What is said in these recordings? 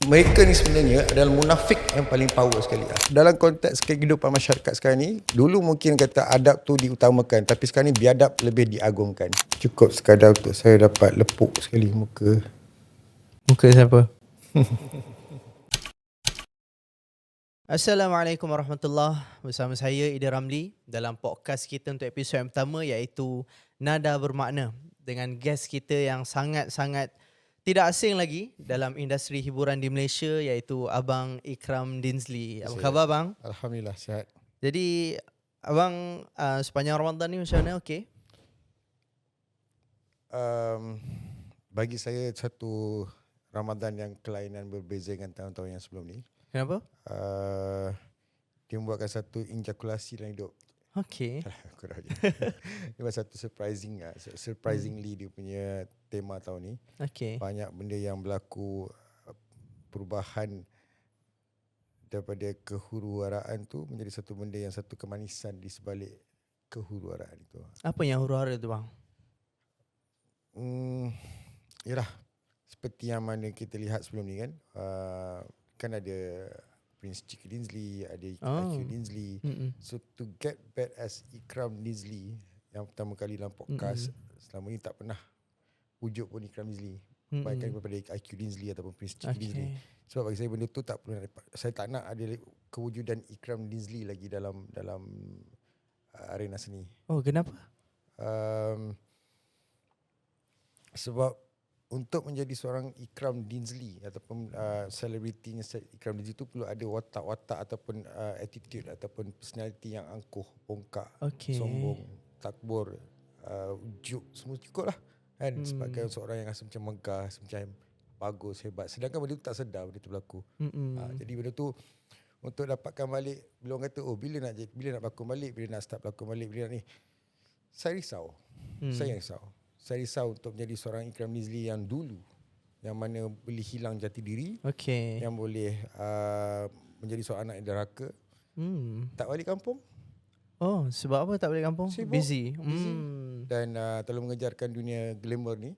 Mereka ni sebenarnya adalah munafik yang paling power sekali. Dalam konteks kehidupan masyarakat sekarang ni, dulu mungkin kata adab tu diutamakan, tapi sekarang ni biadab lebih diagungkan. Cukup sekadar untuk saya dapat lepuk sekali muka. Muka siapa? Assalamualaikum warahmatullahi. Bersama saya Ida Ramli dalam podcast kita untuk episod yang pertama, iaitu Nada Bermakna, dengan guest kita yang sangat-sangat tidak asing lagi dalam industri hiburan di Malaysia, iaitu Abang Ikram Dinsley. Apa khabar bang? Alhamdulillah sihat. Jadi abang sepanjang Ramadan ni macam mana? Okey. Bagi saya satu Ramadan yang kelainan berbeza dengan tahun-tahun yang sebelum ni. Kenapa? Dia membuatkan satu injakulasi dalam hidup. Okey. Kurang je. Dia buat satu surprisingly dia punya tema tahun ni. Okey. Banyak benda yang berlaku, perubahan daripada kehuru-haraan tu menjadi satu benda yang satu kemanisan di sebalik kehuru-haraan itu. Apa yang huru-hara tu bang? Yalah, seperti yang mana kita lihat sebelum ni kan, kan ada Prince Chicky Dinsley, ada IQ Dinsley. So to get back as Ikram Dinsley yang pertama kali dalam podcast, selama ni tak pernah wujud pun Ikram Dinsley. Baikkan daripada IQ Dinsley ataupun Prince Chicky Dinsley. Sebab bagi saya benda tu tak perlu, saya tak nak ada kewujudan Ikram Dinsley lagi dalam arena seni. Oh, kenapa? Sebab untuk menjadi seorang Ikram Dinsley ataupun selebritinya Ikram Dinsley tu perlu ada watak-watak ataupun attitude ataupun personality yang angkuh, bongkak, sombong, takbur, ujuk, semua cukup lah kan, sebagai seorang yang rasa macam megah, macam bagus, hebat. Sedangkan benda tu tak sedar benda tu berlaku. Jadi benda tu untuk dapatkan balik, bila orang kata bila nak berlakon balik, bila nak start berlakon balik, bila nak ni, saya risau. Saya risau untuk menjadi seorang Ikram Dinsley yang dulu, yang mana boleh hilang jati diri, yang boleh menjadi seorang anak yang derhaka, tak balik kampung. Oh, sebab apa tak balik kampung? Sibuk. Busy. Dan terlalu mengejarkan dunia glamour ni.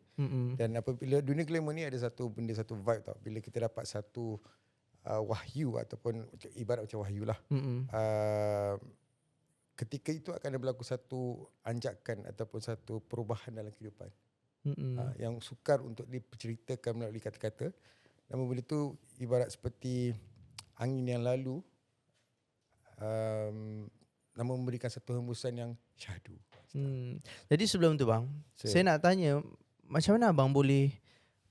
Dan apabila dunia glamour ni ada satu benda, satu vibe tau. Bila kita dapat satu wahyu ataupun ibarat macam wahyu lah. Ketika itu akan berlaku satu anjakan ataupun satu perubahan dalam kehidupan. Yang sukar untuk diceritakan melalui kata-kata. Namun benda tu ibarat seperti angin yang lalu, namun memberikan satu hembusan yang syahdu. Jadi sebelum tu bang, saya nak tanya, macam mana abang boleh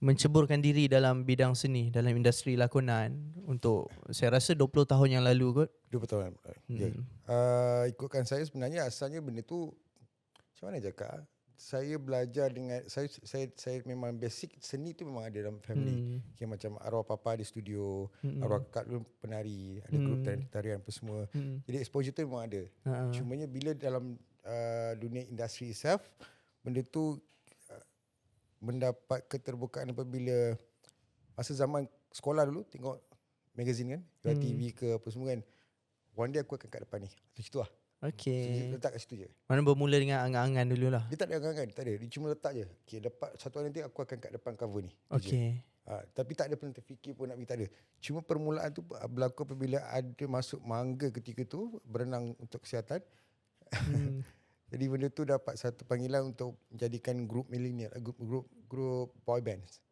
menceburkan diri dalam bidang seni, dalam industri lakonan untuk, saya rasa 20 tahun yang lalu kot? 20 tahun. Ikutkan saya sebenarnya asalnya benda tu, macam mana cakap, saya belajar dengan saya memang basic seni tu memang ada dalam family. Macam arwah papa di studio, arwah kakak dulu penari, ada grup tarian apa semua. Jadi exposure tu memang ada. Cumanya bila dalam dunia industri itself, benda tu mendapat keterbukaan apabila masa zaman sekolah dulu tengok magazine kan, TV ke apa semua kan, one day aku akan kat depan ni, tu situ lah. So, letak kat situ je. Mana bermula dengan angan-angan dulu lah. Dia tak ada angan-angan, tak ada. Dia cuma letak je. Dapat satu hari nanti aku akan kat depan cover ni. Tapi tak ada pernah terfikir pun nak pergi, tak ada. Cuma permulaan tu berlaku apabila ada masuk mangga ketika tu, berenang untuk kesihatan. Jadi benda tu dapat satu panggilan untuk menjadikan grup millennial, grup boy bands.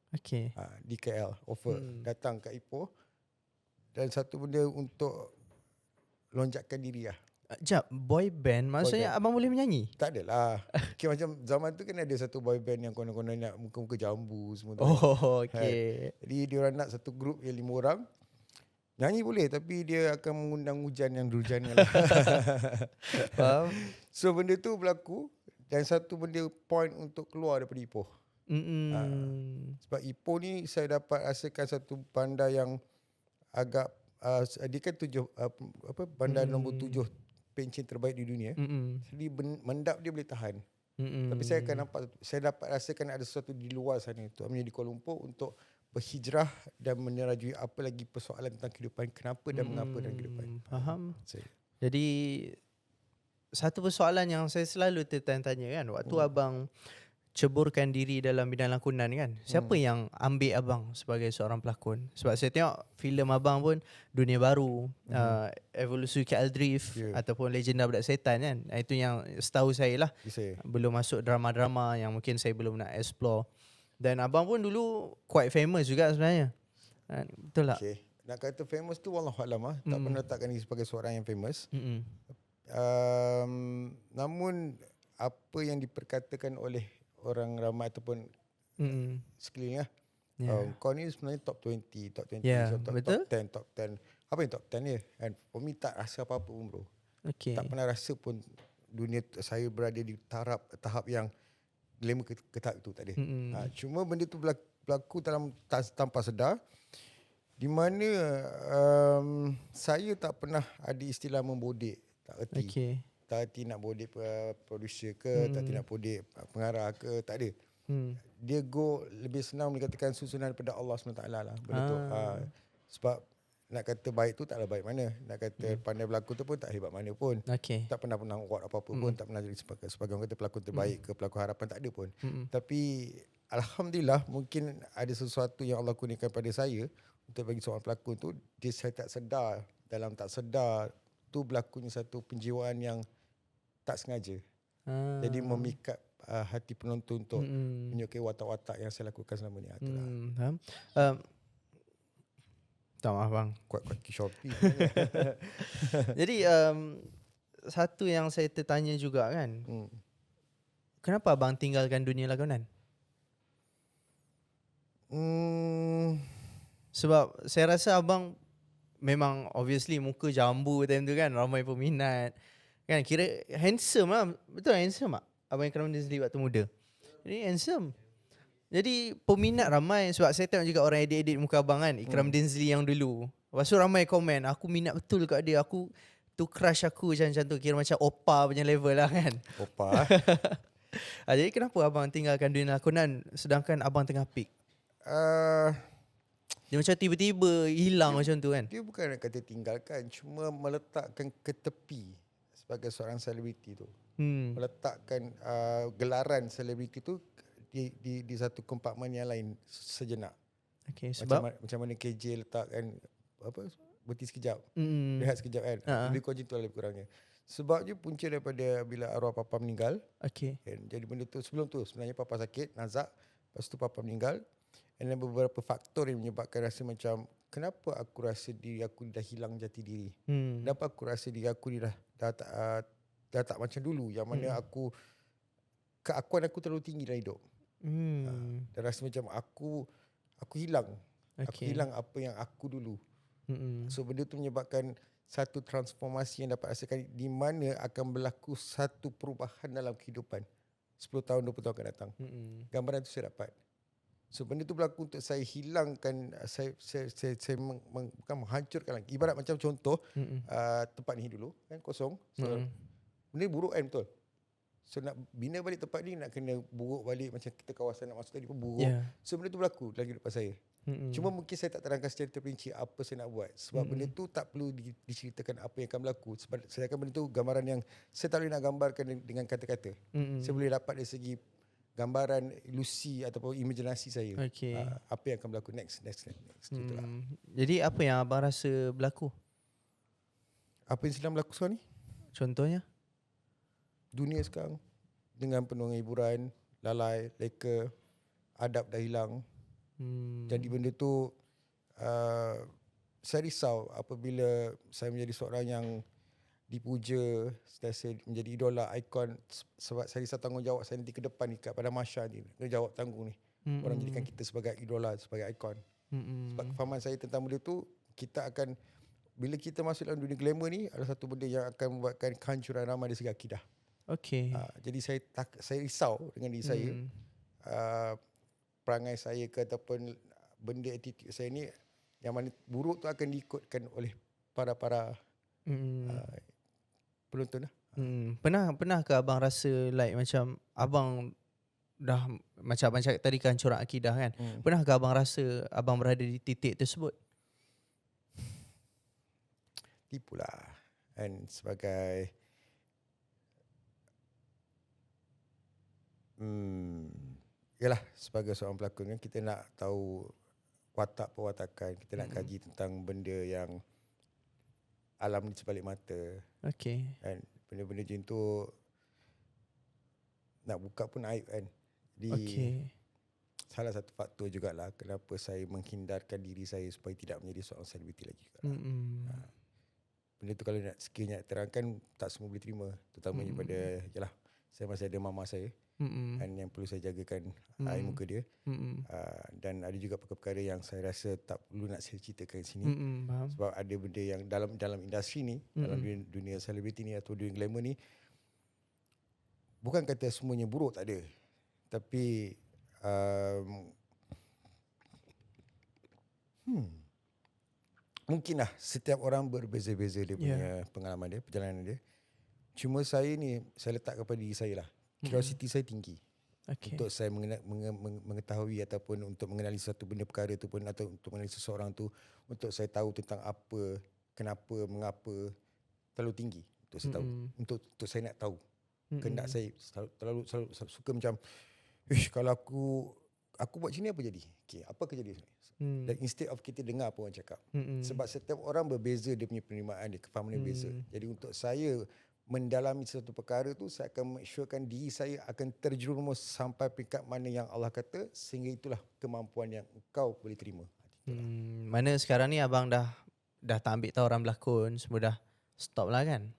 Di KL, offer datang kat Ipoh. Dan satu benda untuk lonjakkan diri lah. Sekejap, boy band maksudnya abang boleh menyanyi? Tak adalah. Macam zaman tu kan ada satu boy band yang konon-konon nak muka-muka jambu semua tu. Jadi diorang nak satu grup yang 5 orang. Nyanyi boleh, tapi dia akan mengundang hujan yang durjana lah. Faham? So benda tu berlaku, dan satu benda point untuk keluar daripada Ipoh. Sebab Ipoh ni saya dapat rasakan satu bandar yang agak dia kan bandar nombor 7 pencen terbaik di dunia. Jadi mendap dia boleh tahan. Tapi saya dapat rasakan ada sesuatu di luar sana tu, di Kuala Lumpur, untuk berhijrah dan menerajui apa lagi persoalan tentang kehidupan, kenapa dan mengapa dalam kehidupan. Faham. Jadi satu persoalan yang saya selalu tertanya-tanya kan, waktu abang ceburkan diri dalam bidang lakonan kan. Siapa yang ambil abang sebagai seorang pelakon? Sebab saya tengok filem abang pun Dunia Baru, Evolusi KL Drift ataupun Legenda Budak Setan kan. Itu yang setahu saya lah. Bisa. Belum masuk drama-drama yang mungkin saya belum nak explore. Dan abang pun dulu quite famous juga sebenarnya. Betul tak? Okay. Nak kata famous tu wallahualam lah. Tak pernah letakkan diri sebagai seorang yang famous. Namun apa yang diperkatakan oleh orang ramai ataupun sekeliling lah. Kau ni sebenarnya top 20, top 20, betul? top 10. Apa yang top 10 dia? And for me tak rasa apa-apa pun bro. Okay. Tak pernah rasa pun dunia saya berada di tahap yang glamour ke tahap itu, tak ada. Cuma benda tu berlaku tanpa sedar, di mana saya tak pernah ada istilah membodek, tak erti. Okay. Tak erti nak bodek producer ke, tak erti nak bodek pengarah ke, tak ada. Dia go lebih senang dikatakan susunan daripada Allah SWT lah. Benda tu. Sebab nak kata baik tu taklah baik mana. Nak kata pandai berlakon tu pun tak hebat mana pun. Okay. Tak pernah award apa-apa pun. Tak pernah jadi sebagai orang kata pelakon terbaik ke pelakon harapan, tak ada pun. Tapi alhamdulillah mungkin ada sesuatu yang Allah kurniakan pada saya untuk bagi seorang pelakon tu, saya tak sedar, dalam tak sedar tu berlakunya satu penjiwaan yang tak sengaja. Jadi memikat hati penonton untuk menyukai watak-watak yang saya lakukan selama ni. Itulah. Tak maaf bang. Kuat-kuat ke Shopee. Jadi satu yang saya tertanya juga kan, kenapa abang tinggalkan dunia lakonan? Sebab saya rasa abang memang obviously muka jambu time tu kan, ramai peminat kan, kira handsome lah. Betul handsome tak abang Ikram Dinsley waktu muda? Jadi handsome. Jadi peminat ramai. Sebab saya tengok juga orang edit-edit muka abang kan, Ikram Dinsley yang dulu. Lepas tu ramai komen, aku minat betul kat dia, aku tu crush aku macam tu. Kira macam Oppa punya level lah kan. Oppa. Jadi kenapa abang tinggalkan dunia lakonan sedangkan abang tengah peak? Dia macam tiba-tiba hilang macam tu kan. Dia bukan nak kata tinggalkan, cuma meletakkan ke tepi sebagai seorang selebriti tu. Meletakkan gelaran selebriti tu di satu kompartmen yang lain sejenak. Okay, sebab macam mana KJ letakkan apa, berhenti sekejap, rehat sekejap kan. Lebih kurang macam tu lebih kurangnya. Sebabnya punca daripada bila arwah papa meninggal. Okay. Kan, jadi benda tu sebelum tu sebenarnya papa sakit, nazak, lepas tu papa meninggal. Dan beberapa faktor yang menyebabkan rasa macam, kenapa aku rasa diri aku dah hilang jati diri? Kenapa aku rasa diri aku ni dah tak macam dulu, yang mana keakuan aku terlalu tinggi dalam hidup. Dan rasa macam aku hilang. Aku hilang apa yang aku dulu. So benda tu menyebabkan satu transformasi yang dapat rasakan, di mana akan berlaku satu perubahan dalam kehidupan 10 tahun 20 tahun akan datang. Gambaran tu saya dapat. So benda tu berlaku untuk saya hilangkan, saya bukan menghancurkan lagi. Ibarat macam contoh tempat ni dulu kan kosong. So benda buruk kan, betul. So nak bina balik tempat ni, nak kena buruk balik, macam kita kawasan nak masuk tadi pun buruk. So benda tu berlaku dalam kehidupan saya. Cuma mungkin saya tak terangkan secara terperinci apa saya nak buat. Sebab benda tu tak perlu diceritakan apa yang akan berlaku. Sebab saya akan benda tu gambaran yang saya tak boleh nak gambarkan dengan kata-kata. Saya boleh dapat dari segi gambaran, ilusi ataupun imajinasi saya. Apa yang akan berlaku next. Itulah. Jadi apa yang abang rasa berlaku? Apa yang sedang berlaku sekarang ni? Contohnya? Dunia sekarang dengan penuh hiburan, lalai, leka, adab dah hilang. Jadi benda tu saya risau apabila saya menjadi seorang yang dipuja, saya menjadi idola, ikon. Sebab saya risau tanggungjawab saya nanti ke depan ni kat pada Masya ni, kena jawab tanggung ni. Orang jadikan kita sebagai idola, sebagai ikon. Sebab kefahaman saya tentang benda tu, kita akan, bila kita masuk dalam dunia glamour ni, adalah satu benda yang akan membuatkan kehancuran ramai dari segi akidah. Jadi saya risau dengan diri saya, perangai saya ke ataupun benda attitude saya ni, yang mana buruk tu akan diikutkan oleh para penonton lah. Pernah ke abang rasa like macam abang dah, macam abang cakap tadi kehancuran akidah kan, pernah ke abang rasa abang berada di titik tersebut? Tipulah kan, sebagai yalah, sebagai seorang pelakon kan, kita nak tahu watak perwatakan, kita nak kaji tentang benda yang alam di sebalik mata. Okay. Kan, benda-benda macam tu nak buka pun aib kan. Jadi Okay. salah satu faktor jugalah kenapa saya menghindarkan diri saya supaya tidak menjadi seorang selebriti lagi juga. Benda tu kalau nak sekiranya nak terangkan, tak semua boleh terima. Terutamanya pada, yalah, saya masih ada mama saya kan, yang perlu saya jagakan air muka dia. Dan ada juga perkara-perkara yang saya rasa tak perlu nak saya ceritakan sini. Faham. Sebab ada benda yang dalam industri ni, dalam dunia selebriti ni atau dunia glamour ni, bukan kata semuanya buruk, tak ada. Tapi mungkinlah setiap orang berbeza-beza dia punya pengalaman dia, perjalanan dia. Cuma saya ni, saya letak kepada diri saya lah, curiosity saya tinggi. Okay. Untuk saya mengetahui ataupun untuk mengenali satu benda perkara tu pun, atau untuk mengenali seseorang tu, untuk saya tahu tentang apa, kenapa, mengapa, terlalu tinggi untuk saya tahu. Untuk saya nak tahu. Kehendak saya selalu suka macam, kalau aku buat sini apa jadi? Okay, apa akan jadi? Dan instead of kita dengar apa orang cakap. Sebab setiap orang berbeza dia punya penerimaan dia, kefahaman dia berbeza. Jadi untuk saya mendalami satu perkara tu, saya akan make surekan diri saya akan terjerumus sampai peringkat mana yang Allah kata, sehingga itulah kemampuan yang engkau boleh terima. Mana sekarang ni abang dah tak ambil tahu orang berlakon, semua dah stop lah kan?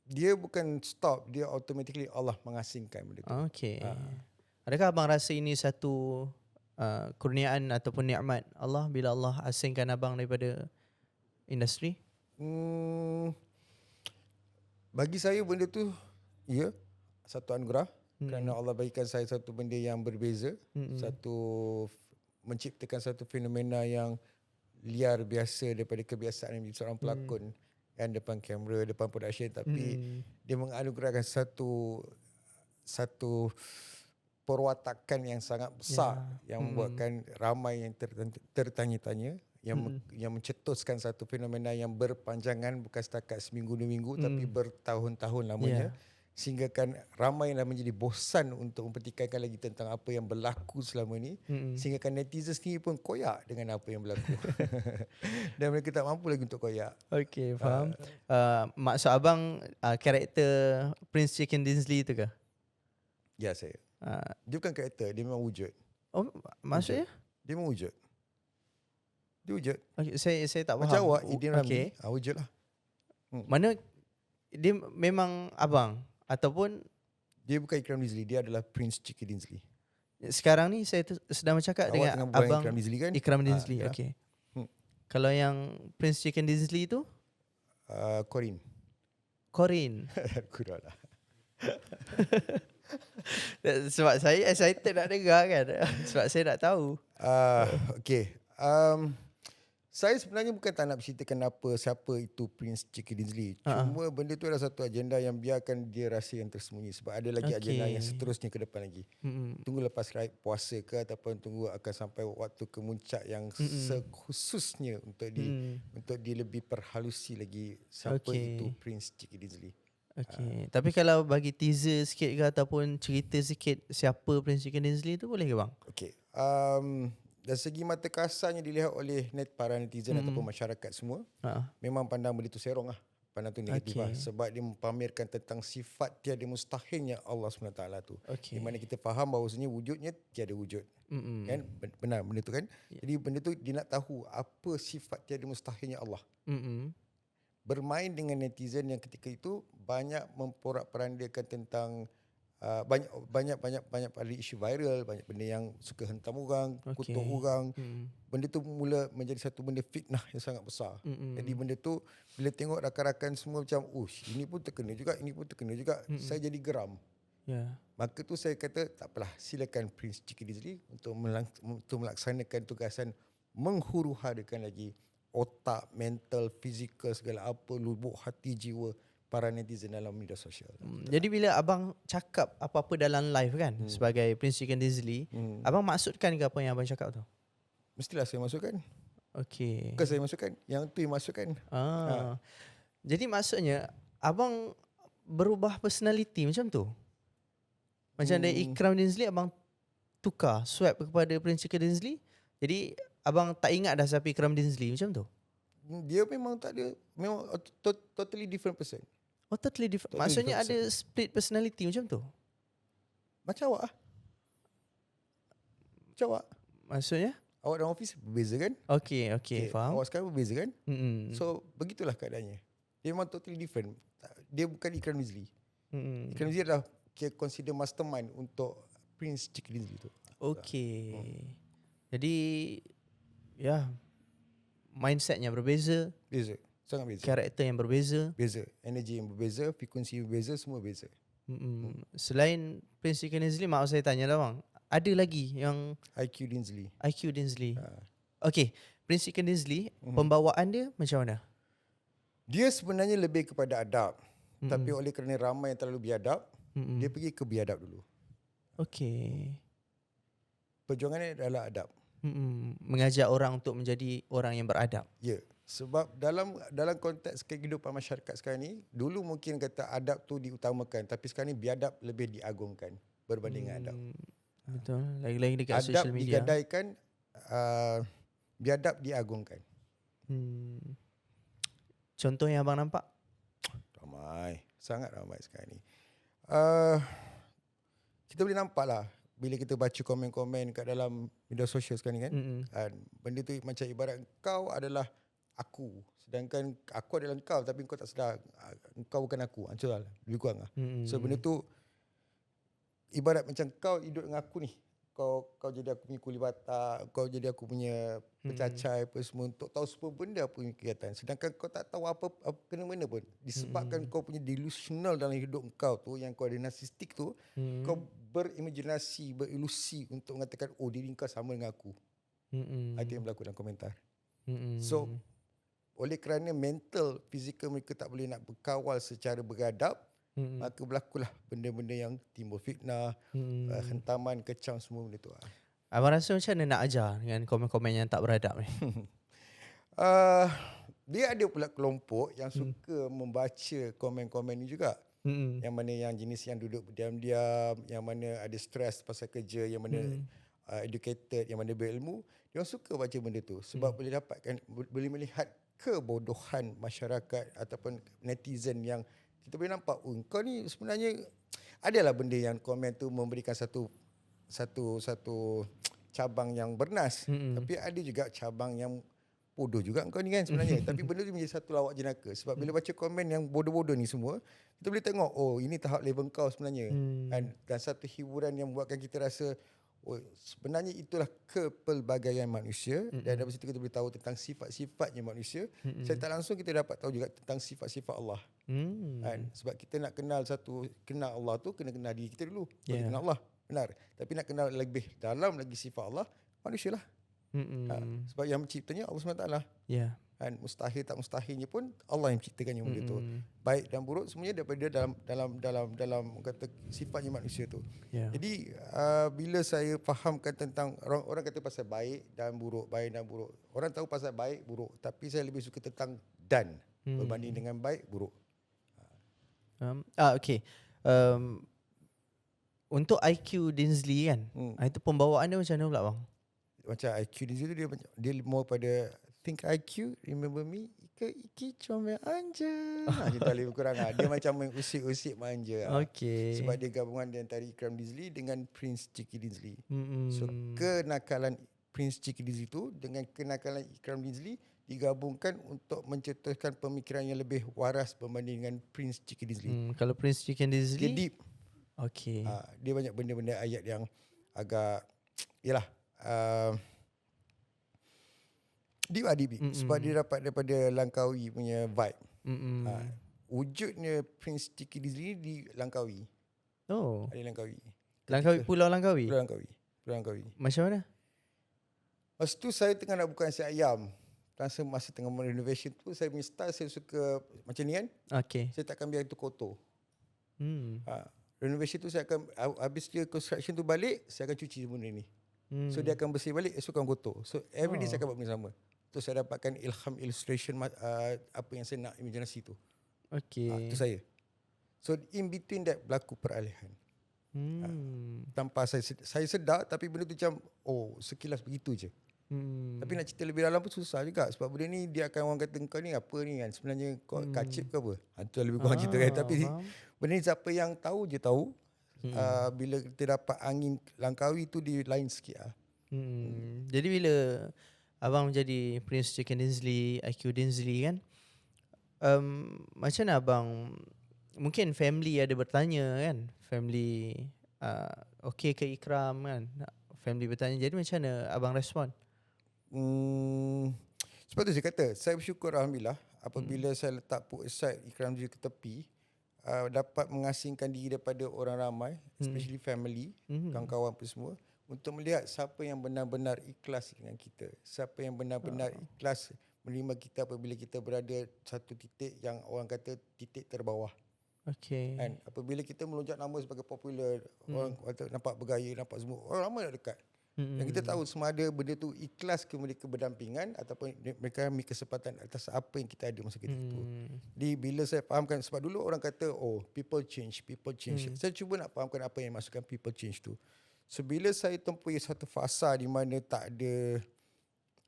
Dia bukan stop, dia automatically Allah mengasingkan benda tu. Okay. Adakah abang rasa ini satu kurniaan ataupun nikmat Allah bila Allah asingkan abang daripada industri? Bagi saya benda tu, ya, satu anugerah. Kerana Allah bagikan saya satu benda yang berbeza. Menciptakan satu fenomena yang liar biasa daripada kebiasaan menjadi seorang pelakon. Kan, depan kamera, depan production. Tapi dia menganugerahkan satu perwatakan yang sangat besar, yang membuatkan ramai yang tertanya-tanya, yang mencetuskan satu fenomena yang berpanjangan, bukan setakat seminggu 2 minggu, tapi bertahun-tahun lamanya. Sehingga kan ramai dah menjadi bosan untuk mempertikaikan lagi tentang apa yang berlaku selama ni. Sehingga kan netizen sendiri pun koyak dengan apa yang berlaku. Dan mereka tak mampu lagi untuk koyak. Okay, faham. Maksud abang karakter Prince Chicken Dinsley tu ke? Ya, saya. Dia bukan karakter, dia memang wujud. Oh, maksudnya? Dia memang wujud. Dia wujud. Okay, saya tak faham. Macam awak, Idin Ramli, Okay. wujud lah. Mana dia memang abang ataupun Dia bukan Ikram Dizli, dia adalah Prince Chicky Dinsley. sekarang ni saya sedang bercakap Awak dengan tengah berbual abang Ikram Dizli kan? Ikram Dinsley. Ya. Okay. Kalau yang Prince Chicken Dinsley tu? Corin. Corin. Aku dah lah. Sebab saya excited nak dengar kan. Sebab saya nak tahu. Okay. Saya sebenarnya bukan tak nak berceritakan siapa itu Prince Chicky Dinsley. Cuma benda tu adalah satu agenda yang biarkan dia rasa yang tersembunyi. Sebab ada lagi agenda yang seterusnya ke depan lagi. Tunggu lepas ride puasa ke, ataupun tunggu akan sampai waktu kemuncak yang sekhususnya untuk dia lebih perhalusi lagi siapa itu Prince Chicky Dinsley. Okay. Tapi kalau bagi teaser sikit ke ataupun cerita sikit siapa Prince Chicken Dinsley tu, boleh ke bang? Okay. Dari segi mata kasarnya dilihat oleh para netizen ataupun masyarakat semua, memang pandang benda tu serong lah. Pandang tu negatif lah. Sebab dia mempamerkan tentang sifat tiada mustahilnya Allah SWT tu. Di mana kita faham bahawasanya wujudnya tiada wujud. Kan? Benar benda tu kan? Jadi benda tu dia nak tahu apa sifat tiada mustahilnya Allah. Bermain dengan netizen yang ketika itu banyak memporak-perandakan tentang banyak pada isu viral, banyak benda yang suka hentam orang, kutuk orang. Benda tu mula menjadi satu benda fitnah yang sangat besar. Jadi benda tu bila tengok rakan-rakan semua macam, ini pun terkena juga, ini pun terkena juga, saya jadi geram. Maka tu saya kata, tak apalah, silakan Prince Chicky Dinsley untuk melaksanakan tugasan menghuru-harakan lagi otak, mental, fizikal, segala apa, lubuk hati, jiwa para netizen dalam media sosial. Jadi bila abang cakap apa-apa dalam live kan, sebagai Prince Chicken Dinsley, abang maksudkan ke apa yang abang cakap tu? Mestilah saya masukkan. Okay. Bukan saya masukkan, yang tu yang masukkan. Jadi maksudnya abang berubah personality macam tu? Macam dari Ikram Dinsley abang tukar swap kepada Prince Chicken Dinsley. Jadi abang tak ingat dah siapa Ikram Dinsley macam tu. Dia memang tak ada, memang totally different person. Oh, totally different. Totally Maksudnya different ada split personality macam tu. Macam awak lah. Macam awak. Maksudnya? Awak dalam office berbeza kan? Okay, faham. Awak sekarang berbeza kan? Mm-mm. So begitulah keadaannya. Dia memang totally different. Dia bukan Ikram Dinsley. Mm-mm. Ikram Dinsley adalah consider mastermind untuk Prince Chicken Dinsley tu. Okay. Jadi ya, mindsetnya berbeza, Beza. Sangat beza. karakter yang berbeza. Beza. Energi yang berbeza, frekuensi yang berbeza, semua beza. Selain Prince Chicken Dinsley, maaf saya tanya lah bang, ada lagi yang IQ Dinsley. IQ Dinsley. Ha. Okay, Prince Chicken Dinsley, pembawaan dia macam mana? Dia sebenarnya lebih kepada adab. Tapi oleh kerana ramai yang terlalu biadab, dia pergi ke biadab dulu. Okay. Perjuangannya adalah adab. Mengajak orang untuk menjadi orang yang beradab. Ya. Sebab dalam konteks kehidupan masyarakat sekarang ni, dulu mungkin kata adab tu diutamakan, tapi sekarang ni biadab lebih diagungkan berbanding dengan adab. Betul. Lagi-lagi dekat Adab social media. digadaikan, biadab diagungkan. Contoh yang abang nampak? Ramai, sangat ramai sekarang ni. Kita boleh nampak lah bila kita baca komen-komen kat dalam media sosial sekarang ni kan. Benda tu macam ibarat kau adalah aku, sedangkan aku adalah kau, tapi kau tak sedar kau bukan aku. Macam lah, lebih kurang lah. So benda tu ibarat macam kau hidup dengan aku ni. Kau jadi aku punya kuli batak, kau jadi aku punya pecacai apa semua, untuk tahu semua benda apa punya kegiatan. Sedangkan kau tak tahu apa kena mana pun. Disebabkan kau punya delusional dalam hidup kau tu, yang kau ada narsistik tu, kau berimajinasi, berilusi untuk mengatakan, oh diri kau sama dengan aku. Itu yang berlaku dalam komentar. So oleh kerana mental, fizikal mereka tak boleh nak berkawal secara beradab, maka berlakulah benda-benda yang timbul fitnah, hentaman, kecam, semua benda tu. Abang rasa macam mana nak ajar dengan komen-komen yang tak beradab ni? Dia ada pula kelompok yang suka membaca komen-komen ni juga. Yang mana yang jenis yang duduk berdiam-diam, yang mana ada stres pasal kerja, yang mana educated, yang mana berilmu, dia orang suka baca benda tu sebab boleh dapatkan, boleh melihat kebodohan masyarakat ataupun netizen yang kita boleh nampak, kau ni sebenarnya adalah benda yang komen tu memberikan satu cabang yang bernas, tapi ada juga cabang yang bodoh juga kau ni kan sebenarnya. Tapi benda tu menjadi satu lawak jenaka sebab bila baca komen yang bodoh-bodoh ni semua, kita boleh tengok, oh ini tahap level kau sebenarnya. Dan satu hiburan yang buatkan kita rasa, oh, sebenarnya itulah kepelbagaian manusia. Dan dari situ kita boleh tahu tentang sifat-sifatnya manusia. Secara tak langsung kita dapat tahu juga tentang sifat-sifat Allah. Kan? Sebab kita nak kenal Allah tu, kena kenal diri kita dulu. Baru kenal Allah, benar. Tapi nak kenal lebih dalam lagi sifat Allah, manusia lah. Sebab yang menciptanya Allah SWT. Kan? Mustahil tak mustahilnya pun Allah yang menciptakannya benda tu. Baik dan buruk semuanya daripada dalam kata sifatnya manusia tu. Jadi bila saya fahamkan tentang orang kata pasal baik dan buruk, orang tahu pasal baik buruk, tapi saya lebih suka tentang dan berbanding dengan baik buruk. Okay. Untuk IQ Dinsley kan, itu pembawaan dia macam mana pula bang? Macam IQ Dinsley tu dia more pada think IQ, remember me, iki comel anja. Macam tu lebih kurang lah. Dia macam mengusik-usik manja. Okay. Sebab dia gabungan di antara Ikram Dinsley dengan Prince Chicken Dinsley. So kenakalan Prince Chicken Dinsley tu dengan kenakalan Ikram Dinsley digabungkan untuk mencetuskan pemikiran yang lebih waras berbanding dengan Prince Chicken Dinsley. Kalau Prince Chicken Dinsley, dia deep. Okay. Dia banyak benda-benda ayat yang agak, yalah, deep. Sebab dia dapat daripada Langkawi punya vibe. Wujudnya Prince Chicken Dinsley di Langkawi. Oh, Ada Langkawi. Langkawi, Pulau Langkawi. Pulau Langkawi. Macam mana? Masa tu saya tengah nak buka nasi ayam. Masa tengah renovation tu, saya punya style, saya suka macam ni kan. Okay. Saya takkan biar itu kotor. Renovation tu saya akan, habis dia construction tu balik, saya akan cuci benda ni. So dia akan bersih balik, esok akan kotor. So every day saya akan buat benda sama. Tu saya dapatkan ilham illustration apa yang saya nak, imaginasi tu. Okay. Itu saya. So in between that berlaku peralihan. Tanpa saya sedar, tapi benda tu macam sekilas begitu je. Tapi nak cerita lebih dalam pun susah juga, sebab benda ni dia akan orang kata kau ni apa ni kan, sebenarnya kau kacip ke apa. Itu lebih kurang cerita kan. Tapi benda ni siapa yang tahu je tahu. Bila kita dapat angin Langkawi tu di lain sikit lah. Jadi bila abang menjadi Prince Chicken Dinsley, IQ Dinsley kan, macam mana abang, mungkin family ada bertanya kan, family okey ke Ikram kan, family bertanya, jadi macam mana abang respon? Sebab tu saya kata, saya bersyukur Alhamdulillah apabila saya letak put aside Ikram Dinsley ke tepi, dapat mengasingkan diri daripada orang ramai, especially family, kawan-kawan pun semua, untuk melihat siapa yang benar-benar ikhlas dengan kita, siapa yang benar-benar ikhlas menerima kita apabila kita berada satu titik yang orang kata titik terbawah. Okay. Kan, apabila kita melonjak nama sebagai popular, orang kata nampak bergaya, nampak semua, orang ramai nak dekat. Dan kita tahu sama ada benda tu ikhlas ke mereka berdampingan ataupun mereka ambil kesempatan atas apa yang kita ada masa ketika itu. Jadi bila saya fahamkan, sebab dulu orang kata people change. Saya cuba nak fahamkan apa yang masukkan people change tu. So bila saya tempuhi satu fasa di mana tak ada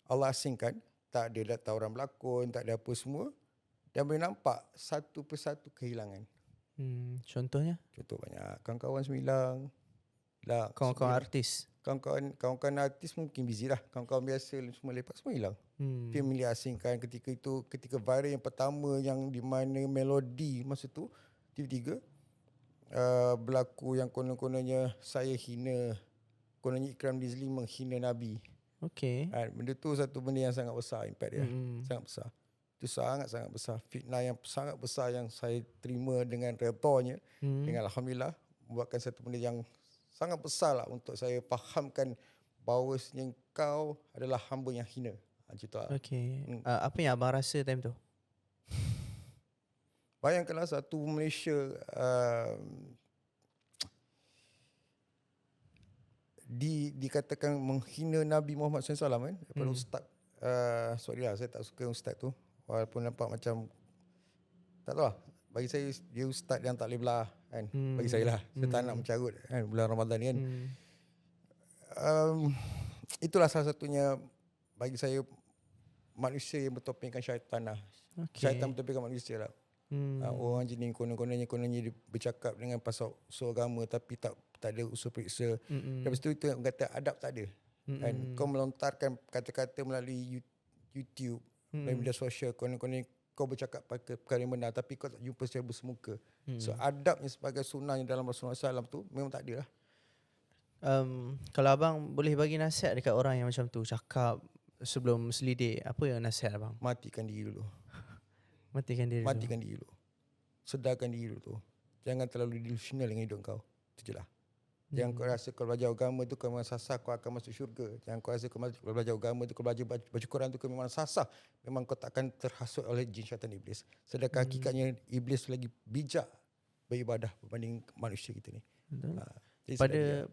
Allah asingkan, tak ada data orang berlakon, tak ada apa semua, dan boleh nampak satu persatu kehilangan. Contohnya? Contoh banyak. Kawan-kawan semilang lah, Kawan-kawan artis. Kawan-kawan artis mungkin busy lah. Kawan-kawan biasa semua lepas semua hilang. Family asingkan ketika itu, ketika viral yang pertama yang di mana melodi masa tu TV3 berlaku yang konon-kononnya saya hina, kononnya Ikram Dinsley menghina Nabi. Okay. Benda tu satu benda yang sangat besar, impact dia sangat besar. Itu sangat-sangat besar, fitnah yang sangat besar yang saya terima dengan redanya, dengan Alhamdulillah, membuatkan satu benda yang sangat besar lah untuk saya fahamkan bahawasanya kau adalah hamba yang hina. Macam tu lah. Okay. Apa yang abang rasa time tu? Bayangkanlah satu Malaysia dikatakan menghina Nabi Muhammad SAW kan, daripada ustaz. Sorry lah, saya tak suka ustaz tu, walaupun nampak macam tak tahu lah, bagi saya dia ustaz yang tak boleh belah kan. Bagi saya lah, saya tak nak mencarut kan bulan Ramadan ni kan. Itulah salah satunya bagi saya manusia yang bertopengkan syaitan lah. Syaitan bertopengkan manusia lah. Orang jenis kononnya dia bercakap dengan pasal usul agama tapi tak ada usul periksa. Lepas tu itu kata adab tak ada. Kan kau melontarkan kata-kata melalui YouTube, melalui media sosial, konon-konon kau bercakap perkara yang benar tapi kau tak jumpa secara bersemuka. So adabnya sebagai sunnahnya dalam Rasulullah SAW tu memang tak ada lah. Kalau abang boleh bagi nasihat dekat orang yang macam tu, cakap sebelum selidik, apa yang nasihat abang? Matikan diri dulu. Matikan diri dulu. Sedarkan diri dulu tu. Jangan terlalu delusional dengan hidup kau. Itu je lah. Jangan kau rasa kau belajar agama tu kau memang sasar kau akan masuk syurga. Jangan kau rasa kau belajar agama tu kau belajar baca Quran tu kau memang sasar. Memang kau takkan terhasut oleh jin syaitan iblis. Sedangkan hakikatnya iblis lagi bijak beribadah berbanding manusia kita ni.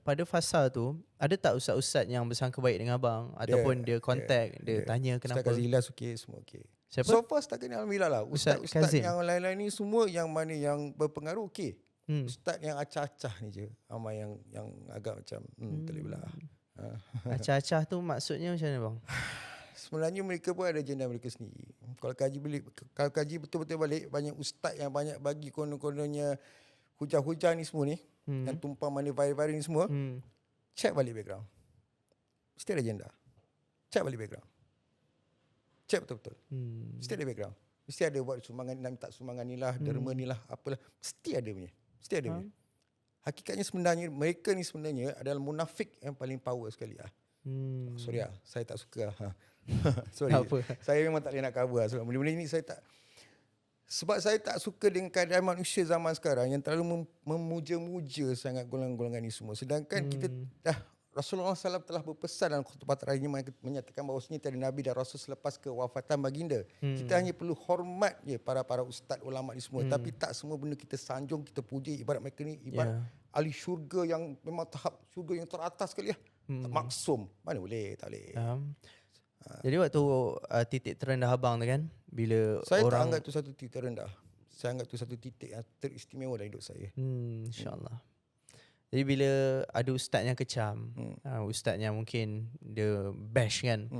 Pada fasa tu, ada tak ustaz-ustaz yang bersangka baik dengan abang ataupun dia contact, dia tanya kenapa? Ustaz Kazim Ilyas okey, semua okey. Siapa? So far setakat ni alhamdulillah lah. Ustaz yang lain-lain ni semua yang mana yang berpengaruh okey. Ustaz yang acah-acah ni je ramai yang agak macam tak boleh belah. Acah-acah tu maksudnya macam mana bang? Sebenarnya mereka pun ada agenda mereka sendiri. Kalau kaji betul-betul balik, banyak ustaz yang banyak bagi konon-kononnya hujah-hujah ni semua ni, yang tumpang mana viral-viral ni semua, check balik background. Mesti ada agenda. Check balik background. Check betul-betul. Mesti ada background. Mesti ada buat sumbangan, nak minta sumbangan ni lah, derma ni lah, apalah. Mesti ada punya. Mesti ada punya. Hakikatnya sebenarnya, mereka ni sebenarnya adalah munafik yang paling power sekali lah. Sorry lah, saya tak suka lah. Sorry. Saya memang tak boleh nak cover lah. Sebab benda-benda ni saya tak... Sebab saya tak suka dengan keadaan manusia zaman sekarang yang terlalu memuja-muja sangat golongan-golongan ni semua. Sedangkan kita dah... Rasulullah SAW telah berpesan dalam khutbah terakhirnya menyatakan bahawasanya tiada Nabi dan Rasul selepas kewafatan baginda. Kita hanya perlu hormat je para ustaz ulama ni semua. Tapi tak semua benda kita sanjung, kita puji. Ibarat mereka ni ibarat ahli syurga yang memang tahap syurga yang teratas sekali lah. Maksum. Mana boleh, tak boleh. Jadi waktu titik terendah abang tu kan, bila saya orang... tak anggap tu satu titik terendah. Saya anggap tu satu titik yang teristimewa dalam hidup saya. InsyaAllah. Jadi bila ada ustaz yang kecam, ustaz yang mungkin dia bash kan.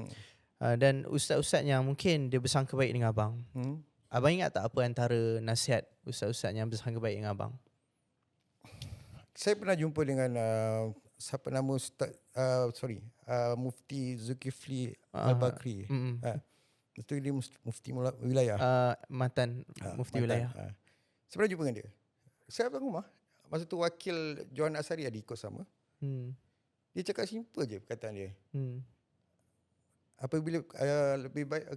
Dan ustaz-ustaz yang mungkin dia bersangka baik dengan abang. Abang ingat tak apa antara nasihat ustaz-ustaz yang bersangka baik dengan abang? Saya pernah jumpa dengan siapa nama Ustaz Mufti Zulkifli Al-Bakri. Itu dia mufti wilayah. Matan Mufti Matan. Wilayah. Saya pernah jumpa dengan dia. Saya datang rumah. Masa tu wakil Johan Asari ada ikut sama. Dia cakap simple je perkataan dia. Apabila lebih baik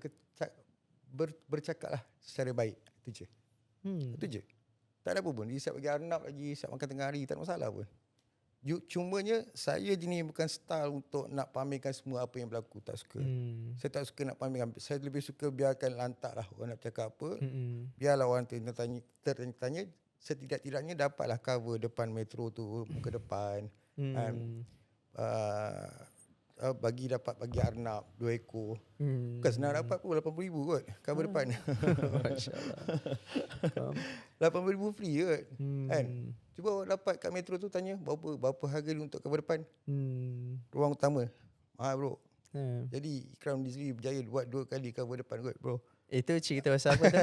bercakaplah secara baik. Itu je. Itu je. Tak ada apa pun. Dia siap bagi arnab lagi, siap makan tengah hari, tak ada masalah pun. Cumanya saya jenis bukan style untuk nak pamerkan semua apa yang berlaku. Tak suka. Saya tak suka nak pamerkan. Saya lebih suka biarkan lantak lah orang nak cakap apa. Biarlah orang tertanya. Setidak-tidaknya dapatlah cover depan metro tu, muka depan. Dapat bagi arnab 2 ekor. Bukan senang dapat pun, 80,000 kot cover depan. Masya-Allah. 80,000 free kot. Kan? Cuba dapat kat metro tu tanya berapa harga dia untuk cover depan. Ruang utama. Mahal bro. Jadi Ikram Dizli berjaya buat 2 kali cover depan kot bro. Itu cerita pasal apa tu?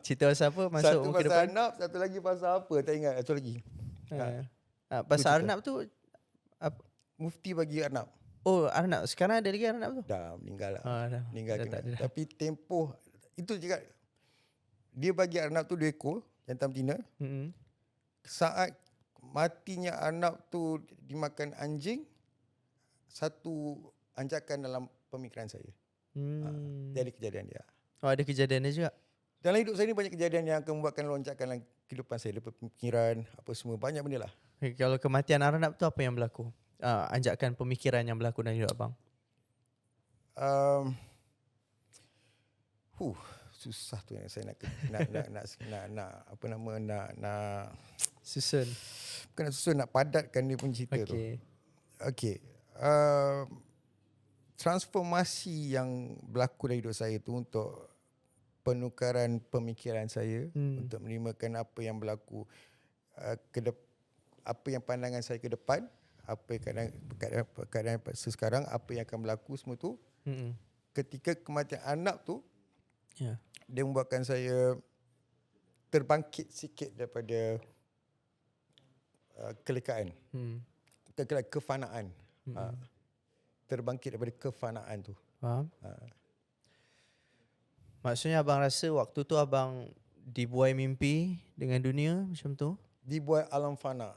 Cerita pasal apa masuk Satu muka pasal depan? arnab, satu lagi pasal apa tak ingat. Satu lagi. Pasal arnab tu Mufti bagi arnab. Oh, arnab. Sekarang ada lagi arnab tu? Dah meninggal lah. Dah. Meninggal Dah kena. tak ada dah. Tapi tempoh itu juga dia bagi arnab tu 2 ekor jantan betina. Saat matinya arnab tu dimakan anjing, satu anjakan dalam pemikiran saya. Dia ada kejadian dia. Oh, ada kejadian dia juga? Dalam hidup saya ni banyak kejadian yang akan membuatkan lonjakan dalam kehidupan saya. Daripada pemikiran, apa semua. Banyak benda lah. Kalau kematian arnab tu apa yang berlaku? Anjakan pemikiran yang berlaku dalam hidup abang. Susah tu yang saya nak Susun. bukan nak susun, nak padatkan dia punya cerita tu. Okey. Transformasi yang berlaku dalam hidup saya tu untuk penukaran pemikiran saya, untuk menerimakan apa yang berlaku apa yang pandangan saya ke depan, apa keadaan sekarang, apa yang akan berlaku semua tu. Ketika kematian anak tu, dia membuatkan saya terbangkit sikit daripada kelekaan, kefanaan. Terbangkit daripada kefanaan tu. Faham? Maksudnya abang rasa waktu tu abang dibuai mimpi dengan dunia macam tu? Dibuat alam fana.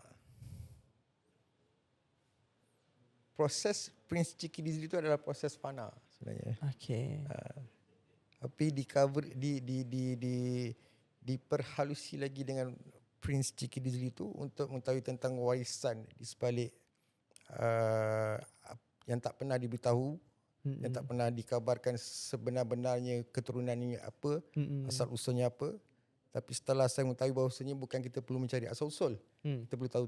Proses Prince Chiki Dizli itu adalah proses fana sebenarnya. Okey. Tapi di cover diperhalusi lagi dengan Prince Chiki Dizli itu untuk mengetahui tentang warisan di sebalik yang tak pernah diberitahu, yang tak pernah dikabarkan sebenar-benarnya keturunan ini apa, asal usulnya apa. Tapi setelah saya mengetahui bahawasanya bukan kita perlu mencari asal usul, kita perlu tahu,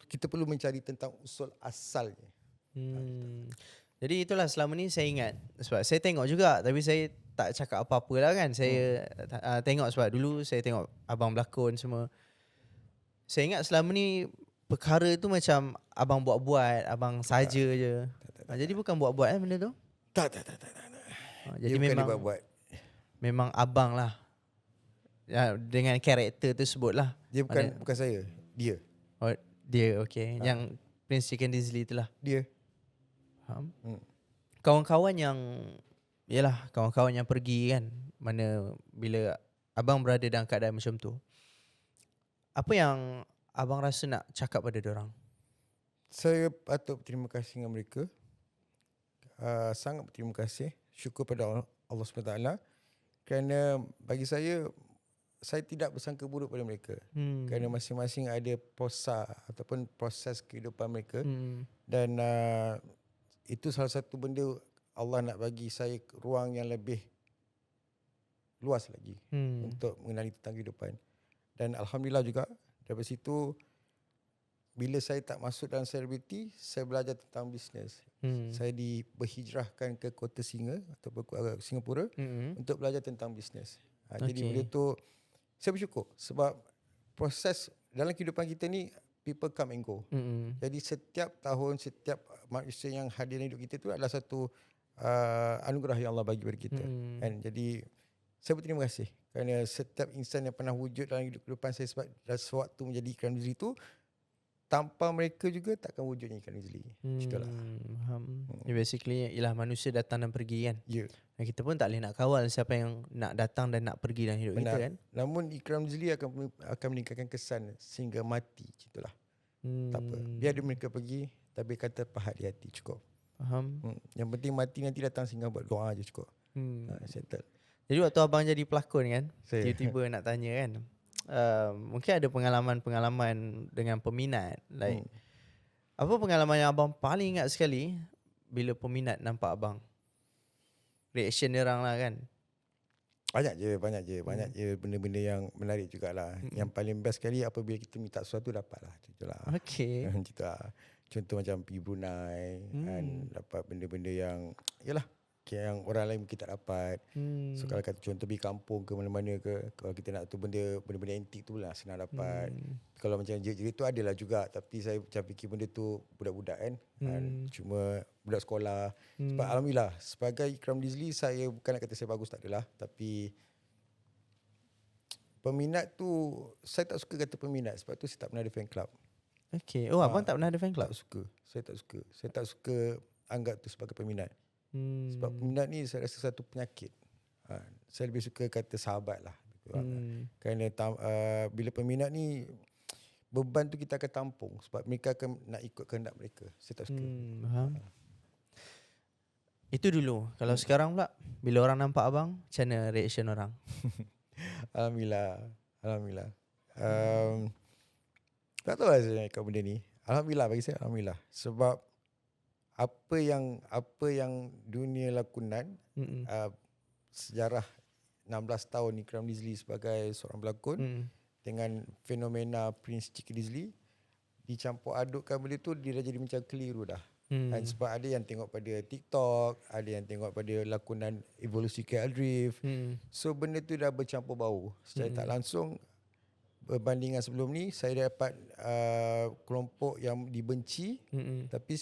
kita perlu mencari tentang usul asalnya. Jadi itulah selama ni saya ingat, sebab saya tengok juga tapi saya tak cakap apa-apa lah kan. Saya tengok sebab dulu saya tengok abang berlakon semua. Saya ingat selama ni perkara tu macam abang buat-buat, abang saja je. Jadi bukan buat-buat benda tu? Tak. Jadi dia memang buat. Memang abang lah. Dengan karakter tu sebut lah. Dia bukan saya, dia. Oh, dia okey. Yang Prince Chicken Dizli tu lah. Dia. Faham? Kawan-kawan yang, yalah, kawan-kawan yang pergi kan, mana bila abang berada dalam keadaan macam tu, apa yang abang rasa nak cakap pada diorang? Saya patut berterima kasih dengan mereka. Sangat berterima kasih. Syukur pada Allah SWT. Kerana bagi saya tidak bersangka buruk pada mereka. Kerana masing-masing ada posa ataupun proses kehidupan mereka. Dan itu salah satu benda Allah nak bagi saya ruang yang lebih luas lagi untuk mengenali tentang kehidupan. Dan Alhamdulillah juga daripada situ, bila saya tak masuk dalam selebriti, saya belajar tentang bisnes. Saya berhijrahkan ke Kota Singa ataupun Singapura untuk belajar tentang bisnes. Jadi benda tu saya bersyukur sebab proses dalam kehidupan kita ni people come and go. Jadi setiap tahun, setiap manusia yang hadir dalam hidup kita tu adalah satu anugerah yang Allah bagi kepada kita. And jadi saya berterima kasih kerana setiap insan yang pernah wujud dalam hidup kehidupan saya sebab sewaktu menjadi Ikram Nizli tu, tanpa mereka juga takkan wujudnya Ikram Nizli. Itulah. Basically ialah manusia datang dan pergi kan. Ya. Dan kita pun tak boleh nak kawal siapa yang nak datang dan nak pergi dalam hidup kita kan. Namun Ikram Nizli akan meninggalkan kesan sehingga mati. Itulah. Tak apa. Biar dia mereka pergi, tapi kata pahat di hati cukup. Faham. Yang penting mati nanti datang sehingga buat doa je cukup. Settle. Jadi waktu abang jadi pelakon kan, tiba-tiba Saya. nak tanya kan, mungkin ada pengalaman-pengalaman dengan peminat. Like, apa pengalaman yang abang paling ingat sekali bila peminat nampak abang? Reaction dia orang lah kan. Banyak je benda-benda yang menarik jugalah. Yang paling best sekali apabila kita minta sesuatu dapat lah. Itulah. Okay. Contoh macam pergi Brunei kan, dapat benda-benda yang yalah yang orang lain mungkin tak dapat. So kalau kata contoh pergi kampung ke mana-mana ke, kalau kita nak tu benda-benda antik tu lah senang dapat. Kalau macam jerit-jerit tu adalah juga, tapi saya macam fikir benda tu budak-budak kan. Cuma budak sekolah. Sebab alhamdulillah sebagai Ikram Nizli, saya bukan nak kata saya bagus, tak adalah, tapi peminat tu saya tak suka kata peminat, sebab tu saya tak pernah ada fan club. Okay. Oh, abang tak pernah ada fan club? Tak suka. Saya tak suka anggap tu sebagai peminat. Sebab peminat ni saya rasa satu penyakit. Saya lebih suka kata sahabat lah. Kerana bila peminat ni, beban tu kita akan tampung sebab mereka akan nak ikut kehendak mereka. Saya tak suka. Faham. Itu dulu. Kalau sekarang pula, bila orang nampak abang, macam mana reaction orang? Alhamdulillah. Tak tahu lah saya nak ikut benda ni. Alhamdulillah bagi saya, alhamdulillah. Sebab apa yang dunia lakonan, sejarah 16 tahun Ikram Nizli sebagai seorang pelakon dengan fenomena Prince Chiki Nizli, dicampur adukkan benda tu, dia dah jadi macam keliru dah. Dan sebab ada yang tengok pada TikTok, ada yang tengok pada lakonan evolusi KL Drift. So benda tu dah bercampur bau. Secara tak langsung, berbandingan sebelum ni, saya dapat kelompok yang dibenci, tapi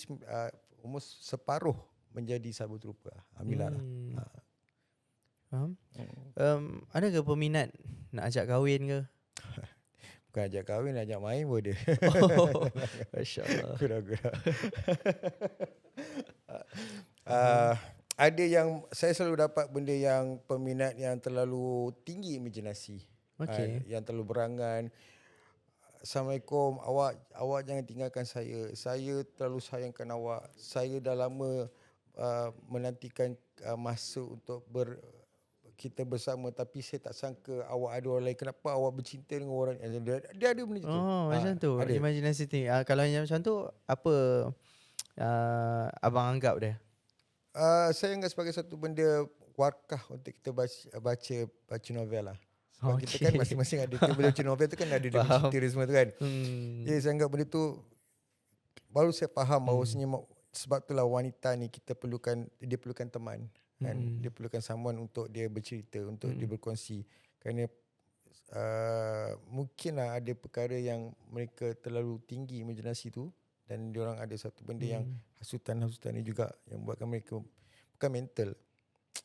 almost separuh menjadi sahabat rupa. Alhamdulillah lah. Faham? Ada ke peminat nak ajak kahwin ke? Bukan ajak kahwin, ajak main pun ada. Oh, Masya Allah. Gurau-gurau. Ada yang saya selalu dapat benda yang peminat yang terlalu tinggi imajinasi. Okay. Yang terlalu berangan. Assalamualaikum, awak jangan tinggalkan saya. Saya terlalu sayangkan awak. Saya dah lama menantikan masa untuk kita bersama, tapi saya tak sangka awak ada orang lain. Kenapa awak bercinta dengan orang? Dia ada benda tu. Oh, macam tu. Ada. Imajinasi tinggi. Kalau yang macam tu, apa abang anggap dia? Saya anggap sebagai satu benda warkah untuk kita baca novel lah. Sebab kita kan masing-masing ada bila baca novel tu kan ada dia cerita dia semua tu kan. Jadi saya anggap benda tu baru saya faham bahawasanya sebab itulah wanita ni dia perlukan teman kan. Dia perlukan someone untuk dia bercerita, untuk dia berkongsi. Kerana mungkinlah ada perkara yang mereka terlalu tinggi imajinasi tu, dan diorang ada satu benda yang hasutan-hasutan ni juga yang buatkan mereka bukan mental.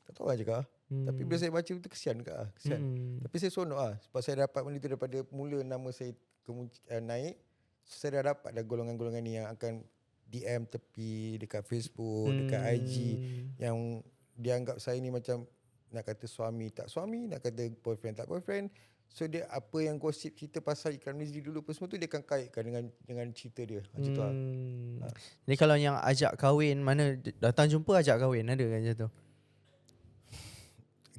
Tak tahu lah juga. Tapi bila saya baca tu kesian juga. Tapi saya seronok lah. Sebab saya dapat benda tu daripada mula nama saya naik. So, saya dah dapat dah golongan-golongan ni yang akan DM tepi dekat Facebook, dekat IG, yang dia anggap saya ni macam nak kata suami tak suami, nak kata boyfriend tak boyfriend. So dia apa yang gosip cerita pasal Ikram Nizli dulu pun semua tu dia akan kaitkan dengan cerita dia. Macam tu lah. Jadi kalau yang ajak kahwin, mana datang jumpa ajak kahwin, ada kan macam tu?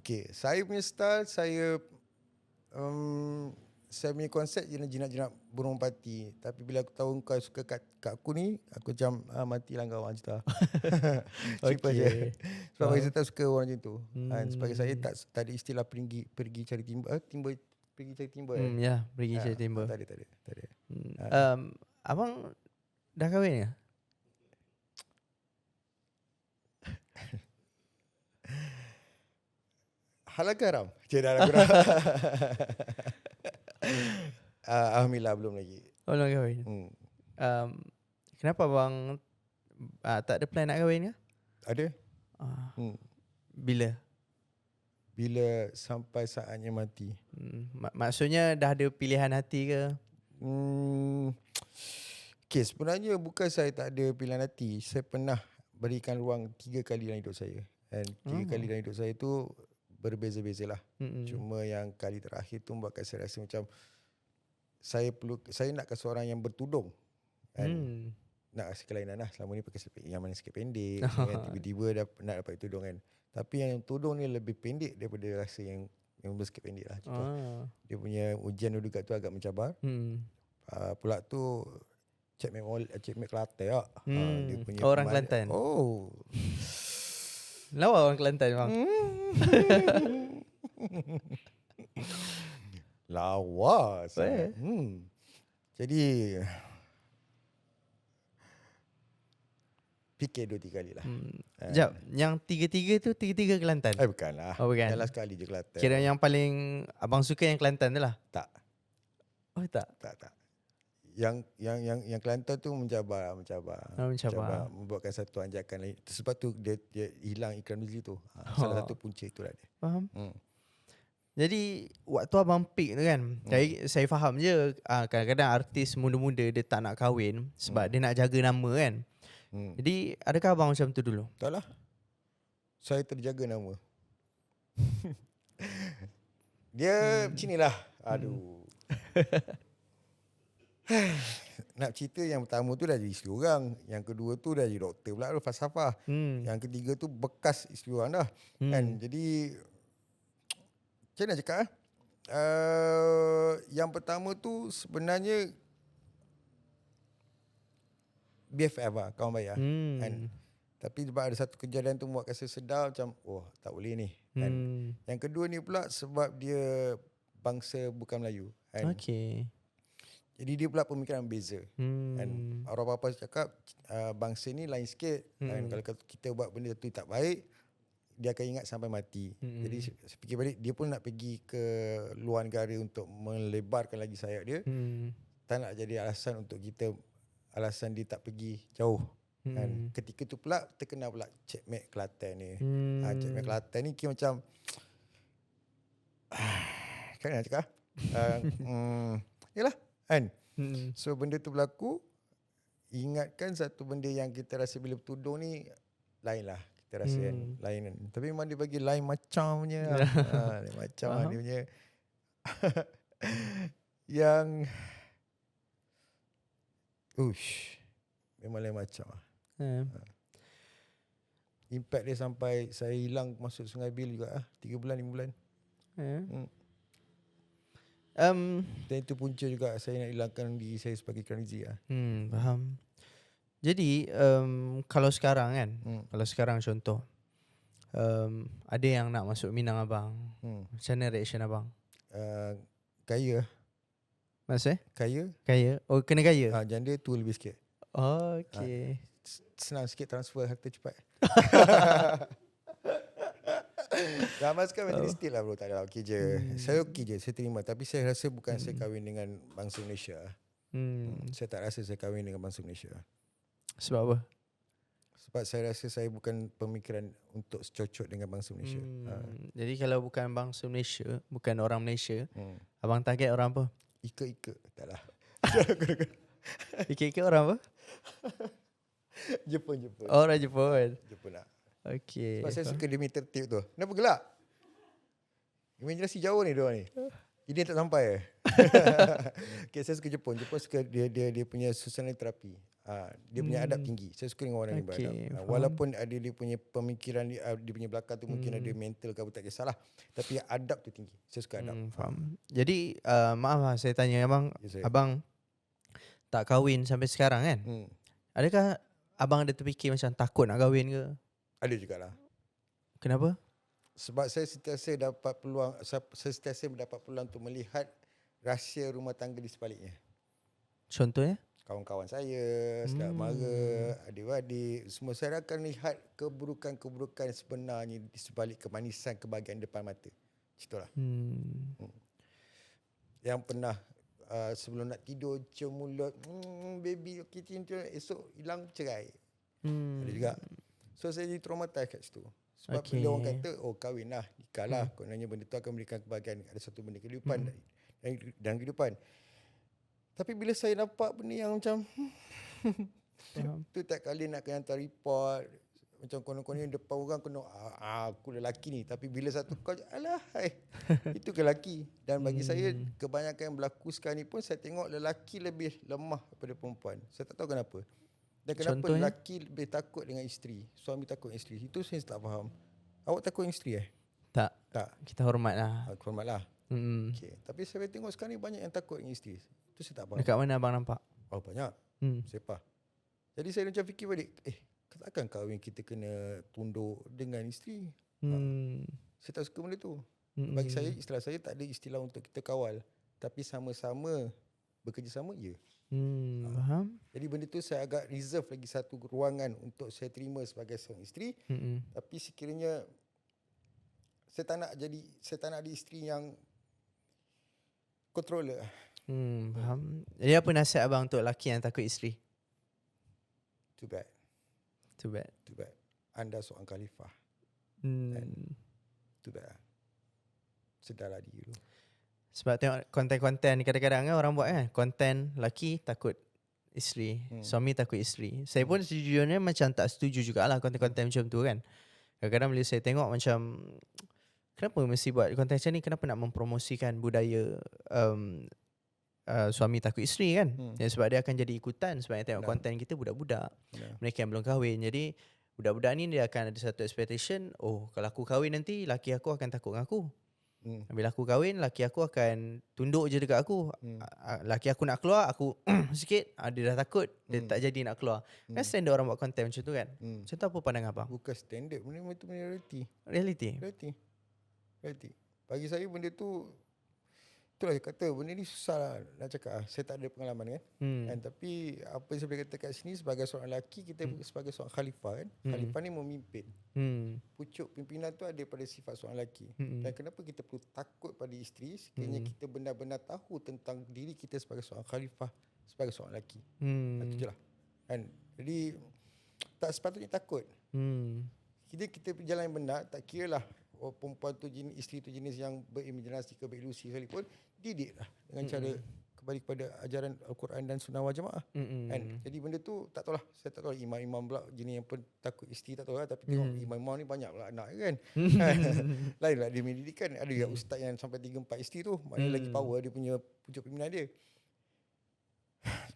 Okay, saya punya style, saya punya konsep jinak-jinak burung merpati. Tapi bila aku tahu kau suka kat aku ni, aku macam matilah kau macam tu lah. Simple je. Sebab saya tak suka orang macam tu. Sebagai saya tak ada istilah pergi cari timba. Pergi cari timba. Ya, pergi cari timba. Tak ada. Abang dah kahwin ke? Halal ke haram? Dah kurang. Alhamdulillah belum lagi. Oh, belum kahwin. Um, kenapa abang tak ada plan nak kahwin ke? Ada. Ah, Hmm. bila? Bila sampai saatnya mati. Maksudnya dah ada pilihan hati ke? Okay, sebenarnya bukan saya tak ada pilihan hati. Saya pernah berikan ruang 3 kali dalam hidup saya. Dan 3 kali dalam hidup saya tu berbeza-beza lah. Cuma yang kali terakhir tu membuatkan saya rasa macam saya nakkan seorang yang bertudung. Kan? Nak rasa kelainan lah. Selama ni pakai yang mana sikit pendek. Kan? Tiba-tiba nak dapat tudung kan. Tapi yang tudung ni lebih pendek daripada rasa yang sikit pendek lah. Dia punya ujian dulu kat tu agak mencabar. Pula tu Cik Mek Kelantan tak? Dia punya orang Kelantan. Oh. Lawa orang Kelantan bang. Lawa sangat. Jadi fikir 2-3 kali lah. Sekejap, yang tiga-tiga tu tiga-tiga Kelantan? Bukanlah. Oh, bukan. Jalan sekali je Kelantan. Kira yang paling abang suka yang Kelantan tu lah? Tak. Oh tak? Tak. Yang Kelantan tu mencabar. Membuatkan satu anjakan lain. Sebab tu dia hilang ikram Nizli tu. Salah satu punca itulah dia. Faham. Jadi waktu abang pick tu kan, saya faham je kadang-kadang artis muda-muda dia tak nak kahwin sebab dia nak jaga nama kan. Jadi adakah abang macam tu dulu? Tak lah. Saya terjaga nama. Dia macam ni lah. Aduh. Nak cerita yang pertama tu dah jadi isteri orang. Yang kedua tu dah jadi doktor pula tu, falsafah. Yang ketiga tu bekas isteri orang dah. Kan? Jadi macam mana cakap yang pertama tu sebenarnya BFF lah, kawan baik lah. Kan? Tapi sebab ada satu kejadian tu buat saya sedar macam tak boleh ni. Kan? Yang kedua ni pula sebab dia bangsa bukan Melayu. Kan? Okay. Jadi dia pula pemikiran beza. Dan orang apa cakap bangsa ni lain sikit. Dan kalau kita buat benda tu tak baik, dia akan ingat sampai mati. Jadi saya fikir balik, dia pun nak pergi ke luar negara untuk melebarkan lagi sayap dia. Tak nak jadi alasan untuk kita, alasan dia tak pergi jauh. Dan ketika tu pula terkenal pula Cik Mek Kelantan ni. Cik Mek Kelantan ni kira macam kan nak cakap yalah kan. So benda tu berlaku, ingatkan satu benda yang kita rasa bila bertudung ni lain lah. Kita rasa kan lain kan. Tapi memang dia bagi lain macam punya. Lain macam dia punya yang memang lain macam lah. Impact dia sampai saya hilang masuk Sungai Bil juga 3 bulan 5 bulan. Dan itu punca juga saya nak hilangkan diri saya sebagai Kranzi lah. Faham. Jadi kalau sekarang kan, kalau sekarang contoh ada yang nak masuk Minang abang, macam mana reaction abang? Kaya. Maksudnya? Kaya. Oh, kena kaya? Janda tu lebih sikit. Oh, okay. Senang sikit transfer harta cepat. Zaman sekarang materialistik lah bro. Tak ada okey je. Saya okey je, saya terima. Tapi saya rasa bukan saya kahwin dengan bangsa Malaysia. Saya tak rasa saya kahwin dengan bangsa Malaysia. Sebab apa? Sebab saya rasa saya bukan pemikiran untuk secocok dengan bangsa Malaysia. Jadi kalau bukan bangsa Malaysia, bukan orang Malaysia, abang target orang apa? Ika-ika. Tak lah. Ika-ika orang apa? Jepun. Orang Jepun. Jepun lah. Okay. Sebab saya suka dia punya tertib tu. Kenapa gelak? Imaginasi jauh ni diorang ni. Ini tak sampai okay, saya suka Jepun. Jepun suka dia punya suasana terapi. Dia punya adab tinggi. Saya suka dengan orang yang beradab. Walaupun ada dia punya pemikiran dia punya belakang tu mungkin ada mental ke apa, tak kisahlah. Tapi adab tu tinggi. Saya suka adab. Faham. Jadi maaf lah saya tanya abang, abang tak kahwin sampai sekarang kan? Adakah abang ada terfikir macam takut nak kahwin ke? Ada jugalah. Kenapa? Sebab saya sentiasa mendapat peluang untuk melihat rahsia rumah tangga di sebaliknya. Contohnya? Kawan-kawan saya, saudara mara, adik-adik, semua saya akan lihat keburukan-keburukan sebenarnya di sebalik kemanisan kebahagiaan depan mata. Itulah. Yang pernah sebelum nak tidur cium mulut, baby okey cium, esok hilang cerai. Ada juga. So saya jadi traumatized kat situ. Sebab bila orang kata kahwin lah, nikah lah, kononnya benda tu akan memberikan kebahagiaan, ada satu benda kehidupan dalam kehidupan. Tapi bila saya nampak benda yang macam tu tak kali nak kena hantar report, macam konon-konon depan orang kena aku lelaki ni, tapi bila satu kau alah itu ke lelaki. Dan bagi saya kebanyakan yang berlaku sekarang ni pun saya tengok lelaki lebih lemah daripada perempuan. Saya tak tahu kenapa. Dan kenapa Contohnya? lelaki lebih takut dengan isteri, suami takut dengan isteri. Itu saya tak faham. Awak takut dengan isteri Tak. Tak. Kita hormat lah. Aku hormatlah. Okay. Tapi saya tengok sekarang ni banyak yang takut dengan isteri. Itu saya tak faham. Dekat mana abang nampak? Oh banyak. Sepah. Jadi saya macam fikir balik, takkan kahwin kita kena tunduk dengan isteri? Saya tak suka benda tu. Bagi saya, istilah saya tak ada istilah untuk kita kawal. Tapi sama-sama bekerjasama, ya. Faham? Jadi benda tu saya agak reserve lagi satu ruangan untuk saya terima sebagai seorang isteri. Tapi sekiranya saya tak nak ada isteri yang controller. Faham. Jadi apa nasihat abang untuk lelaki yang takut isteri? Too bad. Too bad. Too bad. Anda seorang khalifah. Too bad. Sedarlah diri dulu. Sebab tengok konten-konten ni kadang-kadang kan orang buat kan, konten lelaki takut isteri, suami takut isteri. Saya pun sejujurnya macam tak setuju jugalah konten-konten macam tu kan. Kadang-kadang bila saya tengok macam kenapa mesti buat konten macam ni, kenapa nak mempromosikan budaya suami takut isteri kan. Ya, sebab dia akan jadi ikutan. Sebab yang tengok konten kita budak-budak, mereka yang belum kahwin. Jadi budak-budak ni dia akan ada satu expectation, kalau aku kahwin nanti laki aku akan takut dengan aku. Bila aku kahwin, laki aku akan tunduk je dekat aku. Laki aku nak keluar, aku sikit, dia dah takut, dia tak jadi nak keluar. Kan standard orang buat konten macam tu kan. Macam tu apa pandangan abang? Bukan standard, benda itu reality. Reality. Bagi saya benda tu, itulah saya kata benda ni susah lah nak cakap. Saya tak ada pengalaman kan. Tapi apa yang saya boleh kata kat sini, sebagai seorang lelaki, kita sebagai seorang khalifah kan. Khalifah ni memimpin. Pucuk pimpinan tu ada pada sifat seorang lelaki. Dan kenapa kita perlu takut pada isteri sekiranya kita benar-benar tahu tentang diri kita sebagai seorang khalifah, sebagai seorang lelaki. Itu je lah kan. Jadi tak sepatutnya takut. Kita berjalan yang benar, tak kira lah perempuan tu jenis, isteri tu jenis yang berimajinasi ke berilusi sekalipun, didik lah dengan cara kembali kepada ajaran Al-Quran dan Sunnah wal Jamaah. Kan? Jadi benda tu tak tahulah, saya tak tahu imam-imam pula jenis yang pun takut isteri, tak tahu lah. Tapi tengok imam-imam ni banyak pula anak kan. Lain lah dia mendidikan. Ada juga ustaz yang sampai 3-4 isteri tu, maknanya lagi power dia punya pucuk pimpinan dia.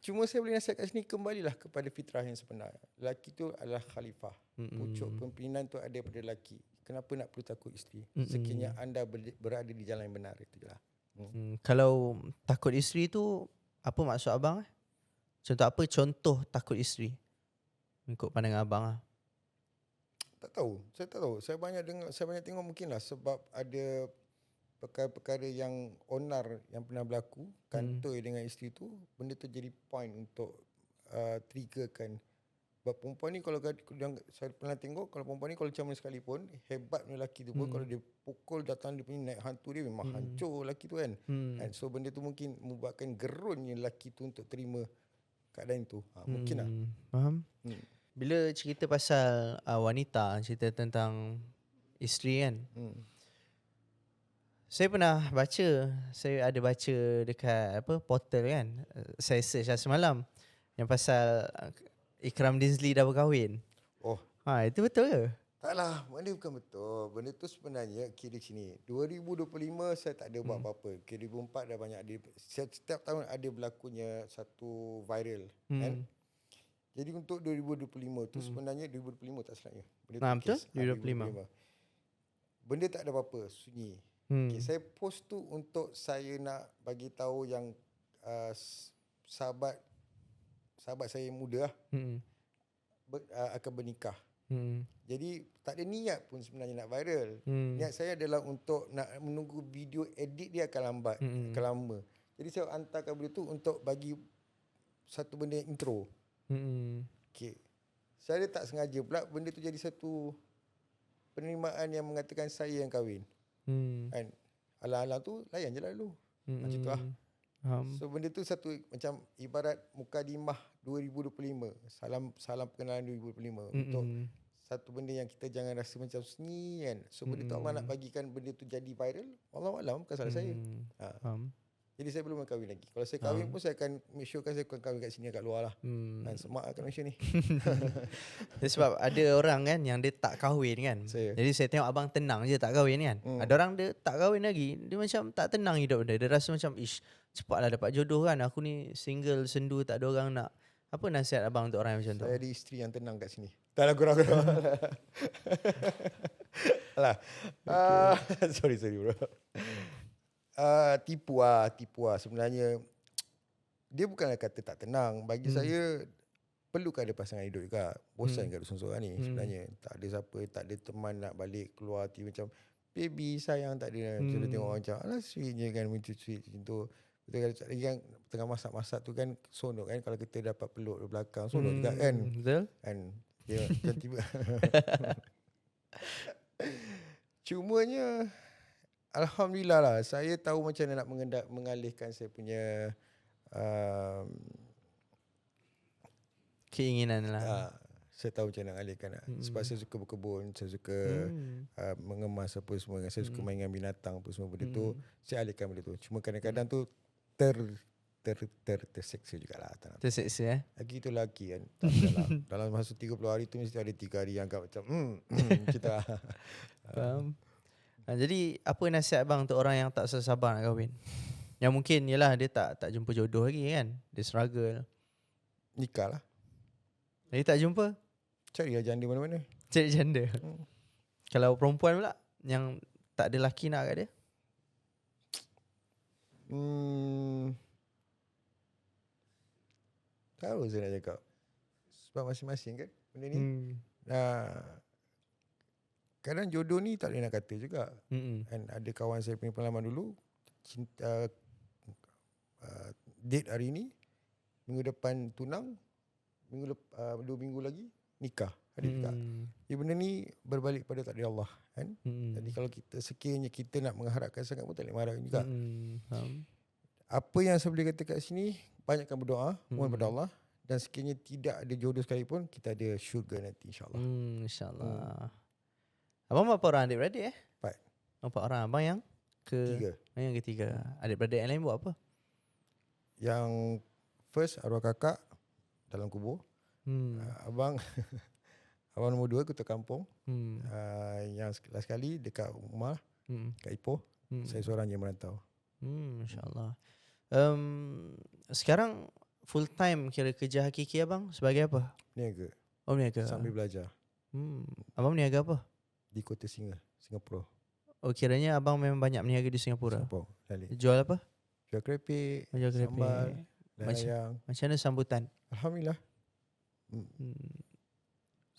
Cuma saya boleh nasihat kat sini, kembalilah kepada fitrah yang sebenar. Lelaki tu adalah khalifah. Pucuk pimpinan tu ada pada lelaki. Kenapa nak perlu takut isteri? Sekiranya anda berada di jalan yang benar, itu je lah. Kalau takut isteri tu, apa maksud abang? Contoh apa contoh takut isteri? Ikut pandangan abang lah. Tak tahu. Saya tak tahu. Saya banyak tengok mungkinlah sebab ada perkara-perkara yang onar yang pernah berlaku, kantoi dengan isteri tu, benda tu jadi point untuk triggerkan. Sebab perempuan ni kalau saya pernah tengok, kalau perempuan ni kalau macam mana sekalipun, hebatnya lelaki tu pun kalau dia pukul datang dia punya naik hantu dia, memang hancur lelaki tu kan. And so benda tu mungkin membuatkan gerunnya lelaki tu untuk terima keadaan tu. Mungkin lah. Faham? Bila cerita pasal wanita, cerita tentang isteri kan, saya pernah baca, saya ada baca dekat portal kan, saya search lah semalam yang pasal Ikram Dinsley dah berkahwin. Itu betul ke? Taklah, benda bukan betul. Benda tu sebenarnya kira sini. 2025 saya tak ada buat apa-apa. 2004 dah banyak ada. Setiap tahun ada berlakunya satu viral kan. Jadi untuk 2025 tu sebenarnya 2025 tak silapnya. Betul? 2025. Benda tak ada apa-apa, sunyi. Okay, saya post tu untuk saya nak bagi tahu yang sahabat saya yang muda lah, akan bernikah. Jadi tak ada niat pun sebenarnya nak viral. Niat saya adalah untuk nak menunggu video edit dia akan lambat, akan lama. Jadi saya hantarkan benda tu untuk bagi satu benda yang intro. Okay. Saya tak sengaja pula benda tu jadi satu penerimaan yang mengatakan saya yang kahwin. Kan? Alang-alang tu layan je lah dulu. Macam tu lah. So benda tu satu macam ibarat mukadimah 2025. Salam perkenalan 2025 untuk satu benda yang kita jangan rasa macam seni kan. So benda tu Allah nak bagikan benda tu jadi viral. Wallahualam bukan salah saya. Jadi saya belum kahwin lagi. Kalau saya kahwin pun saya akan make sure kan saya akan kahwin kat sini kat luar lah. Semak kat Malaysia ni. Sebab ada orang kan yang dia tak kahwin kan. Jadi saya tengok abang tenang je tak kahwin kan. Ada orang dia tak kahwin lagi, dia macam tak tenang hidup dia. Dia rasa macam cepatlah dapat jodoh kan. Aku ni single, sendu, tak ada orang nak. Apa nasihat abang untuk orang yang macam tu? Saya ada isteri yang tenang kat sini. Tak lah kurang-kurang. Alah. Sorry bro. Tipu lah. Sebenarnya dia bukanlah kata tak tenang. Bagi saya perlukan ada pasangan hidup juga. Bosan kat seorang-seorang ni sebenarnya. Tak ada siapa, tak ada teman nak balik keluar hati macam baby sayang, tak ada. Kita tengok orang macam alah sweet je kan, macam sweet macam tu. Betul kan, yang tengah masak-masak tu kan sonok kan kalau kita dapat peluk di belakang, sonok juga kan. Betul. Kan dia macam tiba. Cumanya alhamdulillah lah, saya tahu macam mana nak mengalihkan saya punya keinginan lah. Saya tahu macam mana nak alihkan lah. Sebab saya suka berkebun, saya suka mengemas apa semua. Saya suka main dengan binatang apa semua benda tu. Saya alihkan benda tu. Cuma kadang-kadang tu terseksa jugalah. Terseksa Lagi tu lelaki kan. Tak salah. Dalam masa 30 hari tu mesti ada 3 hari yang agak macam kita. Faham. Jadi apa nasihat abang untuk orang yang tak sabar nak kahwin? Yang mungkin yalah dia tak jumpa jodoh lagi kan. Dia struggle. Nikah lah. Jadi tak jumpa? Cari lah janda mana-mana. Cari janda. Kalau perempuan pula yang tak ada laki nak kat dia? Tahu saya nak cakap. Sebab masing-masing kan benda ni. Kadang jodoh ni tak boleh nak kata juga. And ada kawan saya punya pengalaman dulu, cinta date hari ni, minggu depan tunang, 2 minggu lagi nikah. Ada juga. Jadi benda ni berbalik pada takdir Allah kan. Jadi kalau kita sekiranya kita nak mengharapkan sangat pun tak boleh mengharapkan juga. Apa yang saya boleh kata kat sini, banyakkan berdoa, mohon pada Allah. Dan sekiranya tidak ada jodoh sekalipun, kita ada syurga nanti insyaAllah. InsyaAllah. Abang berapa orang adik-beradik 4 orang. Abang yang yang ketiga. Adik-beradik yang lain buat apa? Yang first arwah kakak dalam kubur. Abang abang nombor 2 ketua kampung. Yang last kali dekat rumah, kat Ipoh. Saya seorang je merantau. InsyaAllah. Sekarang full time kira kerja hakiki abang sebagai apa? Niaga. Oh, niaga. Sambil belajar. Abang niaga apa? Di Kota Singapura. Oh, kiranya abang memang banyak berniaga di Singapura. Jual apa? Jual keripik, Jual keripik, sambal, ayam. Macam mana sambutan? Alhamdulillah.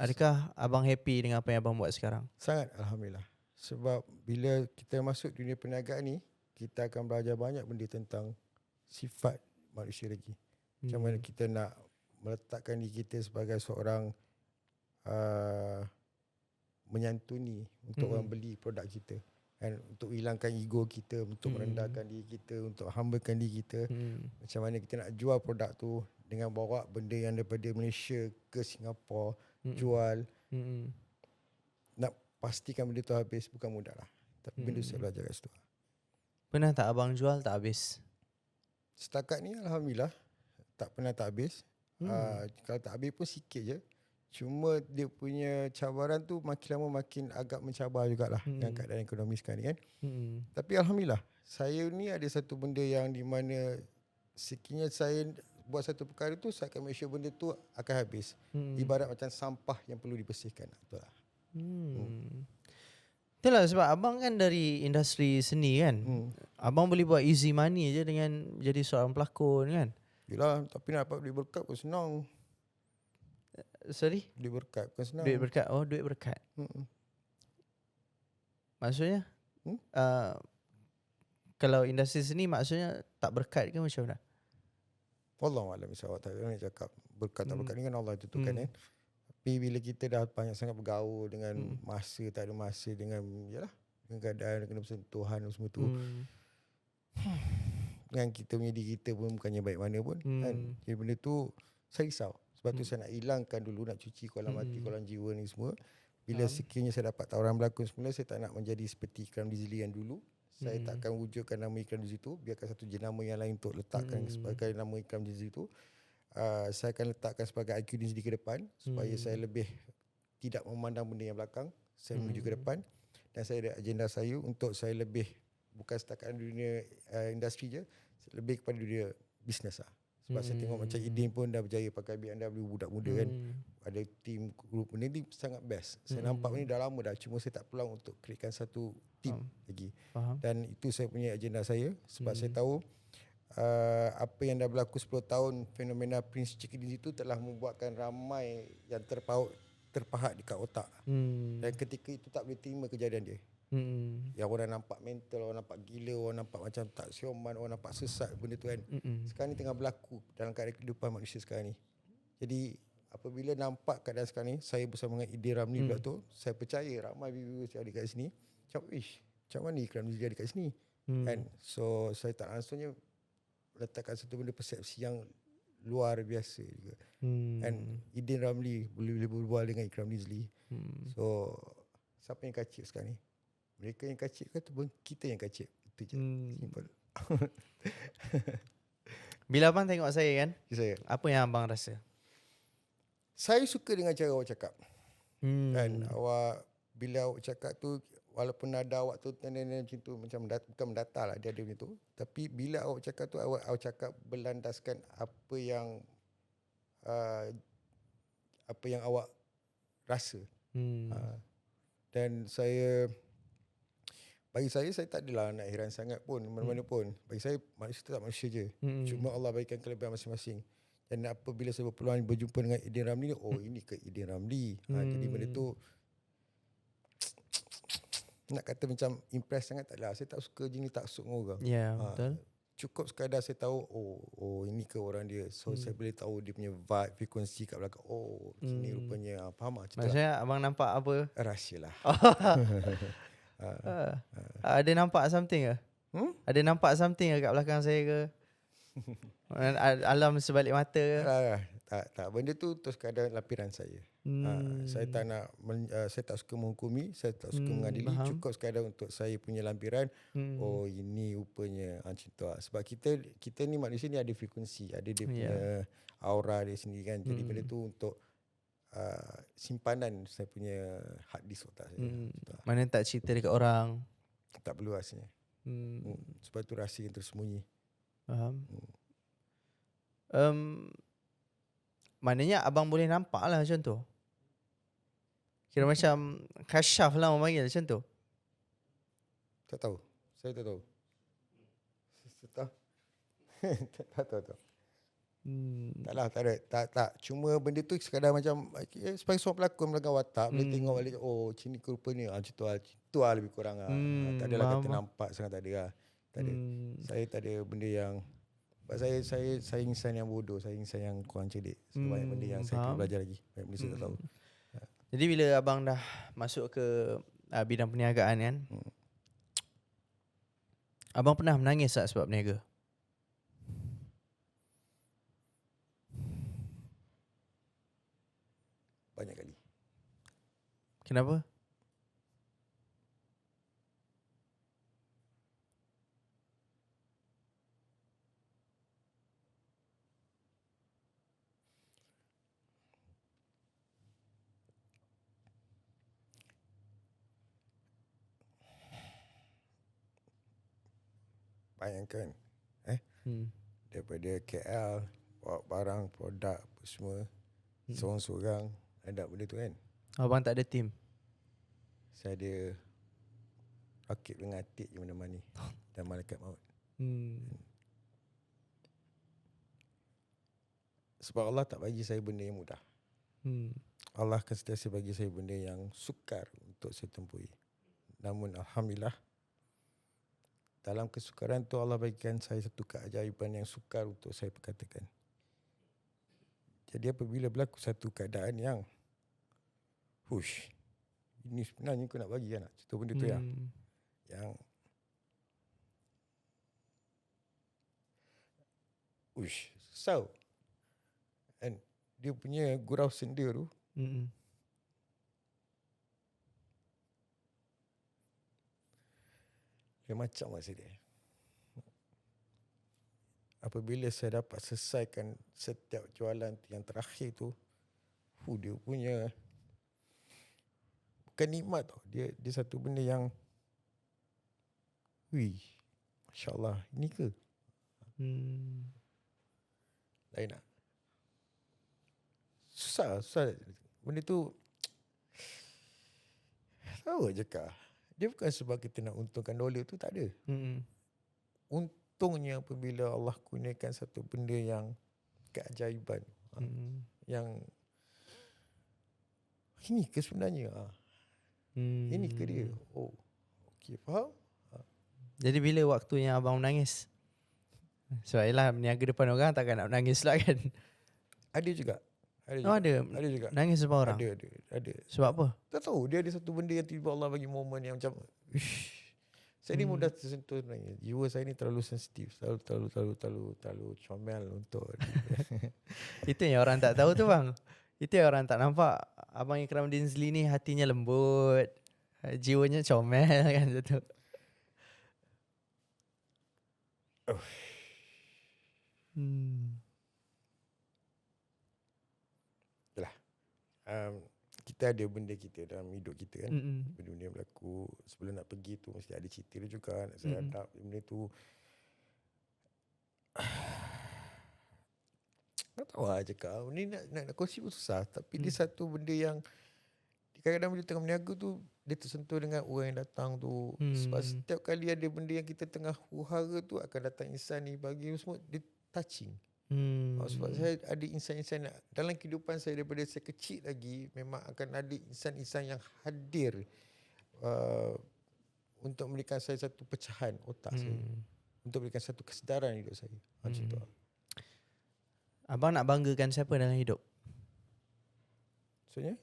Adakah abang happy dengan apa yang abang buat sekarang? Sangat alhamdulillah. Sebab bila kita masuk dunia perniagaan ni, kita akan belajar banyak benda tentang sifat manusia lagi. Macam mana kita nak meletakkan diri kita sebagai seorang menyantuni untuk orang beli produk kita. And untuk hilangkan ego kita, untuk merendahkan diri kita, untuk hambakan diri kita. Macam mana kita nak jual produk tu dengan bawa benda yang daripada Malaysia ke Singapura, jual. Nak pastikan benda tu habis bukan mudah lah. Tapi benda saya belajar kat situ. Pernah tak abang jual tak habis? Setakat ni alhamdulillah tak pernah tak habis. Kalau tak habis pun sikit je. Cuma dia punya cabaran tu makin lama makin agak mencabar jugalah dengan keadaan ekonomi sekarang ni kan. Tapi alhamdulillah, saya ni ada satu benda yang di mana sekiranya saya buat satu perkara tu, saya akan make sure benda tu akan habis. Ibarat macam sampah yang perlu dibersihkan. Betul lah. Itulah sebab abang kan dari industri seni kan. Abang boleh buat easy money je dengan jadi seorang pelakon kan. Yelah, tapi nak dapat duit berkat pun senang. Sorry? Duit berkat bukan senang. Duit berkat. Oh, duit berkat. Maksudnya? Kalau industri seni maksudnya tak berkat ke macam mana? Wallahualam bisawab. Tak nak cakap berkat tak berkat ni kan Allah tentukan kan. Tapi bila kita dah banyak sangat bergaul dengan masa, tak ada masa dengan yalah, dengan keadaan, dengan persentuhan semua tu. dengan kita punya diri kita pun bukannya baik mana pun kan. Jadi benda tu saya risau. Sebab tu saya nak hilangkan dulu, nak cuci kolam hati, kolam jiwa ni semua. Bila sekiranya saya dapat tawaran berlakon semula, saya tak nak menjadi seperti Ikram Dizli yang dulu. Saya tak akan wujudkan nama Ikram Dizli tu, biarkan satu jenama yang lain untuk letakkan sebagai nama Ikram Dizli tu. Saya akan letakkan sebagai IQ Dizli ke depan supaya saya lebih tidak memandang benda yang belakang. Saya menuju ke depan dan saya ada agenda saya untuk saya lebih bukan setakat dunia industri je, lebih kepada dunia bisnes lah. Sebab saya tengok macam Idin pun dah berjaya pakai BMW, budak muda kan. Ada tim grup, benda ni sangat best. Saya nampak benda ni dah lama dah, cuma saya tak peluang untuk createkan satu tim lagi. Dan itu saya punya agenda saya sebab saya tahu apa yang dah berlaku 10 tahun fenomena Prince Cikidin itu telah membuatkan ramai yang terpahat dekat otak. Dan ketika itu tak boleh terima kejadian dia. Yang orang nampak mental, orang nampak gila, orang nampak macam tak sioman, orang nampak sesat benda tu kan. Sekarang ni tengah berlaku dalam keadaan kehidupan manusia sekarang ni. Jadi apabila nampak keadaan sekarang ni, saya bersama dengan Idin Ramli pula tu, saya percaya ramai viewers yang ada kat sini macam macam mana Ikram Dizli ada kat sini kan. So saya tak langsungnya letakkan satu benda persepsi yang luar biasa juga. And Idin Ramli boleh berbual dengan Ikram Dizli. So siapa yang kacip sekarang ni? Mereka yang kacip ke ataupun kita yang kacip? Itu je. Simple. Bila abang tengok saya kan, Saya apa yang abang rasa? suka dengan cara awak cakap. Kan awak bila awak cakap tu, walaupun nada awak tu macam tu, macam bukan mendatar lah, dia ada macam tu. Tapi bila awak cakap tu, awak cakap berlandaskan apa yang awak rasa. Dan bagi saya tak adalah nak heran sangat pun mana-mana pun. Bagi saya manusia tetap manusia je. Cuma Allah berikan kelebihan masing-masing. Dan apabila saya berpeluang berjumpa dengan Idin Ramli ni, ini ke Idin Ramli. Jadi benda tu nak kata macam impress sangat tak lah. Saya tak suka jenis taksub dengan orang. Ya, betul. Cukup sekadar saya tahu ini ke orang dia. So saya boleh tahu dia punya vibe, frekuensi kat belakang. Sini rupanya faham lah. Maksudnya abang nampak apa? Rahsia lah. Ada nampak something ke? Ada nampak something ke kat belakang saya ke? Alam sebalik mata ke? Tak. Benda tu terus sekadar lampiran saya. Saya tak nak saya tak suka menghukumi, saya tak suka mengadili. Cukup sekadar untuk saya punya lampiran. Ini rupanya macam tu lah. Sebab kita ni manusia ni ada frekuensi, ada dia punya aura dia sendiri kan. Jadi benda tu untuk simpanan saya punya hard disk otak saya. Mana tak cerita dekat orang. Tak perlu rasanya. Sebab tu rahsia yang tersembunyi. Faham. Maknanya abang boleh nampak lah macam tu. Kira macam kasyaf lah orang panggil macam tu. Tak tahu. Saya tak tahu. Tak tahu. Taklah, tak ada. Tak. Cuma benda tu sekadar macam sebagai seorang pelakon belakang watak boleh tengok balik macam ni ke rupanya. Macam tu lah. Itu lah lebih kurang lah. Tak adalah kata nampak sangat, tak ada lah. Tak ada. Saya tak ada benda yang saya insan yang bodoh, saya insan yang kurang cerdik. Banyak benda yang saya perlu belajar lagi. Banyak benda saya tak tahu. Jadi bila abang dah masuk ke bidang perniagaan kan, abang pernah menangis tak sebab berniaga? Banyak kali. Kenapa? Bayangkan daripada KL bawa barang, produk apa semua, seorang-seorang hadap benda tu kan. Abang tak ada team? Saya ada rakib dengan atik je mana-mana ni dan malaikat maut. Sebab Allah tak bagi saya benda yang mudah. Allah akan sentiasa bagi saya benda yang sukar untuk saya tempuhi. Namun alhamdulillah, dalam kesukaran tu Allah bagikan saya satu keajaiban yang sukar untuk saya perkatakan. Jadi apabila berlaku satu keadaan yang ini sebenarnya kau nak bagi kan, cerita benda tu yang Uish, susah. And dia punya gurau sendia tu, dia macam masa dia. Apabila saya dapat selesaikan setiap jualan yang terakhir tu, dia punya bukan nikmat tau. Dia satu benda yang Masya Allah, ini ke? Lain tak? Susah. Benda tu tahu je kah? Dia bukan sebab kita nak untungkan dolar tu, tak ada. Untungnya apabila Allah kurniakan satu benda yang keajaiban. Yang ini ke sebenarnya? Ini ke dia? Oh, okey, faham? Jadi bila waktunya abang menangis? Sebab yelah meniaga depan orang takkan nak menangis lah kan. Ada juga. Ada juga. Nangis depan orang? Ada. Sebab apa? Tak tahu, dia ada satu benda yang tiba Allah bagi momen yang macam saya ni mudah tersentuh sebenarnya. Jiwa saya ni terlalu sensitif, terlalu comel untuk Itu yang orang tak tahu tu bang. Itu yang orang tak nampak. Abang Ikram Dinsley ni hatinya lembut, jiwanya comel kan tu. Kita ada benda kita dalam hidup kita kan. Benda-benda yang berlaku sebelum nak pergi tu mesti ada cerita dia juga. Nak saya hadap benda tu. Tak tahu lah cakap. Ni nak kongsi pun susah. Tapi dia satu benda yang kadang-kadang bila tengah berniaga tu, dia tersentuh dengan orang yang datang tu. Sebab setiap kali ada benda yang kita tengah huru-hara tu, akan datang insan ni bagi semua, dia touching. Sebab saya ada insan-insan dalam kehidupan saya daripada saya kecil lagi, memang akan ada insan-insan yang hadir untuk memberikan saya satu pecahan otak saya, untuk memberikan satu kesedaran hidup saya. Macam tu. Abang nak banggakan siapa dalam hidup? Maksudnya?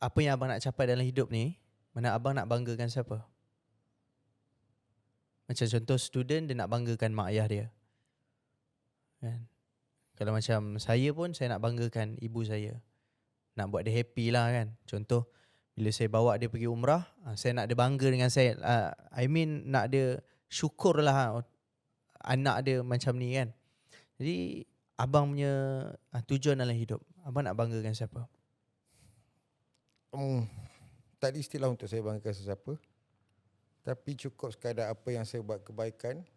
Apa yang abang nak capai dalam hidup ni, mana abang nak banggakan siapa? Macam contoh student, dia nak banggakan mak ayah dia kan? Kalau macam saya pun, saya nak banggakan ibu saya, nak buat dia happy lah kan. Contoh bila saya bawa dia pergi umrah, saya nak dia bangga dengan saya. Nak dia syukur lah anak dia macam ni kan. Jadi abang punya tujuan dalam hidup, abang nak banggakan siapa? Tak ada istilah untuk saya banggakan sesiapa. Tapi cukup sekadar apa yang saya buat kebaikan,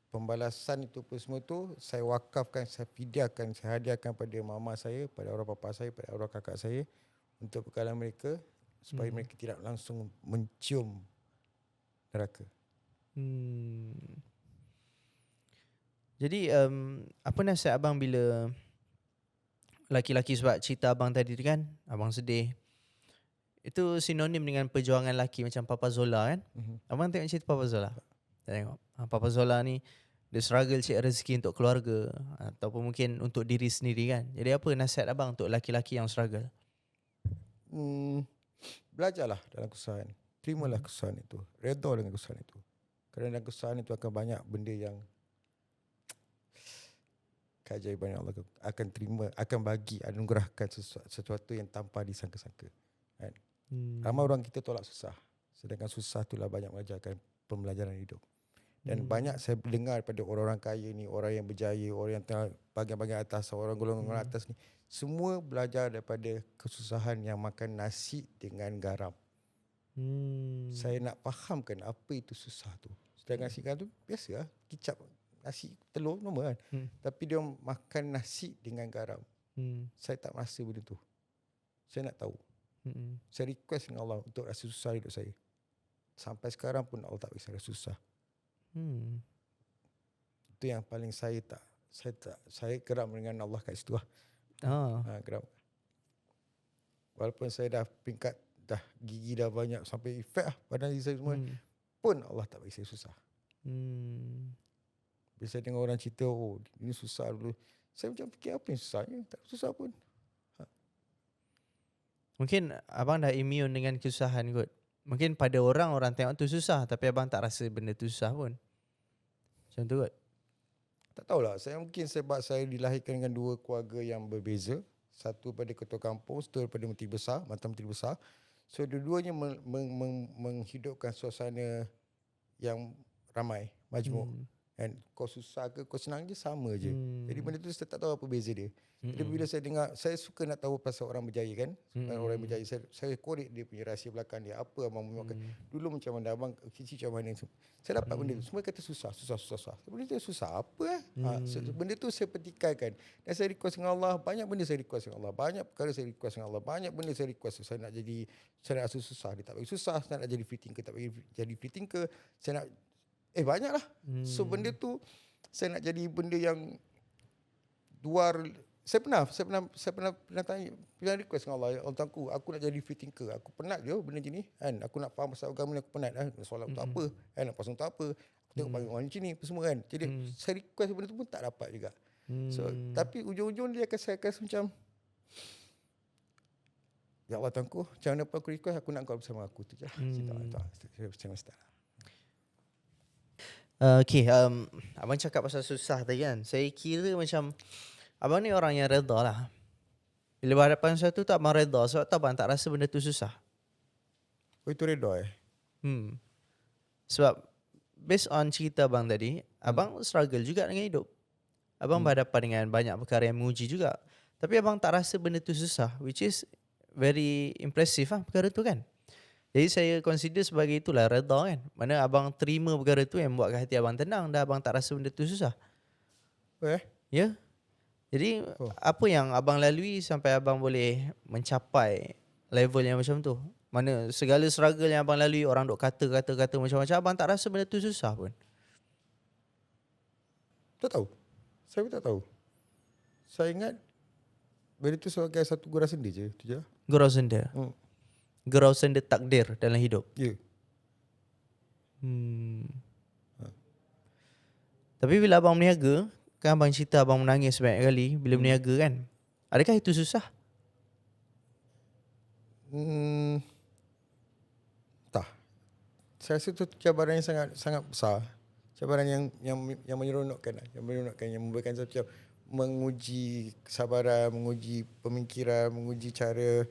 pembalasan itu pun semua tu saya wakafkan, saya fidyahkan, saya hadiahkan pada mama saya, pada arwah bapa saya, pada arwah kakak saya, untuk bekalan mereka supaya mereka tidak langsung mencium neraka. Jadi apa nasihat abang bila laki-laki, sebab cerita abang tadi tu kan, abang sedih, itu sinonim dengan perjuangan lelaki macam Papa Zola kan. Abang tengok cerita Papa Zola? Tak tengok. Papa Zola ni dia struggle cari rezeki untuk keluarga ataupun mungkin untuk diri sendiri kan. Jadi apa nasihat abang untuk laki-laki yang struggle? Belajarlah dalam kesusahan. Terimalah kesusahan itu. Redha dengan kesusahan itu. Kerana dalam kesusahan itu akan banyak benda yang keajaiban yang Allah akan terima, akan bagi, anugerahkan sesuatu yang tanpa disangka-sangka. Kan? Ramai orang kita tolak susah. Sedangkan susah itulah banyak mengajarkan pembelajaran hidup. Dan banyak saya dengar daripada orang-orang kaya ni, orang yang berjaya, orang yang tengah bahagian-bahagian atas, orang golongan atas ni, semua belajar daripada kesusahan yang makan nasi dengan garam. Saya nak fahamkan apa itu susah tu. Sedangkan nasi garam tu biasa lah, kicap nasi telur normal kan. Tapi dia makan nasi dengan garam. Saya tak merasa benda tu. Saya nak tahu. Saya request dengan Allah untuk rasa susah hidup saya. Sampai sekarang pun Allah tak bagi saya rasa susah. Itu yang paling saya geram dengan Allah kat situ lah. Geram. Walaupun saya dah peringkat, dah gigi dah banyak sampai efek lah badan saya semua, pun Allah tak bagi saya susah. Bila saya dengar orang cerita, oh ini susah dulu, saya macam fikir apa yang susahnya? Tak susah pun. Mungkin abang dah immune dengan kesusahan kot. Mungkin pada orang tengok tu susah, tapi abang tak rasa benda tu susah pun. Macam tu kot. Tak tahulah, saya mungkin sebab saya dilahirkan dengan dua keluarga yang berbeza. Satu pada ketua kampung, satu daripada mantan menteri besar. So dua-duanya menghidupkan suasana yang ramai, majmuk. And kau susah ke kau senang je sama je. Jadi benda tu saya tak tahu apa beza dia. Jadi bila saya dengar, saya suka nak tahu pasal orang berjaya kan. Orang yang berjaya, saya korek dia punya rahsia belakang dia. Apa abang memakan. Dulu macam mana abang kecil macam mana. Saya dapat benda tu. Semua kata susah. Benda tu susah apa benda tu saya petikaikan. Dan saya request dengan Allah. Banyak benda saya request dengan Allah. Banyak perkara saya request dengan Allah. Banyak benda saya request. Saya nak jadi, saya nak rasa susah. Dia tak bagi susah. Saya nak jadi free thinker. Tak bagi jadi free thinker. Saya nak banyak lah. So benda tu saya nak jadi benda yang luar. Saya pernah tanya, pernah request dengan Allah, Allah Tuanku, aku nak jadi free thinker. Aku penat je benda macam ni kan. Aku nak faham pasal agama ni, aku penat kan. Solat untuk apa kan, nak pasang untuk apa. Aku tengok panggil orang macam ni apa semua kan. Jadi saya request benda tu pun tak dapat juga. So tapi ujung-ujung dia akan saya rasa macam, ya Allah Tuanku, macam mana pun aku request, aku nak kau bersama aku tu je lah. Saya start lah. Okay, abang cakap pasal susah tadi kan. Saya kira macam abang ni orang yang redha lah. Bila berhadapan sesuatu tu abang redha. Sebab tu abang tak rasa benda tu susah. Oh itu redha Sebab based on cerita abang tadi, abang struggle juga dengan hidup. Abang berhadapan dengan banyak perkara yang menguji juga. Tapi abang tak rasa benda tu susah, which is very impressive lah perkara tu kan. Jadi saya consider sebagai itulah redha kan. Mana abang terima perkara tu yang buatkan hati abang tenang, dah abang tak rasa benda tu susah. Ya. Jadi apa yang abang lalui sampai abang boleh mencapai level yang macam tu? Mana segala struggle yang abang lalui, orang duk kata macam-macam, abang tak rasa benda tu susah pun? Tak tahu. Saya pun tak tahu. Saya ingat benda tu sebagai satu gurau senda je. Tu je. Gurau senda. Gurau senda takdir dalam hidup. Ya. Tapi bila abang berniaga, kan abang cerita abang menangis banyak kali bila berniaga kan. Adakah itu susah? Tak. Saya rasa itu cabaran yang sangat besar. Cabaran yang menyeronokkan, yang memberikan satu menguji kesabaran, menguji pemikiran, menguji cara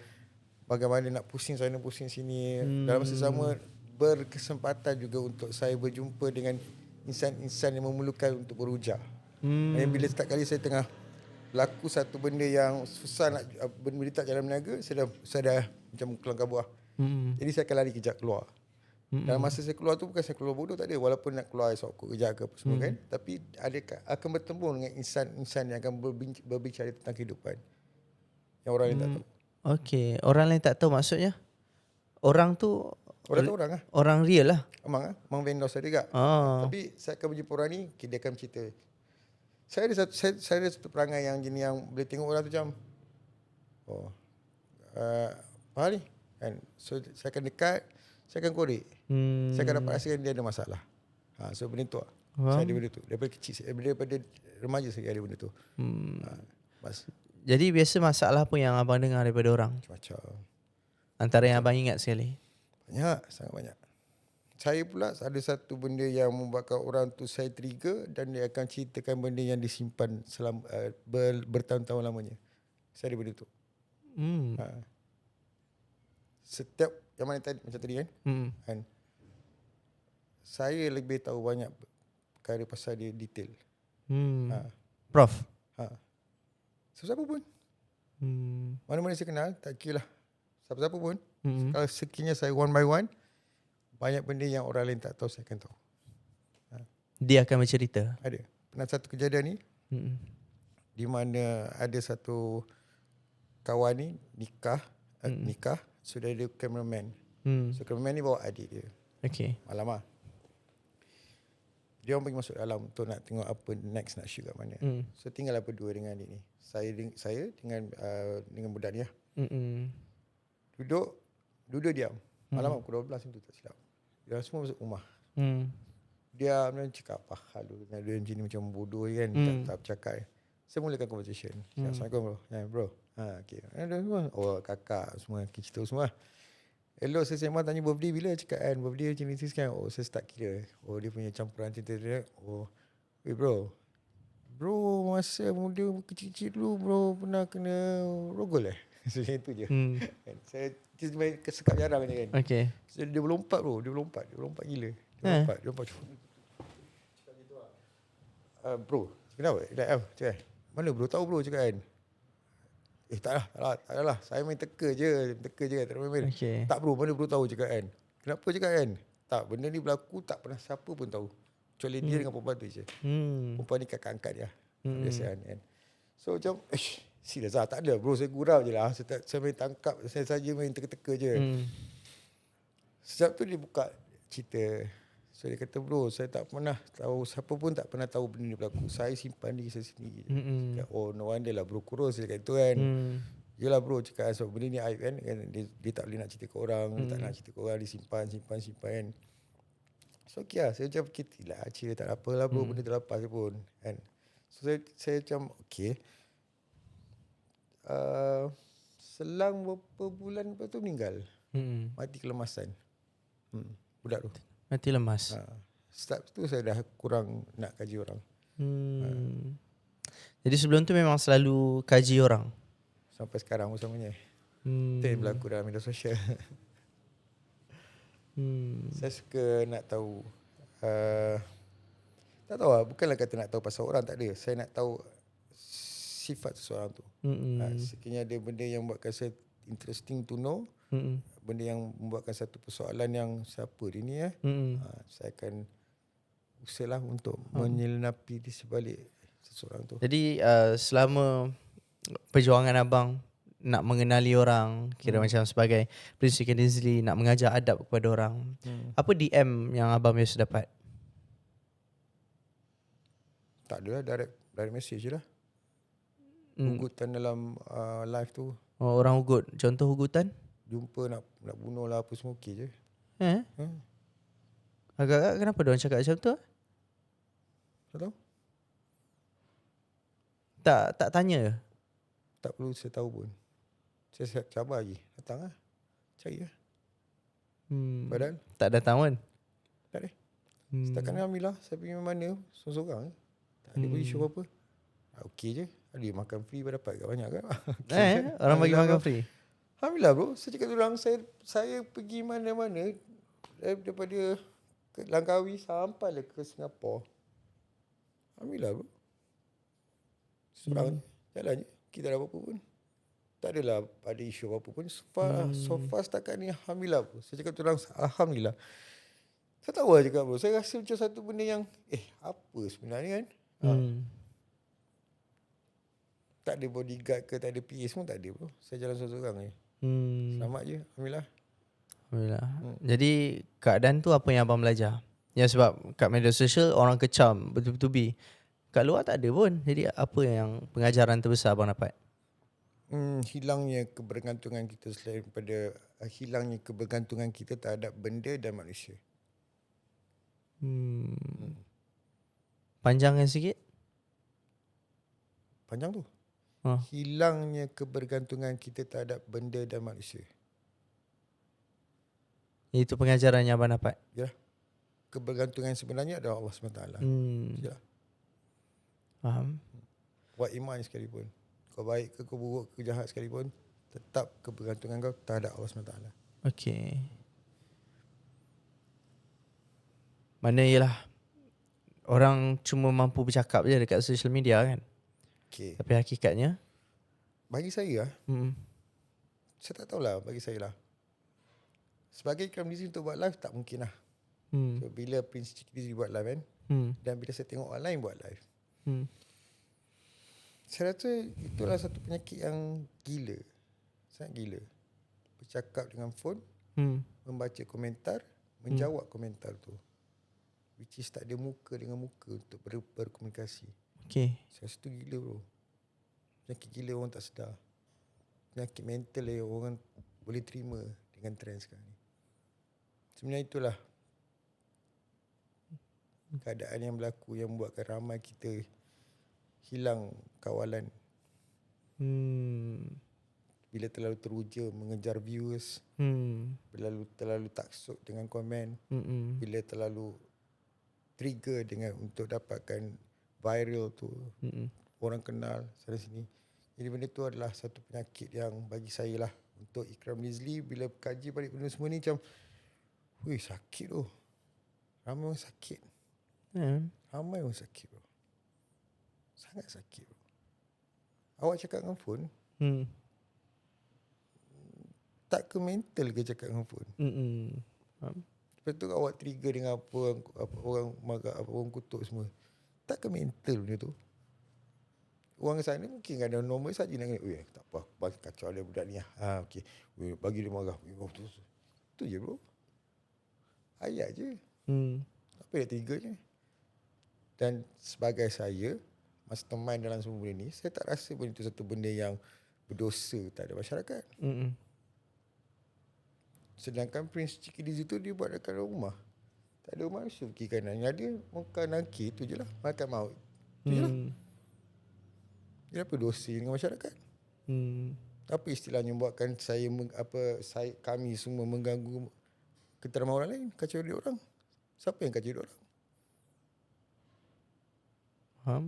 bagaimana nak pusing sana pusing sini. Dalam masa sama berkesempatan juga untuk saya berjumpa dengan insan-insan yang memerlukan untuk berujar. Dan bila setiap kali saya tengah berlaku satu benda yang susah nak berita dalam niaga, saya dah macam kelang kabut lah. Jadi saya akan lari kejap keluar. Dalam masa saya keluar tu bukan saya keluar bodoh, tak ada. Walaupun nak keluar esok kerja ke apa semua kan. Tapi akan bertemu dengan insan-insan yang akan berbicara tentang kehidupan yang orang lain tak tahu. Okay, orang lain tak tahu maksudnya? Orang tu orang lah. Orang real lah. Amang vendor saya juga. Tapi saya akan berjumpa orang ni, dia akan cerita. Saya ada satu perangai yang jenis yang boleh tengok orang tu macam, apa ni? Kan? So saya akan dekat, saya akan korek. Saya akan dapat rasakan dia ada masalah. So benda tu lah. Saya ada benda tu. Daripada kecil, daripada remaja saya ada benda tu. Jadi biasa masalah apa yang abang dengar daripada orang? Macam-macam. Antara yang abang ingat sekali? Banyak, sangat banyak. Saya pula ada satu benda yang membuatkan orang tu saya trigger dan dia akan ceritakan benda yang disimpan selama bertahun-tahun lamanya. Saya ada benda tu. Setiap yang mana tadi macam tadi kan. Saya lebih tahu banyak perkara pasal dia detail. Prof. Siapa pun. Mana-mana saya kenal, tak kira lah. Siapa-siapa pun. Kalau sekiranya saya one by one, banyak benda yang orang lain tak tahu, saya akan tahu. Dia akan bercerita? Ada. Pernah satu kejadian ni, di mana ada satu kawan ni nikah, sudah ada cameraman. So cameraman ni bawa adik dia. Okay. Malam lah. Dia orang pergi masuk dalam untuk nak tengok apa next nak shoot kat mana. So tinggal berdua dengan adik ni. Saya dengan budak ni lah. Duduk diam. Malam pukul 12 tu tak silap. Dia semua masuk rumah. Dia macam cakap apa hal tu. Dia macam ni macam bodoh kan. Tak bercakap. Saya mulakan conversation. Assalamualaikum bro. Okay. Oh kakak semua cerita semua. Elok saya sembang tanya birthday bila, cakap kan birthday macam ni sekarang. Oh saya start kira. Oh dia punya campuran cerita dia. Oh wait bro, Bro, masa muda kecil-kecil dulu bro pernah kena rogol So macam itu je. Kan. Saya just main kesekap jarang je kan. Okay. So, dia berlompat bro, dia berlompat gila. Dia lompat. Bro, kenapa? Cakap, mana bro tahu bro cakap kan. Tak lah. Saya main teka je kan. Tak main. Okay. Tak bro, mana bro tahu cakap kan. Kenapa cakap kan? Tak, benda ni berlaku tak pernah siapa pun tahu. Kecuali dia dengan perempuan tu je. Perempuan ni kakak angkat dia. Biasa kan. So macam, serius lah. Tak ada bro, saya gurau je lah. Saya main tangkap, saya saja main teka-teka je. Sejak tu dia buka cerita. So dia kata bro, saya tak pernah tahu, siapa pun tak pernah tahu benda ni berlaku. Saya simpan diri saya sendiri. Cakap, oh no wonder lah bro kurus dia kata tu kan. Yelah bro cakap sebab benda ni aib kan. Dia tak boleh nak cerita ke orang, tak nak cerita ke orang, dia simpan kan. So okay lah, saya macam fikir lah, cerita tak ada apa lah bro, benda terlepas pun kan. So saya macam okay. Selang beberapa bulan lepas tu meninggal. Mati kelemasan. Budak tu. Mati lemas. Start tu saya dah kurang nak kaji orang. Jadi sebelum tu memang selalu kaji orang. Sampai sekarang pun samanya. Itu yang berlaku dalam media sosial. Saya suka nak tahu. Tak tahu lah, bukanlah kata nak tahu pasal orang, tak ada. Saya nak tahu sifat seseorang tu. Sekiranya ada benda yang buatkan saya interesting to know, benda yang membuatkan satu persoalan yang siapa dia ni saya akan usahalah untuk menyelnapi di sebalik seseorang tu. Jadi selama perjuangan abang nak mengenali orang, kira macam sebagai Prince Dinsley, nak mengajar adab kepada orang, apa DM yang abang biasa dapat? Tak ada lah, direct message je lah. Hugutan dalam live tu. Oh, orang hugut. Contoh hugutan? Jumpa nak bunuh lah apa semua okey je. Agak-agak kenapa diorang cakap macam tu? Tak tahu. Tak tanya ke? Tak perlu saya tahu pun. Saya cabar lagi. Datang lah. Cari lah. Padahal Tak datang pun? tak ada. Setakat ni alhamdulillah saya pergi mana sorang-sorang. Tak ada isu apa-apa. Okey je. Ada makan free pun dapat kat banyak kan. Orang bagi makan free? Alhamdulillah bro. Saya cakap orang saya pergi mana-mana daripada ke Langkawi sampai ke Singapura. Alhamdulillah bro. Seorang jalan je. Kita tak ada apa-apa pun. Tak adalah ada isu apa-apa pun. So far setakat ni alhamdulillah bro. Saya cakap orang alhamdulillah. Saya tahu lah cakap bro. Saya rasa macam satu benda yang apa sebenarnya kan. Tak ada bodyguard ke, tak ada PA semua tak ada bro. Saya jalan seorang-seorang je. Selamat je. Alhamdulillah. Jadi keadaan tu apa yang abang belajar? Ya sebab kat media sosial orang kecam betul-betul. Kat luar tak ada pun. Jadi apa yang pengajaran terbesar abang dapat? Hilangnya kebergantungan kita selain daripada hilangnya kebergantungan kita terhadap benda dan manusia. Panjangkan sikit. Panjang tu. Hilangnya kebergantungan kita terhadap benda dan manusia. Itu pengajaran yang abang dapat. Ya. Kebergantungan sebenarnya adalah Allah SWT. Ya. Faham. Buat iman sekalipun. Kau baik ke, kau buruk ke, jahat sekalipun, tetap kebergantungan kau terhadap Allah SWT. Okey. Mana ialah orang cuma mampu bercakap je dekat social media kan. Okay. Tapi hakikatnya bagi saya saya tak tahulah bagi saya lah. Sebagai Ikram Dizzy untuk buat live tak mungkin lah. So, bila Prince Dizzy buat live kan, dan bila saya tengok orang lain buat live, saya rasa itulah satu penyakit yang gila. Sangat gila. Bercakap dengan phone, membaca komentar, menjawab komentar tu. Which is tak ada muka dengan muka untuk berkomunikasi. Okay. Saya rasa tu gila bro. Penyakit gila orang tak sedar. Penyakit mental yang orang boleh terima dengan trend sekarang ni. Sebenarnya itulah keadaan yang berlaku yang membuatkan ramai kita hilang kawalan. Bila terlalu teruja mengejar viewers, terlalu taksub dengan komen, bila terlalu trigger dengan untuk dapatkan viral tu. Mm-mm. Orang kenal sana sini. Jadi benda tu adalah satu penyakit yang bagi saya lah. Untuk Ikram Nizli, bila kaji balik benda semua ni macam, wih sakit tu. Ramai orang sakit. Ramai orang sakit bro. Sangat sakit bro. Awak cakap dengan phone, tak ke mental ke cakap dengan phone? Lepas tu awak trigger dengan apa orang marah, apa orang kutuk semua. Tak ke mental benda tu? Orang sana mungkin ada normal saja nak kata, tak apa, bagi kacau dia budak ni lah. Okey. Bagi dia marah. Tu je bro. Ayat je. Apa yang triggernya? Dan sebagai saya, mastermind dalam semua benda ni, saya tak rasa benda itu satu benda yang berdosa tak ada masyarakat. Sedangkan Prince Cikidizzy tu dia buat dekat rumah. Tak ada manusia kiri kanan. Yang ada muka nangkir tu je lah. Makan maut. Tu je lah. Dia apa dosa dengan masyarakat? Apa istilahnya buatkan kami semua mengganggu keteraman orang lain, kacau dia orang? Siapa yang kacau dia orang? Faham?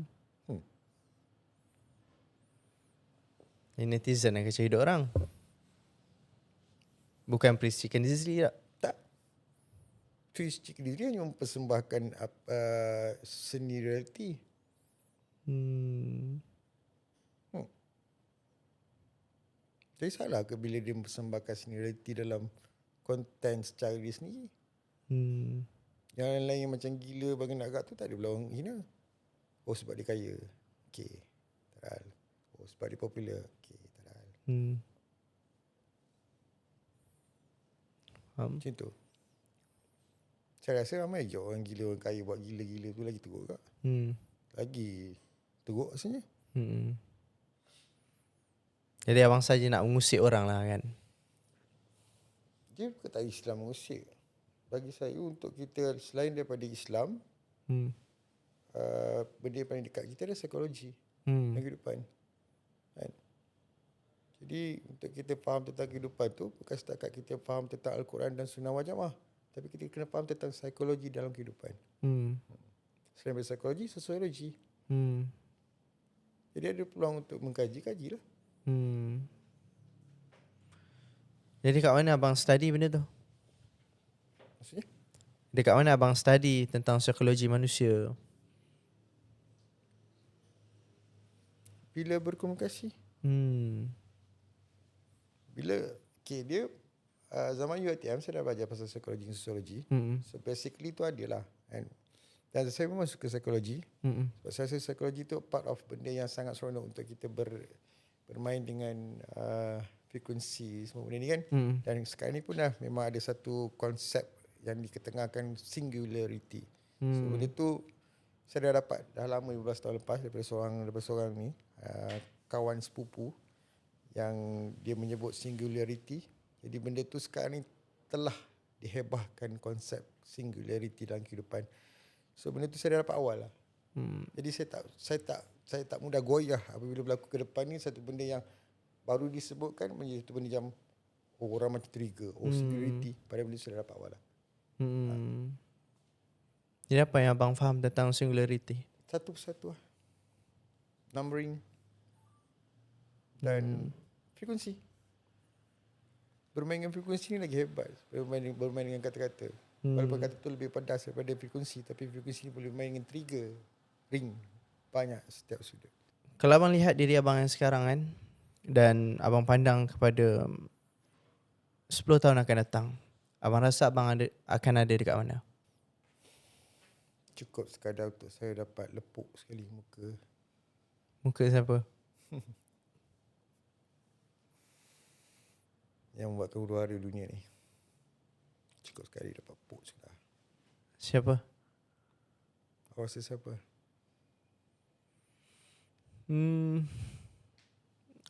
Ini netizen yang kacau hidup orang. Bukan Prince Cikidizzy tak? Tak. Prince Cikidizzy hanya mempersembahkan seni reality. Jadi salah ke bila dia mempersembahkan seni reality dalam konten secara dia sendiri? Yang lain-lain macam gila bagi nak agak tu tak ada pula orang hina. Oh sebab dia kaya. Okay. Tak hal. Oh sebab dia popular. Okay. Tak hal. Macam tu. Saya rasa ramai je orang gila, orang kaya buat gila-gila tu lagi teruk tak? Lagi teruk rasanya. Jadi abang saja nak mengusik orang lah kan? Dia bukan tak Islam mengusik. Bagi saya untuk kita selain daripada Islam, benda yang paling dekat kita adalah psikologi dan kehidupan. Kan? Jadi untuk kita faham tentang kehidupan tu bukan setakat kita faham tentang Al-Quran dan Sunnah wal Jamaah, tapi kita kena faham tentang psikologi dalam kehidupan. Selain daripada psikologi, sosiologi. Jadi ada peluang untuk mengkaji, kajilah. Jadi kat mana abang study benda tu? Maksudnya? Dekat mana abang study tentang psikologi manusia? Bila berkomunikasi. Bila dia zaman UiTM saya dah belajar pasal psikologi dan sosiologi. So basically tu adalah. Dan saya memang suka psikologi. Sebab saya rasa psikologi tu part of benda yang sangat seronok untuk kita bermain dengan frekuensi semua benda ni kan. Dan sekarang ni pun dah memang ada satu konsep yang diketengahkan singularity. So benda tu saya dah dapat dah lama 15 tahun lepas daripada seorang ni kawan sepupu yang dia menyebut singularity. Jadi benda tu sekarang ni telah dihebahkan konsep singularity dalam kehidupan. So benda tu saya dah dapat awal lah. Jadi saya tak mudah goyah apabila berlaku ke depan ni satu benda yang baru disebutkan menjadi satu benda yang orang macam trigger, singularity. Padahal benda tu saya dah dapat awal lah. Jadi apa yang abang faham tentang singularity? Satu persatu lah. Numbering dan frekuensi. Bermain dengan frekuensi ni lagi hebat. Bermain dengan kata-kata. Walaupun kata tu lebih pedas daripada frekuensi, tapi frekuensi ni boleh bermain dengan trigger, ring, banyak setiap sudut. Kalau abang lihat diri abang yang sekarang kan, dan abang pandang kepada 10 tahun akan datang, abang rasa abang akan ada dekat mana? Cukup sekadar untuk saya dapat lepuk sekali muka. Muka siapa? Yang membuatkan huru-hara dunia ni. Cukup sekali dapat lepuk sekadar. Siapa? Awak rasa siapa?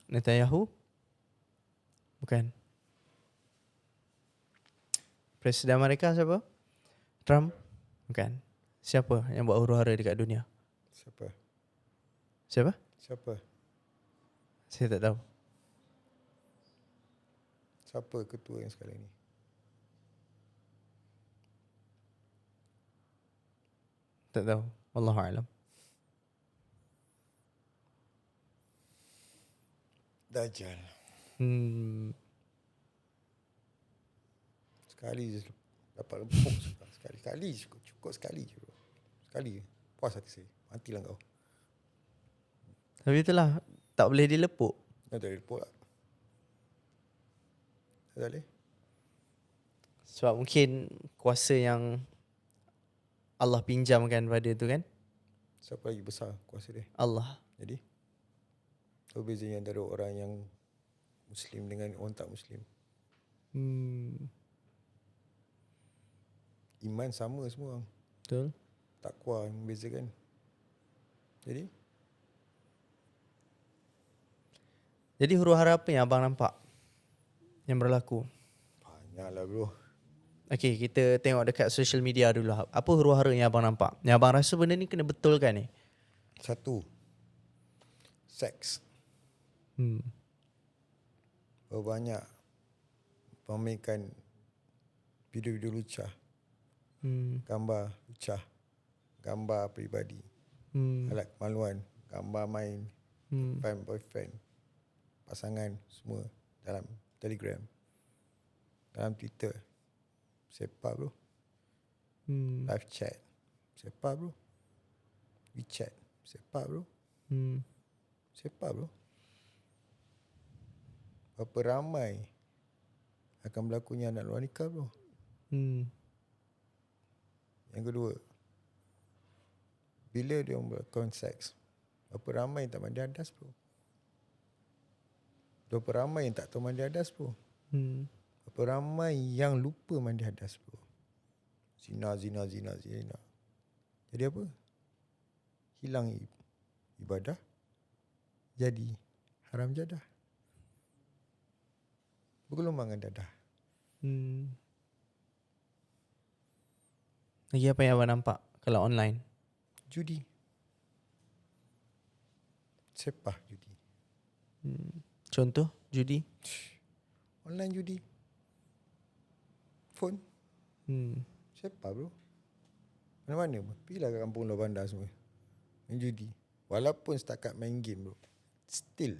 Netanyahu? Bukan. Presiden Amerika siapa? Trump? Bukan. Siapa yang buat huru-hara dekat dunia? Siapa? Siapa? Siapa? Saya tak tahu. Siapa ketua yang sekarang ni? Tak tahu. Wallahu a'lam. Dajjal. Sekali je dapat lempuk sekali cukup sekali je bro. Sekali je. Puas hati saya. Matilah kau. Tapi itulah, tak boleh dilepuk. Kau tak boleh lepuk lah. Tak boleh. Sebab mungkin kuasa yang Allah pinjamkan pada tu kan. Siapa lagi besar kuasa dia? Allah. Jadi apa bezanya antara orang yang Muslim dengan orang tak Muslim? Iman sama semua. Betul. Takwa yang membezakan. Jadi huru-hara apa yang abang nampak yang berlaku? Banyak lah bro. Okay, kita tengok dekat social media dulu. Apa huru-hara yang abang nampak? Yang abang rasa benda ni kena betulkan ni? Satu, seks. Banyak memainkan video-video lucah, gambar lucah, gambar peribadi, alat kemaluan, gambar main, boyfriend, pasangan, semua dalam Telegram, dalam Twitter. Sepak bro. Live chat. Sepak bro. WeChat. Sepak bro. Sepak bro. Berapa ramai akan berlakunya anak luar nikah bro. Yang kedua, bila dia melakukan seks, berapa ramai yang tak mandi hadas bro. Berapa ramai yang tak tahu mandi hadas bro. Berapa ramai yang lupa mandi hadas bro. Zina. Jadi apa? Hilang ibadah, jadi haram jadah. Bergelumbangan dadah. Lagi apa yang abang nampak kalau online? Judi. Sepah judi. Contoh judi? Online judi. Phone. Sepah bro. Mana-mana pun. Pergilah kat kampung luar bandar semua. Main judi. Walaupun setakat main game bro. Still.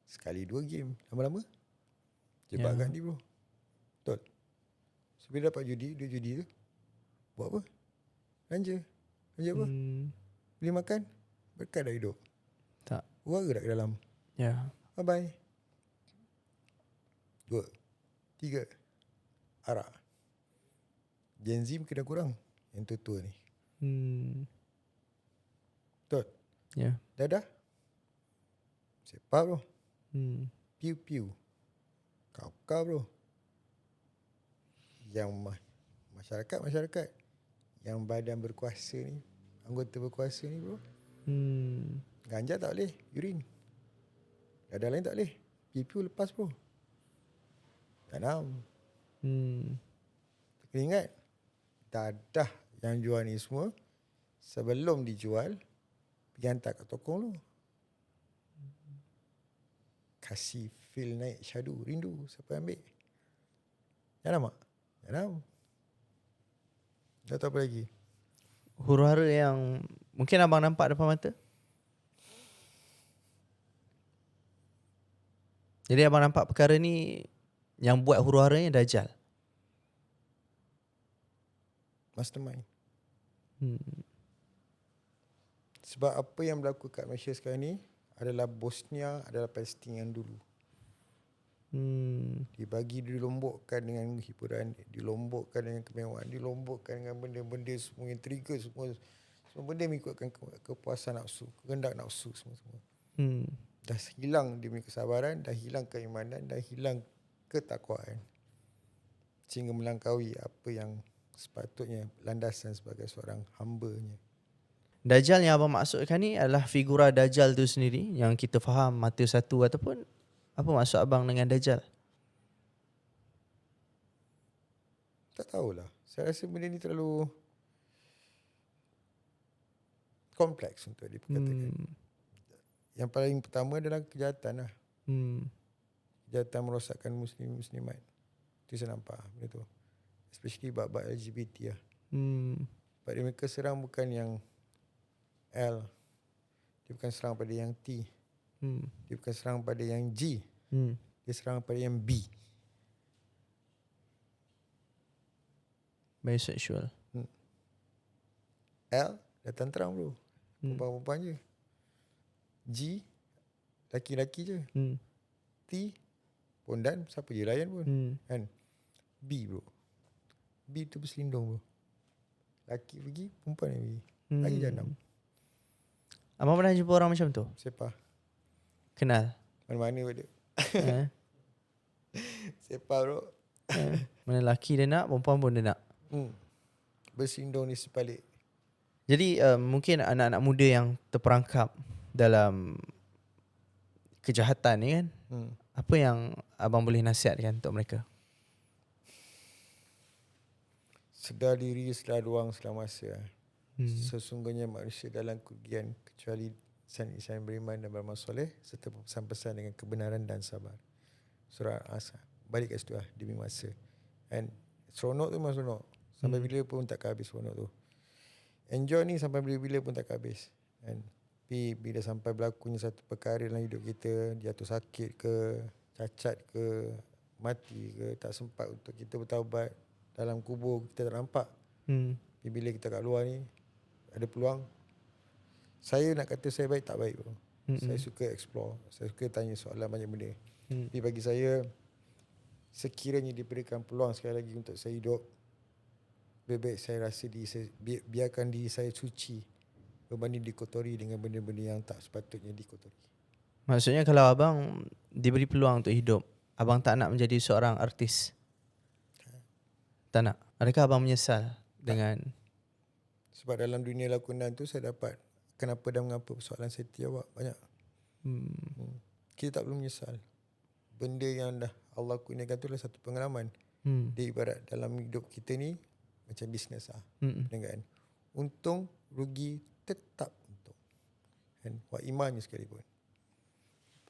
Sekali 2 game. Lama-lama. Jebakan dia bro. Betul. So bila dapat judi, duit judi tu. Buat apa? Belanja. Belanja apa? Beli makan. Berkat dah hidup. Tak. Uang gerak ke dalam. Ya. Bye-bye. 2. 3. Arak. Gen Z kena kurang. Yang tua-tua ni. Betul. Ya. Dadah. Sepak bro. Piu-piu. Kau bro. Yang masyarakat yang badan berkuasa ni, anggota berkuasa ni bro. Ganja tak boleh, urine. Dadah lain tak boleh. Piu-piu lepas bro. Tak nak. Kena ingat, dadah yang jual ni semua, sebelum dijual, pergi hantar kat toko dulu. Kasih feel naik syadu, rindu. Siapa yang ambil? Jangan mak? Jangan. Dah tahu apa lagi? Huru-hara yang mungkin abang nampak depan mata? Jadi abang nampak perkara ni yang buat huru-haranya Dajjal. Mastermind. Sebab apa yang berlaku kat Malaysia sekarang ni adalah Bosnia, adalah Palestin yang dulu. Dibagi, dilombokkan dengan hiburan, dilombokkan dengan kemewahan, dilombokkan dengan benda-benda semua yang trigger semua benda mengikutkan kepuasan nafsu, kehendak nafsu semua. Dah hilang dia punya kesabaran, dah hilang keimanan, dah hilang ketakwaan. Sehingga melangkaui apa yang sepatutnya landasan sebagai seorang hambanya. Dajjal yang abang maksudkan ni adalah figura Dajjal tu sendiri yang kita faham mata satu, ataupun apa maksud abang dengan Dajjal? Tak tahulah. Saya rasa benda ni terlalu kompleks untuk diperkatakan. Yang paling pertama adalah kejahatan lah. Kejahatan merosakkan muslimat. Itu saya nampak benda tu. Especially bab-bab LGBT lah. Sebab dia mereka serang bukan yang L. Dia bukan serang pada yang T. Dia bukan serang pada yang G. Dia serang pada yang B. Bisexual. L datang terang bro. Perempuan-perempuan je. G laki-laki je. T pondan, siapa je layan pun. Kan? B bro. B tu berselindung bro. Laki pergi, perempuan yang pergi. Lagi janam. Abang pernah jumpa orang macam tu? Siapa? Kenal? Mana-mana pun dia. Siapa bro? Mana lelaki dia nak, perempuan pun dia nak. Bersindung di sebalik. Jadi mungkin anak-anak muda yang terperangkap dalam kejahatan ni kan, apa yang abang boleh nasihatkan untuk mereka? Sedar diri, sedar ruang, sedar masa. Sesungguhnya manusia dalam kerugian kecuali insan beriman dan beramal soleh serta pesan-pesan dengan kebenaran dan sabar. Surah Al-Asr. Balik kat situ lah, demi masa. And seronok tu memang seronok. Sampai bila pun tak habis seronok tu. Enjoy ni sampai bila-bila pun tak habis. And tapi bila sampai berlakunya satu perkara dalam hidup kita, jatuh sakit ke, cacat ke, mati ke, tak sempat untuk kita bertaubat, dalam kubur kita tak nampak. Tapi bila kita kat luar ni ada peluang. Saya nak kata saya baik tak baik bro. Saya suka explore, saya suka tanya soalan banyak benda. Tapi bagi saya, sekiranya diberikan peluang sekali lagi untuk saya hidup, lebih baik saya rasa biarkan diri saya suci berbanding dikotori dengan benda-benda yang tak sepatutnya dikotori. Maksudnya kalau abang diberi peluang untuk hidup, abang tak nak menjadi seorang artis? Tak nak? Adakah abang menyesal dengan... Sebab dalam dunia lakonan tu saya dapat kenapa dan mengapa persoalan saya jawab banyak. Kita tak perlu menyesal. Benda yang dah Allah kurniakan tu adalah satu pengalaman. Dia ibarat dalam hidup kita ni macam bisnes lah. Kan? Untung, rugi, tetap untung. Dan buat imannya sekalipun.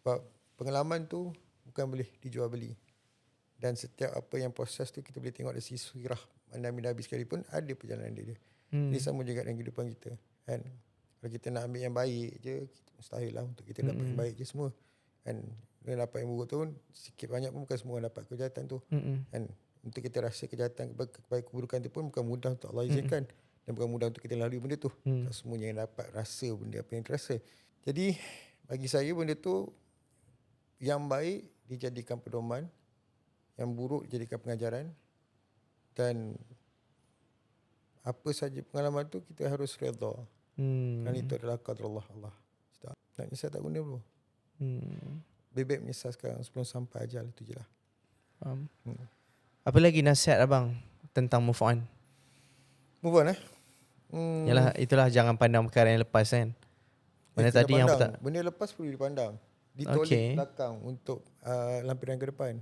Sebab pengalaman tu bukan boleh dijual beli. Dan setiap apa yang proses tu kita boleh tengok dari sirah Nabi-Nabi sekalipun ada perjalanan dia. Dia sama juga dengan kehidupan kita. Kan? Kalau kita nak ambil yang baik je, mustahil lah untuk kita dapat yang baik je semua. Kan? Dia dapat yang buruk tu pun, sikit banyak pun bukan semua orang dapat kejahatan tu. Kan? Untuk kita rasa kejahatan kepada keburukan tu pun bukan mudah untuk Allah izinkan. Dan bukan mudah untuk kita lalui benda tu. Tak semuanya yang dapat rasa benda apa yang terasa. Jadi bagi saya benda tu, yang baik dijadikan pedoman, yang buruk dijadikan pengajaran. Dan apa saja pengalaman tu kita harus redha. Kerana itu adalah qadarullah Allah. Tak nyesal tak guna bro. Bebek menyesal sekarang sebelum sampai ajal, itu je lah. Apa lagi nasihat abang tentang move on? Move on Yalah, itulah jangan pandang perkara yang lepas kan. Mana tadi yang benda lepas perlu dipandang. Ditolik belakang untuk lampiran ke depan.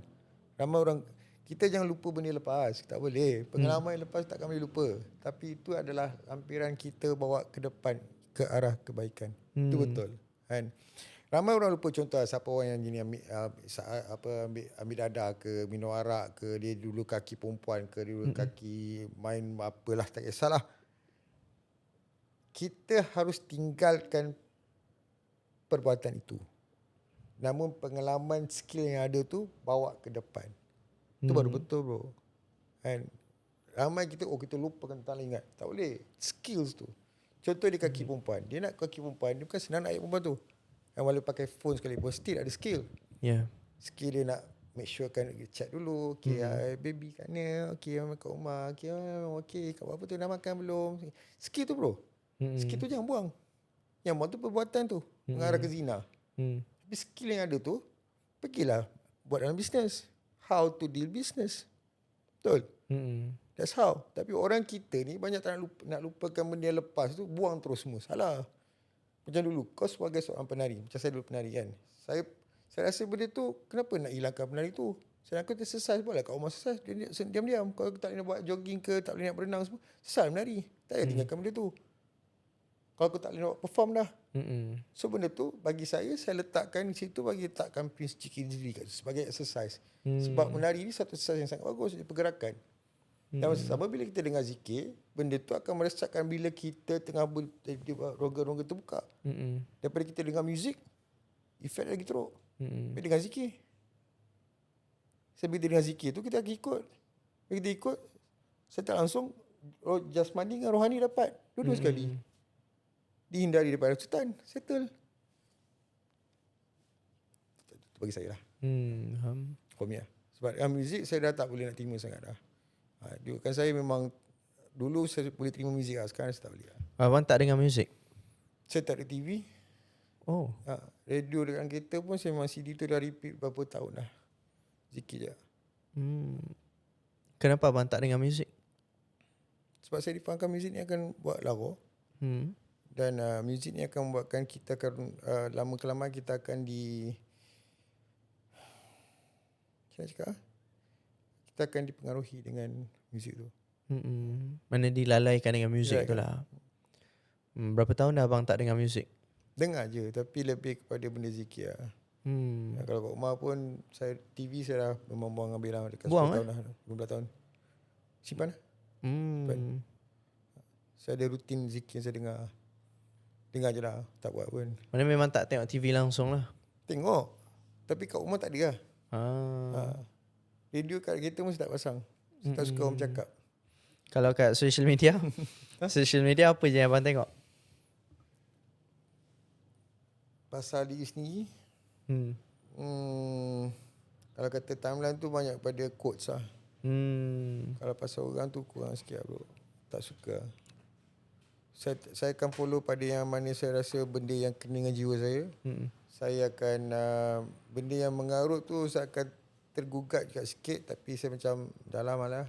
Ramai orang, kita jangan lupa benda lepas. Tak boleh. Pengalaman yang lepas takkan boleh lupa. Tapi itu adalah lampiran kita bawa ke depan ke arah kebaikan. Itu betul. Kan? Ramai orang lupa, contoh siapa orang yang gini ambil dadah ke, minum arak ke, dia dulu kaki perempuan ke, dia dulu kaki main apalah, tak kisahlah. Kita harus tinggalkan perbuatan itu. Namun pengalaman skill yang ada tu bawa ke depan. Itu baru betul bro. And ramai kita kita lupa tentang ingat. Tak boleh. Skills tu. Contoh dia kaki perempuan. Dia nak kaki perempuan, dia bukan senang nak ayat perempuan tu. Yang walau pakai phone sekalipun still ada skill. Skill dia nak make sure kan chat dulu. Okay, baby kat mana? Okay, kat rumah. Okay, kat apa tu, dah makan belum? Skill tu bro. Skill tu jangan buang. Yang buang tu perbuatan tu. Mengarah ke zina. Tapi skill yang ada tu, pergilah buat dalam bisnes. How to deal business. Betul? That's how. Tapi orang kita ni banyak tak nak lupakan benda yang lepas tu, buang terus semua. Salah. Macam dulu, kau sebagai seorang penari, macam saya dulu penari kan. Saya rasa benda tu, kenapa nak hilangkan penari tu? Saya nak kata exercise boleh kat rumah exercise. Diam-diam. Kalau tak boleh nak buat jogging ke, tak boleh nak berenang semua, selesai menari. Tak payah tinggalkan benda tu. Kalau aku tak boleh nak buat perform dah. So benda tu bagi saya letakkan di situ, bagi letakkan prinsip diri sebagai exercise. Sebab menari ni satu exercise yang sangat bagus, pergerakan. Dan masa sama bila kita dengar zikir, benda tu akan meresapkan bila kita tengah rongga-rongga terbuka. Daripada kita dengar muzik, Efek lagi teruk. Hmm. Dengan zikir. Saya bila dengan zikir tu kita akan ikut. Bila kita ikut, saya tak langsung jasmani dengan rohani dapat. Dua-dua sekali. Dihindari daripada setan. Settle. Itu bagi saya lah. For me lah. Sebab muzik saya dah tak boleh nak terima sangat dah. Kan saya memang dulu saya boleh terima muzik lah. Sekarang saya tak boleh lah. Abang tak dengar muzik? Saya tak ada TV. Oh. Radio dekat kereta pun saya memang CD tu dah repeat berapa tahun dah. Zikir je. Kenapa abang tak dengar muzik? Sebab saya difahamkan muzik ni akan buat lara. Dan muzik ni akan membuatkan kita akan lama kelamaan kita akan kita akan dipengaruhi dengan muzik tu. Mana dilalaikan dengan muzik tu lah. Berapa tahun dah abang tak dengar muzik? Dengar je, tapi lebih kepada benda zikir lah. Kalau kat rumah pun TV saya dah memang buang ambil lah dekat 10 tahun lah, 15 tahun. Simpan lah. Saya ada rutin zikir saya dengar. Dengar je lah, tak buat pun. Mana memang tak tengok TV langsung lah? Tengok, tapi kat rumah tak ada lah. Radio kat kereta pun saya tak pasang. Saya tak suka orang cakap. Kalau kat social media? Social media apa je yang abang tengok? Pasal diri sendiri. Kalau kata timeline tu banyak pada quotes lah. Kalau pasal orang tu kurang sikit lah bro. Tak suka. Saya akan follow pada yang mana saya rasa benda yang kena dengan jiwa saya. Saya akan benda yang mengarut tu saya akan tergugat juga sikit, tapi saya macam dalam lah.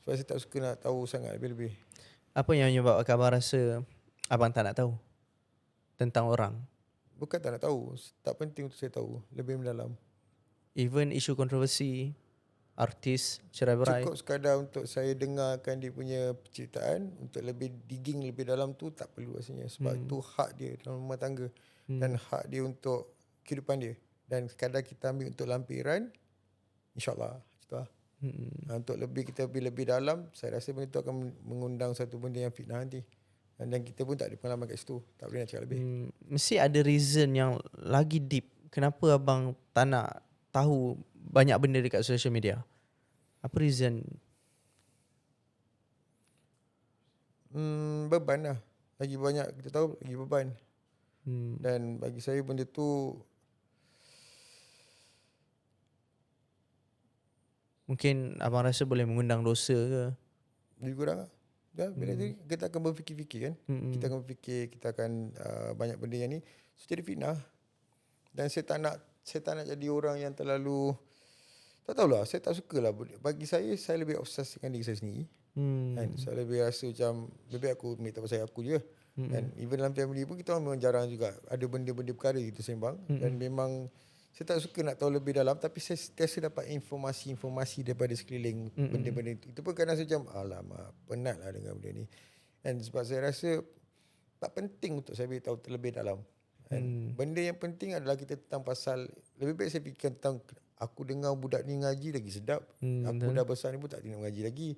Sebab saya tak suka nak tahu sangat lebih-lebih. Apa yang menyebabkan abang rasa abang tak nak tahu tentang orang? Bukan tak nak tahu, tak penting untuk saya tahu, lebih mendalam. Even isu kontroversi, artis cerai berai. Cukup sekadar untuk saya dengarkan dia punya penceritaan, untuk lebih digging lebih dalam tu tak perlu rasanya. Sebab tu hak dia dalam rumah tangga dan hak dia untuk kehidupan dia. Dan sekadar kita ambil untuk lampiran, insyaAllah. Macam tu lah. Untuk lebih kita lebih dalam, saya rasa benda tu akan mengundang satu benda yang fitnah nanti. Dan kita pun tak ada pengalaman kat situ. Tak boleh nak cakap lebih. Mesti ada reason yang lagi deep. Kenapa abang tak nak tahu banyak benda dekat social media? Apa reason? Beban lah. Lagi banyak kita tahu, lagi beban. Dan bagi saya benda tu mungkin abang rasa boleh mengundang dosa ke? lebih kurang lah. Bila tu kita akan berfikir-fikir kan. Kita akan berfikir, kita akan banyak benda yang ni. So jadi fitnah. Dan saya tak nak jadi orang yang terlalu, tak tahulah, saya tak suka lah. Bagi saya lebih obses dengan diri saya sendiri. Kan? Saya lebih rasa macam lebih aku ambil pasal aku je. Dan even dalam family pun kita memang jarang juga ada benda-benda perkara kita sembang. Dan memang saya tak suka nak tahu lebih dalam, tapi saya sentiasa dapat informasi daripada sekeliling benda-benda itu. Itu pun kadang saya macam alamak, penat lah dengan benda ni. Dan sebab saya rasa tak penting untuk saya tahu terlebih dalam. Benda yang penting adalah kita tentang pasal, lebih baik saya fikir tentang aku dengar budak ni ngaji lagi sedap. Aku dah besar ni pun tak nak ngaji lagi.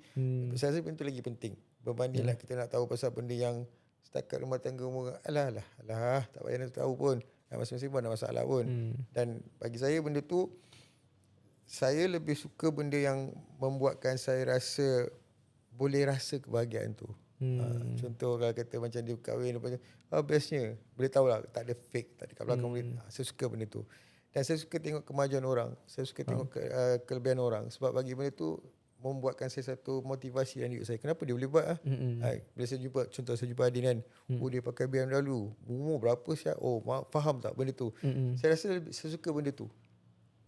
Saya rasa benda tu lagi penting. Berbandinglah kita nak tahu pasal benda yang setakat rumah tangga umur, alah, tak payah nak tahu pun. Masing-masing pun ada masalah pun. Dan bagi saya benda tu, saya lebih suka benda yang membuatkan saya rasa, boleh rasa kebahagiaan tu. Contoh kalau kata macam dia kahwin, bestnya boleh tahu lah tak ada fake, tak ada kat belakang. Saya suka benda tu. Dan saya suka tengok kemajuan orang. Saya suka tengok kelebihan orang. Sebab bagi benda tu membuatkan saya satu motivasi dalam diri saya. Kenapa dia boleh buat lah? Bila saya jumpa, contoh saya jumpa Adin kan, dia pakai BMW, umur berapa siap? Faham tak benda tu? Saya rasa saya suka benda tu.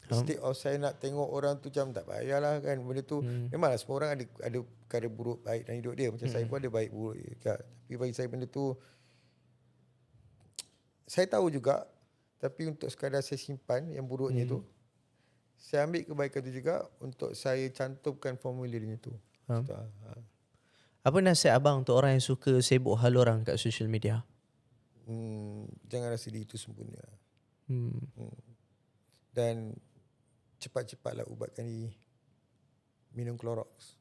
Instead of saya nak tengok orang tu macam tak payahlah kan benda tu. Memanglah semua orang ada perkara buruk baik dalam hidup dia. Macam saya pun ada baik buruk juga. Tapi bagi saya benda tu, saya tahu juga, tapi untuk sekadar saya simpan yang buruknya tu, saya ambil kebaikan tu juga untuk saya cantumkan formulirnya tu. Apa nasihat abang untuk orang yang suka sibuk hal orang kat social media? Jangan rasa diri itu sempurna. Dan cepat-cepatlah ubatkan diri. Minum Clorox.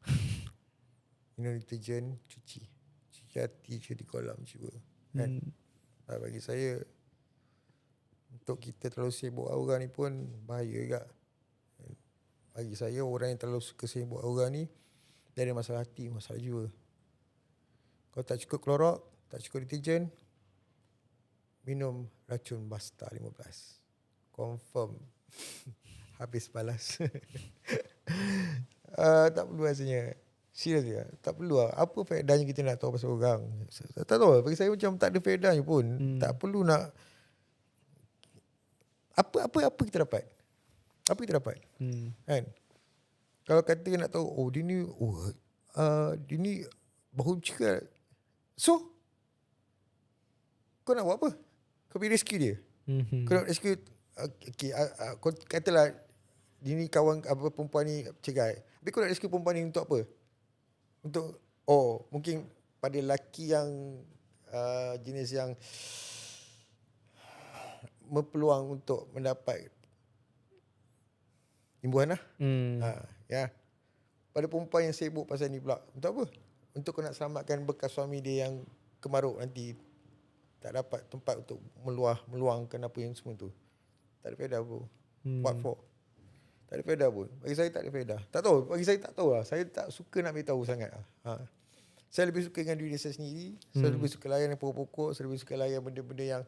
Minum deterjen, cuci hati, cuci kolam, cuba. Kan? Bagi saya, Untuk kita terlalu sibuk orang ni pun bahaya juga. Bagi saya, orang yang terlalu suka sibuk orang ni, dia ada masalah hati, masalah jiwa. Kalau tak cukup klorak, tak cukup deterjen, minum racun Basta 15. Confirm habis balas. Tak perlu rasanya. Serius ya, tak perlu lah. Apa faedahnya kita nak tahu pasal orang? Tak tahu lah. Bagi saya macam tak ada faedahnya pun. Tak perlu nak. Apa kita dapat? Apa kita dapat? Kan? Kalau kata nak tahu, oh dia ni, dia ni bahu cakap. So, kau nak buat apa? Kau pergi rescue dia. Kau nak rescue, okay, kau katalah, dia ni kawan apa perempuan ni cerai. Tapi kau nak rescue perempuan ni untuk apa? Untuk, mungkin pada lelaki yang jenis yang berpeluang untuk mendapat imbuhan lah. Ya. Pada perempuan yang sibuk pasal ni pula, untuk apa? Untuk kau nak selamatkan bekas suami dia yang kemaruk nanti tak dapat tempat untuk meluangkan apa yang semua tu. Tak ada faedah bro. What for? Tak ada faedah pun. Bagi saya tak ada faedah. Tak tahu. Bagi saya tak tahu lah. Saya tak suka nak beritahu sangat lah. Saya lebih suka dengan diri saya sendiri. Saya lebih suka layan yang pokok-pokok. Saya lebih suka layan benda-benda yang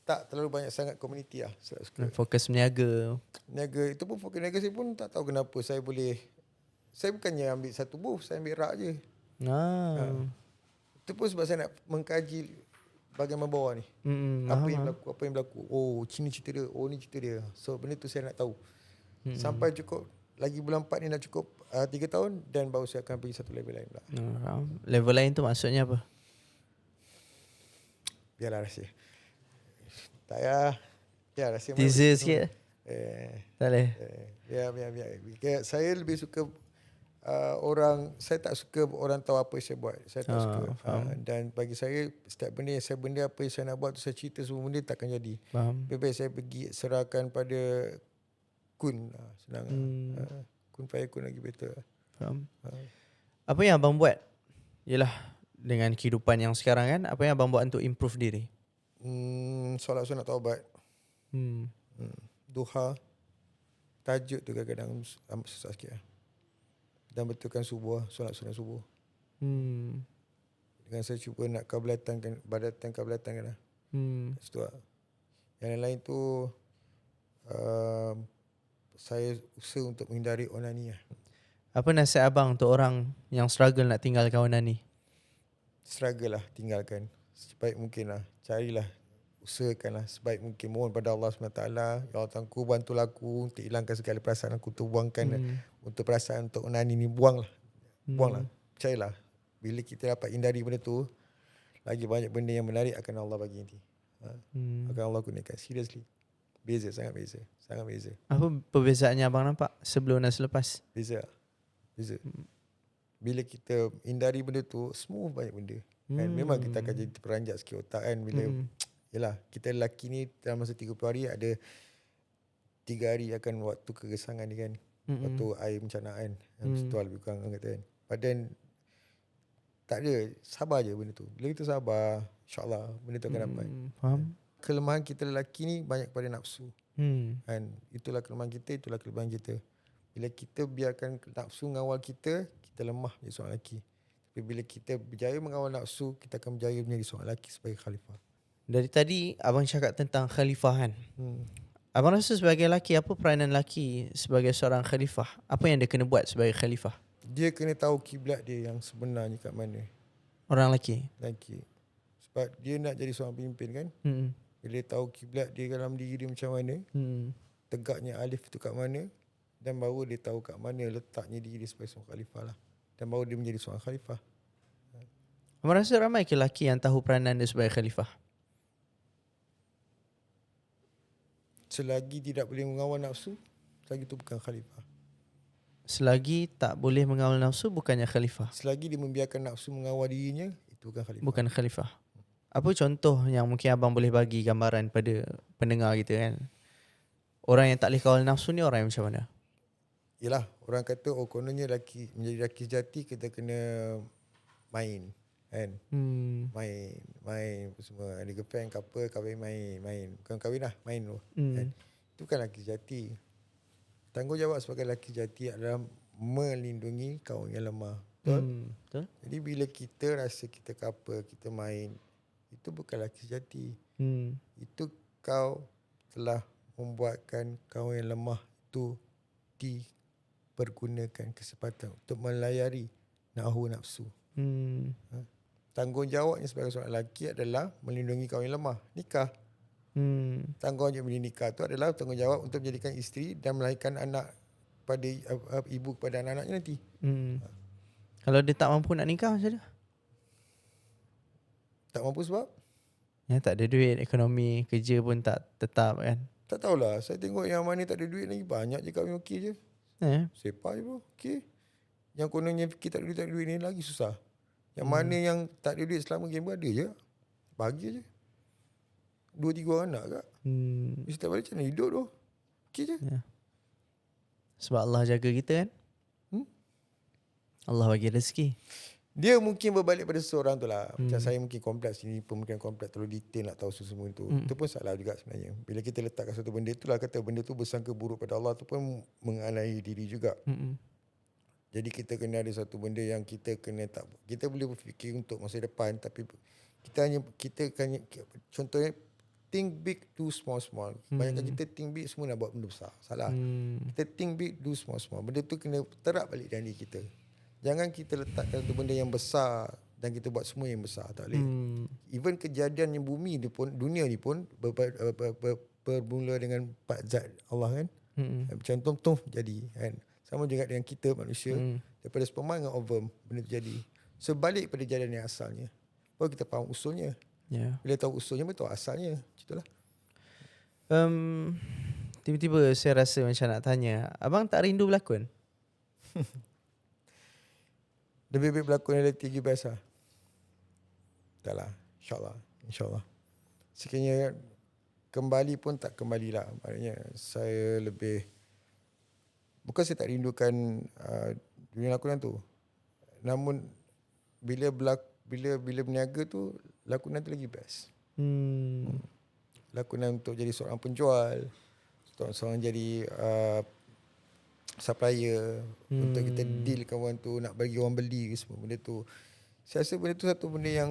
tak terlalu banyak sangat komuniti lah. Saya suka. Fokus meniaga. Niaga itu pun fokus niaga saya pun tak tahu kenapa saya boleh. Saya bukannya ambil satu booth. Saya ambil rak je. Itu pun sebab saya nak mengkaji bahagian bawah ni. Apa yang berlaku. Oh, sini cerita dia. Oh, ni cerita dia. So, benda tu saya nak tahu. Sampai cukup. Lagi bulan 4 ni nak cukup 3 tahun. Dan baru saya akan pergi satu level lain pula. Level lain tu maksudnya apa? Biarlah rahsia. Tak payah. Biar rahsia. Teaser sikit. Tak boleh. Biar. Saya lebih suka orang, saya tak suka orang tahu apa yang saya buat. Saya tak suka. Dan bagi saya, setiap benda yang apa yang saya nak buat tu, saya cerita semua benda takkan jadi. Lebih baik saya pergi serahkan pada kun. Senang. Kun fayakun lagi better. Faham. Apa yang abang buat? Yelah, dengan kehidupan yang sekarang kan, apa yang abang buat untuk improve diri? Solat sunat taubat. Duha. Tahajud tu kadang-kadang susah sikit lah. Dan betulkan subuh, solat sunat subuh. Dengan saya cuba nak badatan kan lah. Situ lah. Yang lain tu saya usaha untuk menghindari onani lah. Apa nasihat abang untuk orang yang struggle nak tinggalkan onani? Struggle lah, tinggalkan. Sebaik mungkin lah. Carilah, usahakanlah sebaik mungkin. Mohon pada Allah SWT. Ya Allah Tuhanku, bantulah aku untuk hilangkan segala perasaan aku tu. Buangkan untuk perasaan untuk onani ni. Buanglah. Percayalah. Bila kita dapat hindari benda tu, lagi banyak benda yang menarik akan Allah bagi nanti. Akan Allah gunakan. Seriously. Beza, sangat beza. Sangat beza. Apa perbezaannya abang nampak sebelum dan selepas? Beza. Bila kita hindari benda tu, semua banyak benda. Kan? Memang kita akan jadi terperanjat sikit otak kan. Bila yelah, kita lelaki ni dalam masa 30 hari ada 3 hari akan waktu kegesangan ni kan. Waktu air mencanaan. Situ lebih kurang kata kan. Padahal tak ada, sabar je benda tu. Bila kita sabar, insyaAllah benda tu akan dapat. Faham. Kelemahan kita lelaki ni banyak pada nafsu. Kan? Itulah kelemahan kita, itulah kelebihan kita. Bila kita biarkan nafsu mengawal kita, kita lemah menjadi seorang lelaki. Tapi bila kita berjaya mengawal nafsu, kita akan berjaya menjadi seorang lelaki sebagai khalifah. Dari tadi abang cakap tentang khalifah kan. Abang rasa sebagai lelaki, apa peranan lelaki sebagai seorang khalifah? Apa yang dia kena buat sebagai khalifah? Dia kena tahu kiblat dia yang sebenarnya kat mana. Orang lelaki? Lelaki. Sebab dia nak jadi seorang pemimpin kan. Bila dia tahu kiblat dia dalam diri dia macam mana, tegaknya alif tu kat mana, dan baru dia tahu kat mana letaknya diri dia sebagai seorang khalifah lah. Dan baru dia menjadi seorang khalifah. Abang rasa ramai ke lelaki yang tahu peranan dia sebagai khalifah? Selagi tidak boleh mengawal nafsu, selagi itu bukan khalifah. Selagi tak boleh mengawal nafsu, bukannya khalifah. Selagi dia membiarkan nafsu mengawal dirinya, itu bukan khalifah. Bukan khalifah. Apa contoh yang mungkin abang boleh bagi gambaran pada pendengar kita kan? Orang yang tak boleh kawal nafsu ni orang yang macam mana? Yelah, orang kata kononnya menjadi lelaki sejati kita kena main. kan. Main apa semua. Ada girlfriend couple kahwin main. Bukan kahwin lah, main tu. Kan? Itu kan lelaki sejati. Tanggungjawab sebagai lelaki sejati adalah melindungi kaum yang lemah. Betul? Betul. Jadi bila kita rasa kita couple, kita main, itu bukan lelaki sejati. Itu kau telah membuatkan kaum yang lemah itu dipergunakan kesempatan untuk melayari nafsu. Tanggungjawabnya sebagai seorang lelaki adalah melindungi kaum yang lemah. Nikah. Tanggungjawab nikah itu adalah tanggungjawab untuk menjadikan isteri dan melahirkan anak pada ibu kepada anak-anaknya nanti. Kalau dia tak mampu nak nikah macam mana? Tak mampu sebab? Ya, tak ada duit, ekonomi, kerja pun tak tetap kan. Tak tahulah. Saya tengok yang mana tak ada duit lagi banyak je kahwin okey je. Sepa je bro. Okey. Yang kononnya kita tak ada duit ni lagi susah. Yang mana yang tak ada duit selama game ada je. Bahagia je. 2-3 orang anak kak. Setiap hari macam mana hidup tu. Okey je. Ya. Sebab Allah jaga kita kan. Allah bagi rezeki. Dia mungkin berbalik pada seseorang tu lah. Macam saya mungkin kompleks ni, pemikiran kompleks terlalu detail nak tahu semua itu. Itu pun salah juga sebenarnya. Bila kita letakkan satu benda itulah kata benda tu bersangka buruk pada Allah tu pun mengenai diri juga. Jadi kita kena ada satu benda yang kita kena tak, kita boleh berfikir untuk masa depan tapi kita contohnya think big do small. Banyakkan kita think big semua nak buat benda besar. Salah. Kita think big do small. Benda tu kena terap balik dalam diri kita. Jangan kita letakkan satu benda yang besar dan kita buat semua yang besar. Tak boleh. Even kejadian yang bumi ni pun, dunia ni pun bermula dengan 4 zat Allah kan. Macam tom jadi kan. Sama juga dengan kita manusia. Daripada sperma dengan ovum benda tu jadi. Sebalik pada kejadian yang asalnya. Baru kita faham usulnya. Bila tahu usulnya baru tahu asalnya. Itulah. Tiba-tiba saya rasa macam nak tanya, abang tak rindu berlakon? Lebih baik berlakon reality lagi best lah. Tak lah. InsyaAllah. Sekiranya kembali pun tak kembalilah. Maknanya saya lebih, bukan saya tak rindukan dunia lakonan tu. Namun bila berniaga tu, lakonan tu lagi best. Lakonan untuk jadi seorang penjual, seorang jadi supplier, untuk kita dealkan orang tu, nak bagi orang beli semua benda tu. Saya rasa benda tu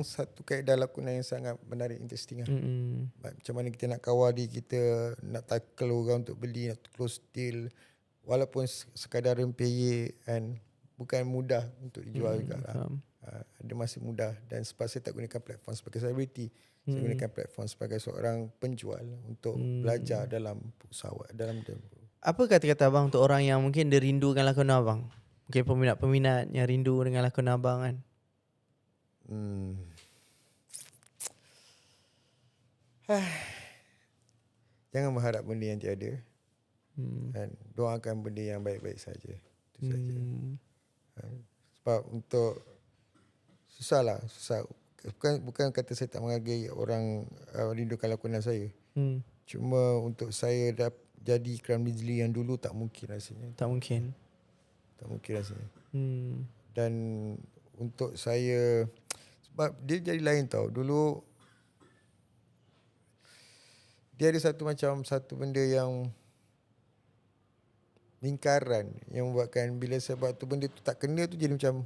satu kaedah lakonan yang sangat menarik, interesting lah. Macam mana kita nak kawal diri kita, nak tackle orang untuk beli, nak close deal, walaupun sekadar rempeyek kan, bukan mudah untuk dijual juga lah. Ada masih mudah. Dan sebab saya tak gunakan platform sebagai selebriti, saya gunakan platform sebagai seorang penjual untuk belajar dalam usahawan, dalam apa kata-kata abang untuk orang yang mungkin dia rindukan lakonan abang? Mungkin peminat-peminat yang rindu dengan lakonan abang kan? Jangan berharap benda yang tiada. Dan doakan benda yang baik-baik saja. Itu saja. Sebab untuk susah. Bukan kata saya tak menghargai orang rindukan lakonan saya. Cuma untuk saya jadi Ikram Nizli yang dulu tak mungkin rasanya. Tak mungkin rasanya. Dan untuk saya, sebab dia jadi lain tau. Dulu dia ada satu benda yang lingkaran yang membuatkan bila saya buat tu benda tu tak kena tu jadi macam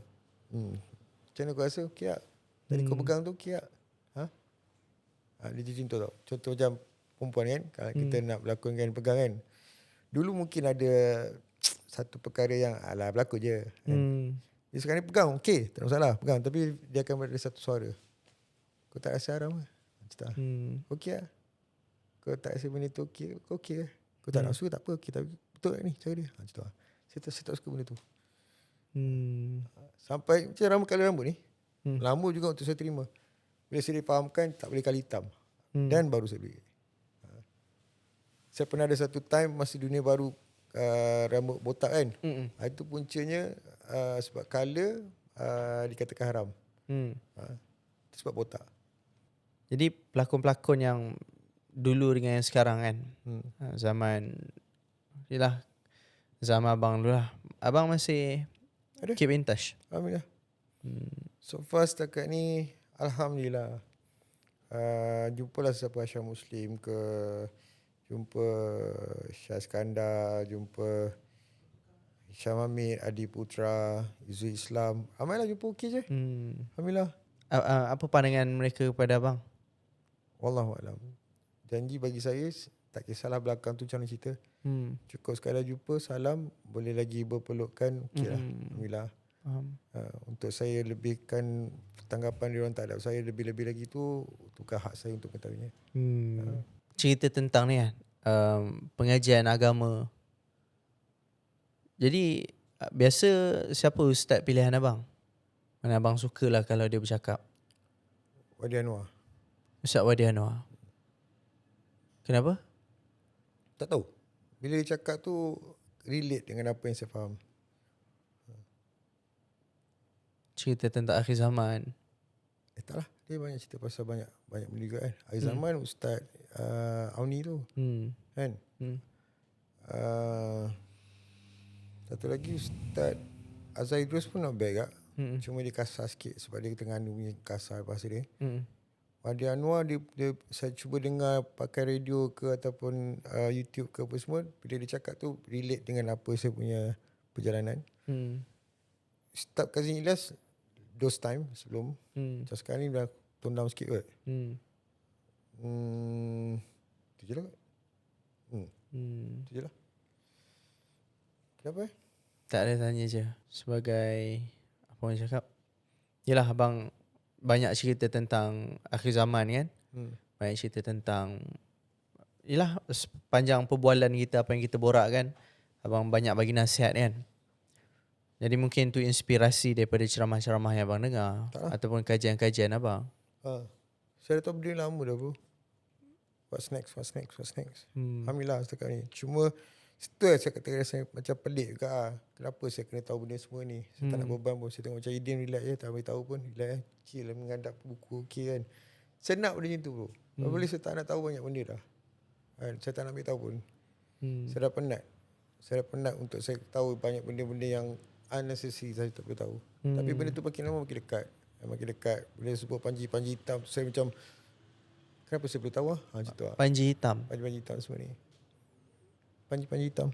macam mana kau rasa okey tak? Tadi kau pegang tu okey tak? Dia contoh tau. Contoh macam perempuan kan, kalau kita nak berlakonkan pegang kan. Dulu mungkin ada satu perkara yang alah berlakon je kan. Dia sekarang ni pegang okey, tak ada masalah pegang, tapi dia akan ada satu suara. Kau tak rasa haram ke? Macam okey lah. Kau tak rasa benda tu okey, kau okey ke? Kau tak nak suka tak apa, okey, tapi betul tak ni cara dia? Macam tu lah. Saya tak suka benda tu. Sampai macam rambut ni. Lama juga untuk saya terima. Bila saya difahamkan tak boleh kali hitam. Dan baru saya beli. Saya pernah ada satu time masa dunia baru rambut botak kan. Itu puncanya sebab colour dikatakan haram. Sebab botak. Jadi pelakon-pelakon yang dulu dengan yang sekarang kan. Zaman yelah, zaman abang dulu lah. Abang masih ada? keep in touch? Alhamdulillah. So far setakat ni Alhamdulillah. Jumpalah siapa Syah Muslim ke, jumpa Syah Skandar, jumpa Syam Hamid, Adi Putra, Izzul Islam. Ramailah jumpa okey je. Alhamdulillah. Apa pandangan mereka kepada abang? Wallahualam. Janji bagi saya tak kisahlah belakang tu macam mana cerita. Cukup sekadar jumpa, salam, boleh lagi berpelukan, okeylah. Alhamdulillah. Faham. Untuk saya lebihkan tanggapan diorang tak ada saya lebih-lebih lagi tu tukar hak saya untuk mengetahuinya. Cerita tentang ni kan, pengajian agama. Jadi biasa siapa ustaz pilihan abang? Mana abang sukalah kalau dia bercakap? Wadi Anwar. Ustaz Wadi Anwar. Kenapa? Tak tahu. Bila dia cakap tu relate dengan apa yang saya faham. Cerita tentang akhir zaman. Taklah. Dia banyak cerita pasal banyak benda juga kan. Akhir zaman Ustaz Auni tu. Kan? Satu lagi Ustaz Azhar Idrus pun not bad kak. Cuma dia kasar sikit sebab dia Terengganu punya kasar bahasa dia. Wadi Anwar saya cuba dengar pakai radio ke ataupun YouTube ke apa semua. Bila dia cakap tu relate dengan apa saya punya perjalanan. Ustaz Kazim Ilyas those time sebelum. Macam sekarang ni dah tone down sikit kot. Tu je lah kot. Tu je lah. Kenapa Tak ada, tanya je. Sebagai apa orang cakap, yelah abang banyak cerita tentang akhir zaman kan. Banyak cerita tentang, yelah sepanjang perbualan kita, apa yang kita borak kan, abang banyak bagi nasihat kan. Jadi mungkin tu inspirasi daripada ceramah-ceramah yang abang dengar. Ataupun kajian-kajian abang. Saya dah tahu benda lama dah bro. What's next. Alhamdulillah setakat ni. Cuma itu saya kata rasa macam pelik juga lah. Kenapa saya kena tahu benda semua ni. Saya tak nak beban pun. Saya tengok macam Idin relax je. Tak boleh tahu pun. Relax chill lah mengadap buku okey kan. Saya nak benda macam tu bro. Boleh saya tak nak tahu banyak benda dah kan. Saya tak nak ambil tahu pun. Saya dah penat untuk saya tahu banyak benda-benda yang unnecessary saya tak boleh tahu. Tapi benda tu makin lama makin dekat. Bila sebut panji hitam saya macam kenapa saya boleh tahu lah. Macam tu lah. Panji hitam. Panji hitam semua ni. Panji hitam.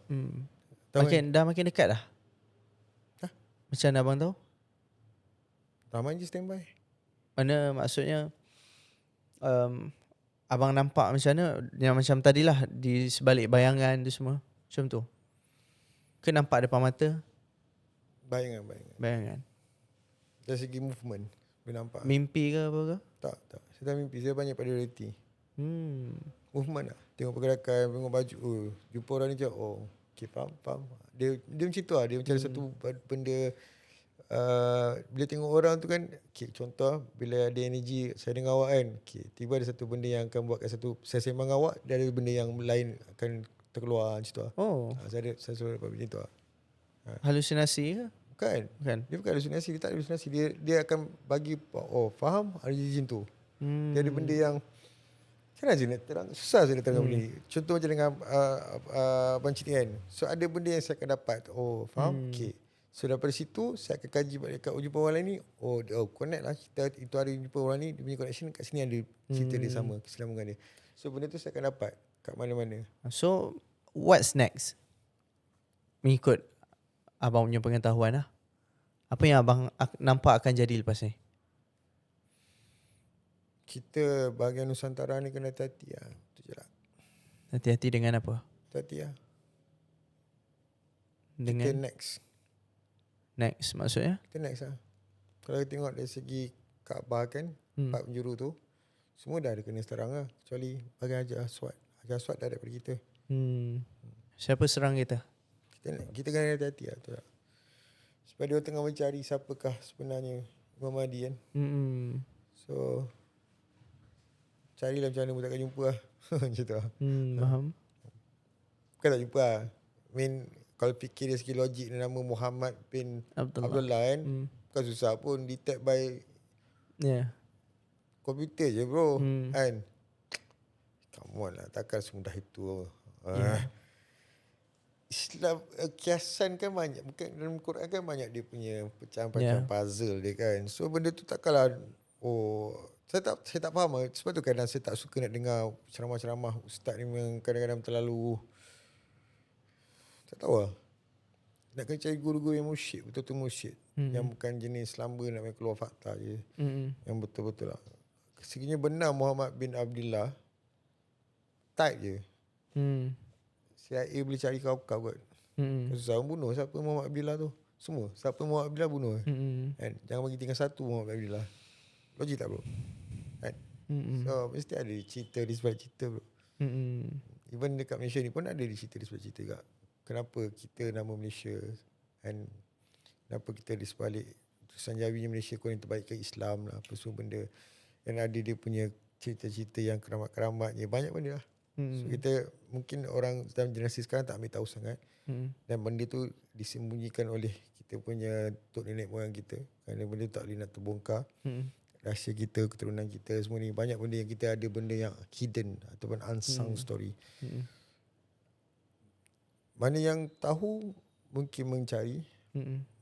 Dah makin dekat dah. Macam mana abang tahu? Ramai je standby. Mana maksudnya abang nampak macam mana? Yang macam tadilah di sebalik bayangan tu semua. Macam tu. Ke nampak depan mata? Bayangan. Dari segi movement boleh nampak. Mimpi ke apa ke? Tak. Saya tak mimpi. Saya banyak pada reality. Movement lah. Tengok pergerakan, tengok baju. Jumpa orang ni je. Okay, faham. Dia macam tu lah. Dia macam satu benda. Bila tengok orang tu kan. Okay, contoh bila ada energi saya dengan awak kan. Okay, tiba ada satu benda yang akan buatkan satu. Saya sembang dengan awak. Dia ada benda yang lain akan terkeluar macam tu lah. Saya selalu dapat macam tu lah. Halusinasi ke? Bukan. Dia bukan halusinasi. Dia tak halusinasi. Dia akan bagi, faham? Ada macam tu. Dia ada benda yang kan aja nak terang. Susah saya nak terang benda ni. Contoh macam dengan Abang Cik kan. So ada benda yang saya akan dapat. Faham? Okay. So daripada situ saya akan kaji balik kat jumpa orang lain ni. Connect lah. Kita itu hari jumpa orang ni. Dia punya connection kat sini ada cerita dia sama. Keselambungan dia. So benda tu saya akan dapat kat mana-mana. So what's next? Mengikut abang punya pengetahuan lah. Apa yang abang nampak akan jadi lepas ni? Kita bahagian Nusantara ni kena hati-hati lah. Itu je lah. Hati-hati dengan apa? Hati-hati lah. Dengan kita next maksudnya? Kita next lah. Kalau kita tengok dari segi Kaabah kan, 4 penjuru tu, semua dah ada kena serang lah. Kecuali bahagian Hajar Aswad. Hajar Aswad dah ada pada kita. Siapa serang kita? Kita kena hati-hati lah. Tu lah. Sebab dia tengah mencari siapakah sebenarnya Imam Mahdi kan. So carilah macam mana pun takkan jumpa lah. Macam tu lah. Faham. Bukan tak jumpa lah. Kalau fikir dari segi logik nama Muhammad bin Abdullah kan. Bukan susah pun. Detect by komputer je bro. Kan. Come on lah. Takkan semudah itu. Islam kiasan kan banyak, bukan dalam Quran kan banyak dia punya pecahan-pecahan Yeah. puzzle dia kan. So benda tu takkanlah saya tak faham lah. Sebab tu kadang saya tak suka nak dengar ceramah-ceramah ustaz ni, memang kadang-kadang terlalu, tak tahu lah. Nak kena cari guru-guru yang musyid, betul-betul musyid. Yang bukan jenis selamba nak main keluar fakta je. Yang betul-betul lah. Sekiranya benar Muhammad bin Abdullah, type je. CIA boleh cari kau kot. Susah bunuh siapa Muhammad Abdullah tu. Semua siapa Muhammad Abdullah bunuh. Kan? Jangan bagi tinggal satu Muhammad Abdullah. Logik tak bro? Kan? So mesti ada cerita di sebalik cerita bro. Even dekat Malaysia ni pun ada cerita di sebalik cerita juga. Kenapa kita nama Malaysia, and kenapa kita di sebalik tulisan Jawinya Malaysia kau yang terbaik ke Islam lah, apa semua benda. Dan ada dia punya cerita-cerita yang keramat-keramatnya, banyak benda lah. So kita mungkin orang dalam generasi sekarang tak ambil tahu sangat. Dan benda tu disembunyikan oleh kita punya tok nenek moyang kita. Kerana benda tu tak boleh nak terbongkar. Rahsia kita, keturunan kita, semua ni. Banyak benda yang kita ada, benda yang hidden ataupun unsung story. Mana yang tahu mungkin mencari.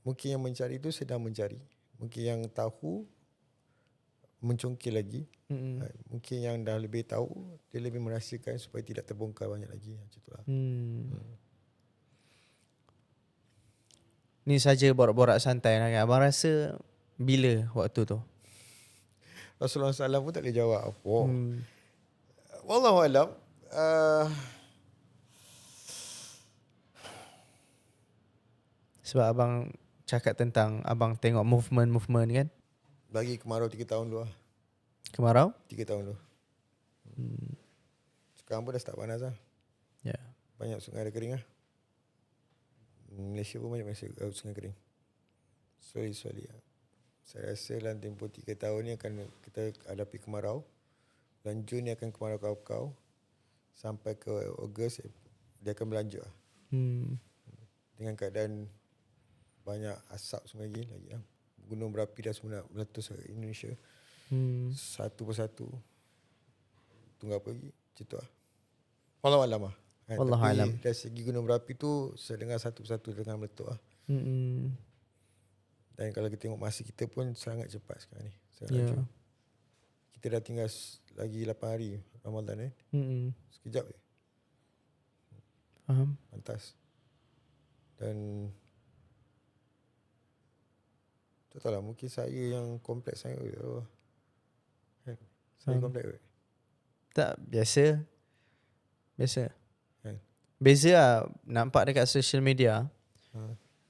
Mungkin yang mencari tu sedang mencari. Mungkin yang tahu mencongkil lagi. Mungkin yang dah lebih tahu, dia lebih merahsiakan supaya tidak terbongkar banyak lagi. Macam itulah. Ni saja borak-borak santai lah kan. Abang rasa bila waktu tu? Rasulullah SAW pun tak boleh jawab apa. Wallahualam. Sebab abang cakap tentang abang tengok movement kan. Bagi kemarau 3 tahun dulu lah. Kemarau? 3 tahun dulu. Sekarang pun dah start panas lah. Ya. Banyak sungai dah kering lah. Malaysia pun banyak sungai kering. Slowly lah. Saya rasa dalam tempoh 3 tahun ni akan kita hadapi kemarau. Bulan Jun ni akan kemarau kau-kau. Sampai ke Ogos dia akan berlanjut lah. Dengan keadaan banyak asap semua lagi lah. Gunung berapi dah semua nak meletus ke Indonesia. Satu persatu. Tunggu apa lagi? Macam tu lah. Wallahualam lah. Wallahualam. Tapi dari segi gunung berapi tu, saya dengar satu persatu tengah meletup lah. Dan kalau kita tengok masa kita pun sangat cepat sekarang ni. Sangat laju. Kita dah tinggal lagi 8 hari Ramadan Sekejap je. Faham. Pantas. Dan tak tahu lah, mungkin saya yang kompleks sangat. Saya kompleks kot. Tak, biasa. Kan? Beza lah nampak dekat social media.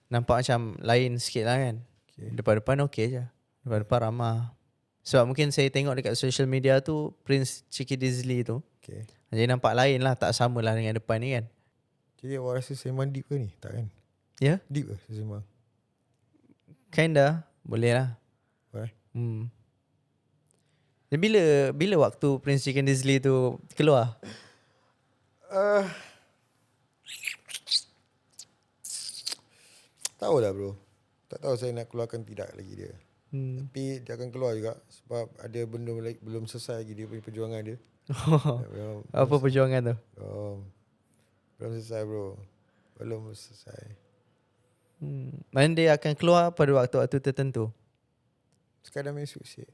Nampak macam lain sikit lah kan. Depan-depan okey je. Depan-depan ramah. Sebab mungkin saya tengok dekat social media tu Prince Chicky Dizzly tu. Jadi nampak lain lah, tak sama lah dengan depan ni kan. Jadi awak rasa sembang deep ke ni? Tak kan? Ya? Deep ke sembang? Kinda. Boleh lah. Dan bila waktu Prince Chicky Dizzly tu keluar? Tahu lah bro. Tak tahu saya nak keluarkan tidak lagi dia. Tapi dia akan keluar juga. Sebab ada benda belum selesai lagi dia punya perjuangan dia. Apa perjuangan tu? Belum selesai bro. Belum selesai. Mana dia akan keluar pada waktu-waktu tertentu? Sekadar mesut sikit.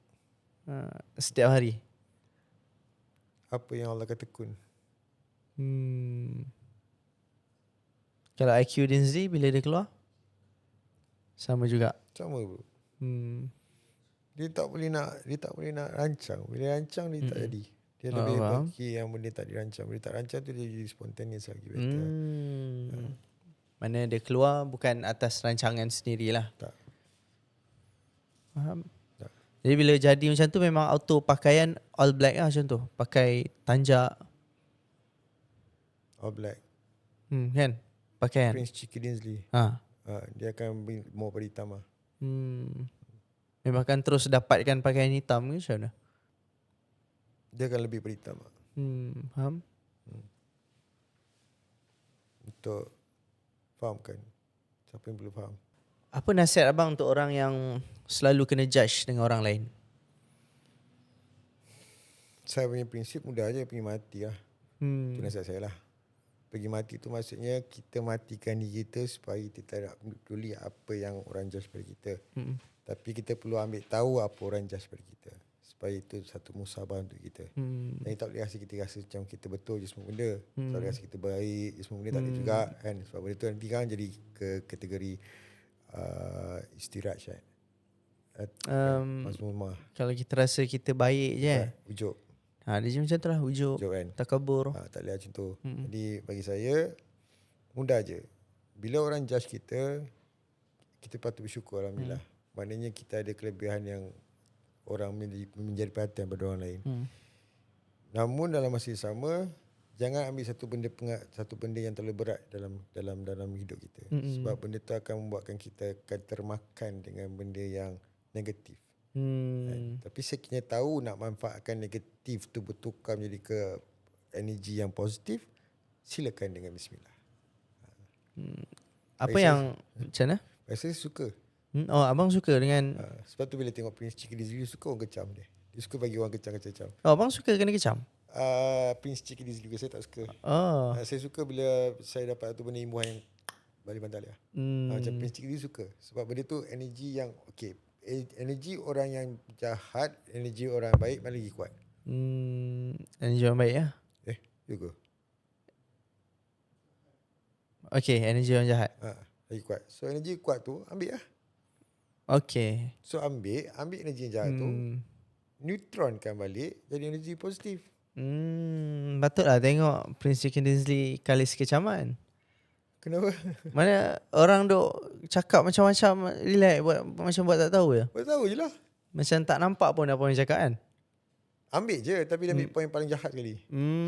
Setiap hari? Apa yang Allah kata kun. Kalau IQ Dizzly bila dia keluar? Sama juga. Sama bro. Dia tak boleh nak rancang. Bila rancang dia tak jadi. Dia lebih bagi yang benda tak dirancang. Bila tak rancang tu dia jadi spontaneous lagi better. Mana dia keluar bukan atas rancangan sendirilah. Tak. Faham? Tak. Jadi bila jadi macam tu memang auto pakaian all black lah macam tu. Pakai tanjak. All black. Kan? Pakaian. Prince Chicky Dizzly. Dia akan more pada hitam lah. Memang akan terus dapatkan pakaian hitam ke macam mana? Dia akan lebih pada hitam lah. Faham? Untuk fahamkan siapa yang perlu faham. Apa nasihat abang untuk orang yang selalu kena judge dengan orang lain? Saya punya prinsip mudah aja, pergi mati lah. Itu nasihat saya lah. pergi mati tu maksudnya kita matikan diri kita supaya kita tak nak peduli apa yang orang judge pada kita. Tapi kita perlu ambil tahu apa orang judge pada kita. Supaya itu satu musabah untuk kita. Dan tak boleh kita rasa macam kita betul je semua benda. Tak boleh rasa kita baik je semua benda, tak boleh juga kan. Sebab benda tu nanti kan jadi ke kategori istiraj kan. Mazmumah. Kalau kita rasa kita baik je Ujuk. dia macam tu lah, ujuk kan. takabur. Tak boleh macam tu. Jadi bagi saya mudah je. Bila orang judge kita, kita patut bersyukur alhamdulillah. Maknanya kita ada kelebihan yang orang menjadi perhatian pada orang lain. Namun dalam masa yang sama, jangan ambil satu benda yang terlalu berat dalam hidup kita. Sebab benda tu akan membuatkan kita akan termakan dengan benda yang negatif. Tapi sekiranya tahu nak manfaatkan negatif tu bertukar menjadi ke energi yang positif, silakan dengan bismillah. Apa yang macam mana? Saya suka. Oh, abang suka dengan Sebab tu bila tengok Prince Chickadee, dia suka orang kecam dia. Dia suka bagi orang kecam-kecam. Oh, abang suka kena kecam? Prince Chickadee juga saya tak suka. Saya suka bila saya dapat satu benda imbuhan yang balik bantal dia. Macam Prince Chickadee suka. Sebab benda tu energi yang energi orang yang jahat, energi orang baik mana lagi kuat. Energi orang baik ya? Juga. Okay, energi orang jahat. Lagi kuat. So energi kuat tu ambil lah. Okay. So ambil energi yang jahat tu, neutronkan balik jadi energi positif. Patutlah tengok Prince Chickadee kali kecaman. Kenapa? Mana orang duk cakap macam-macam, relax buat tak tahu je. Buat tahu je lah. Macam tak nampak pun apa yang cakap kan. Ambil je, tapi dia ambil poin paling jahat kali.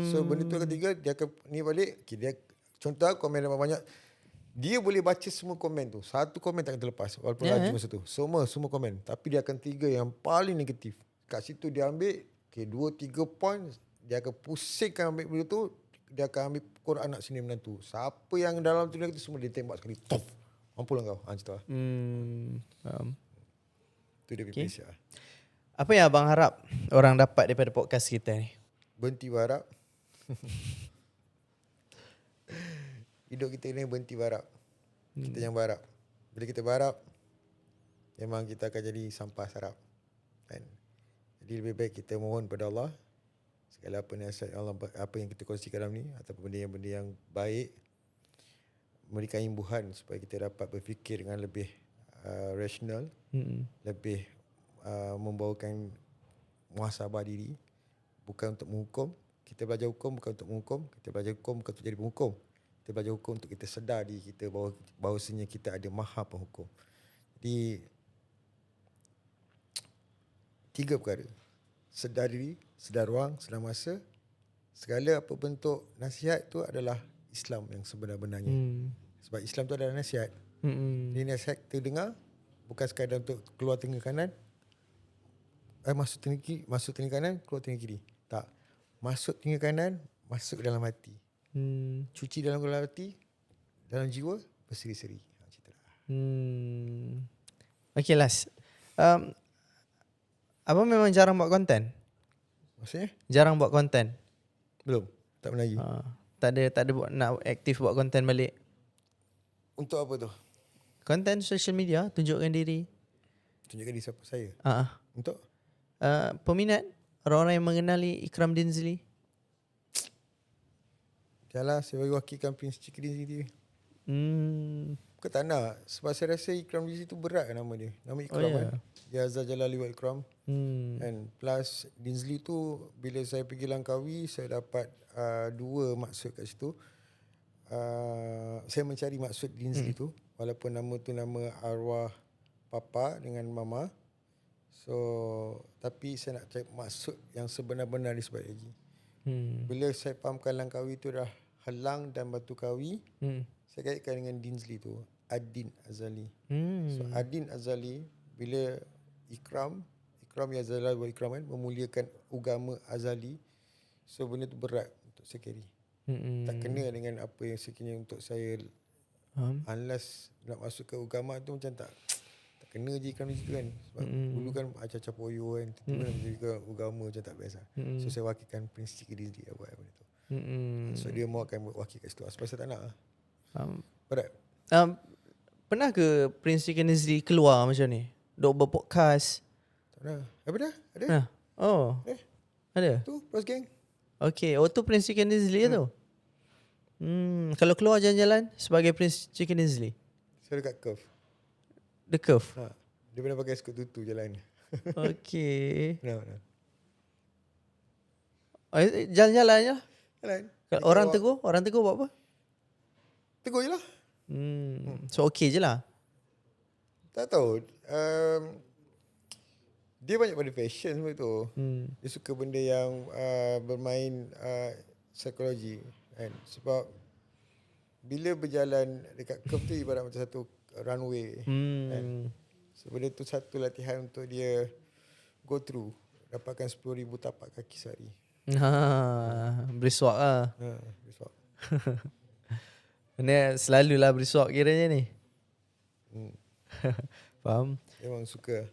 So benda tu ketiga dia akan ni balik. Dia contoh komen banyak. Dia boleh baca semua komen tu. Satu komen takkan terlepas walaupun laju masa tu. Semua komen. Tapi dia akan tiga yang paling negatif. Kat situ dia ambil 2-3 poin, dia akan pusingkan ambil benda tu, dia akan ambil pukul anak sini menantu. Siapa yang dalam tu semua dia tembak sekali. Tof. Mampulah kau. Macam tu lah. Tu dia punya prinsip lah. Apa yang abang harap orang dapat daripada podcast kita ni? Berhenti berharap. Hidup kita ni berhenti berharap. Kita jangan berharap. Bila kita berharap, memang kita akan jadi sampah sarap. Kan? Jadi lebih baik kita mohon pada Allah segala apa nasihat Allah, apa yang kita kongsikan dalam ni ataupun benda yang baik, memberikan imbuhan supaya kita dapat berfikir dengan lebih rasional, lebih membawakan muhasabah diri, bukan untuk menghukum. Kita belajar hukum bukan untuk menghukum, kita belajar hukum bukan untuk jadi penghukum. Kita belajar hukum untuk kita sedar diri kita bahawasanya kita ada maha penghukum. Jadi 3 perkara. Sedar diri, sedar ruang, sedar masa. Segala apa bentuk nasihat tu adalah Islam yang sebenar-benarnya. Sebab Islam tu adalah nasihat. Ini nasihat kita dengar bukan sekadar untuk keluar telinga kanan, masuk telinga kiri, masuk telinga kanan, keluar telinga kiri. Tak. Masuk telinga kanan, masuk dalam hati. Cuci dalam hati, dalam jiwa, berseri-seri. Macam itulah. Okay, last. Abang memang jarang buat konten? Maksudnya? Jarang buat konten? Belum. Tak pernah lagi. Tak ada nak aktif buat konten balik? Untuk apa tu? Konten social media, tunjukkan diri. Tunjukkan diri siapa saya? Untuk? Peminat, orang-orang yang mengenali Ikram Dinzli. Janganlah saya bagi wakilkan Prince Chickadee sendiri. Bukan tak nak. Sebab saya rasa Ikram Dinzli tu berat nama dia. Nama Ikram kan. Dia Azhar Jalali wa Ikram. And plus Dinzli tu bila saya pergi Langkawi, saya dapat 2 maksud kat situ. Saya mencari maksud Dinzli tu. Walaupun nama tu nama arwah papa dengan mama. So tapi saya nak cari maksud yang sebenar-benar di sebalik lagi. Bila saya fahamkan Langkawi tu dah Helang dan Batu Kawi, saya kaitkan dengan Dinzli tu, Ad-Din Azali. So Ad-Din Azali bila Ikram ya Azali wa Ikram kan, memuliakan agama Azali. So benda tu berat untuk saya carry. Tak kena dengan apa yang sekiranya untuk saya. Unless nak masuk ke agama tu macam tak kena je Ikram di situ kan. Sebab dulu kan acah-acah poyo kan, tiba-tiba nak jadi ke agama macam tak biasa. So saya wakilkan Prince Chickadee buat benda tu. So dia mau akan wakil kat situ. Sebab saya tak nak lah. Berat. Pernah ke Prince Chicken Nizli keluar macam ni? Dok berpodcast? Tak nak. Apa dah? Ada? Pernah? Oh. Ada? Tu, Pros Gang. Okay. Oh tu Prince Chicken Nizli tu? Kalau keluar jalan-jalan sebagai Prince Chicken Nizli? Saya dekat Curve. The Curve? Dia pernah pakai skut tutu jalan. Okay. Pernah. Jalan-jalan je lah. Jalan. Kalau orang tegur buat apa? Tegur je lah. So okay je lah. Tak tahu. Dia banyak pada fashion semua tu. Dia suka benda yang bermain psikologi kan. Sebab bila berjalan dekat curve tu ibarat macam satu runway kan. So benda tu satu latihan untuk dia go through. Dapatkan 10,000 tapak kaki sehari. Beriswak lah. Besok. Ni selalulah beriswak kiranya ni. Faham? Memang suka.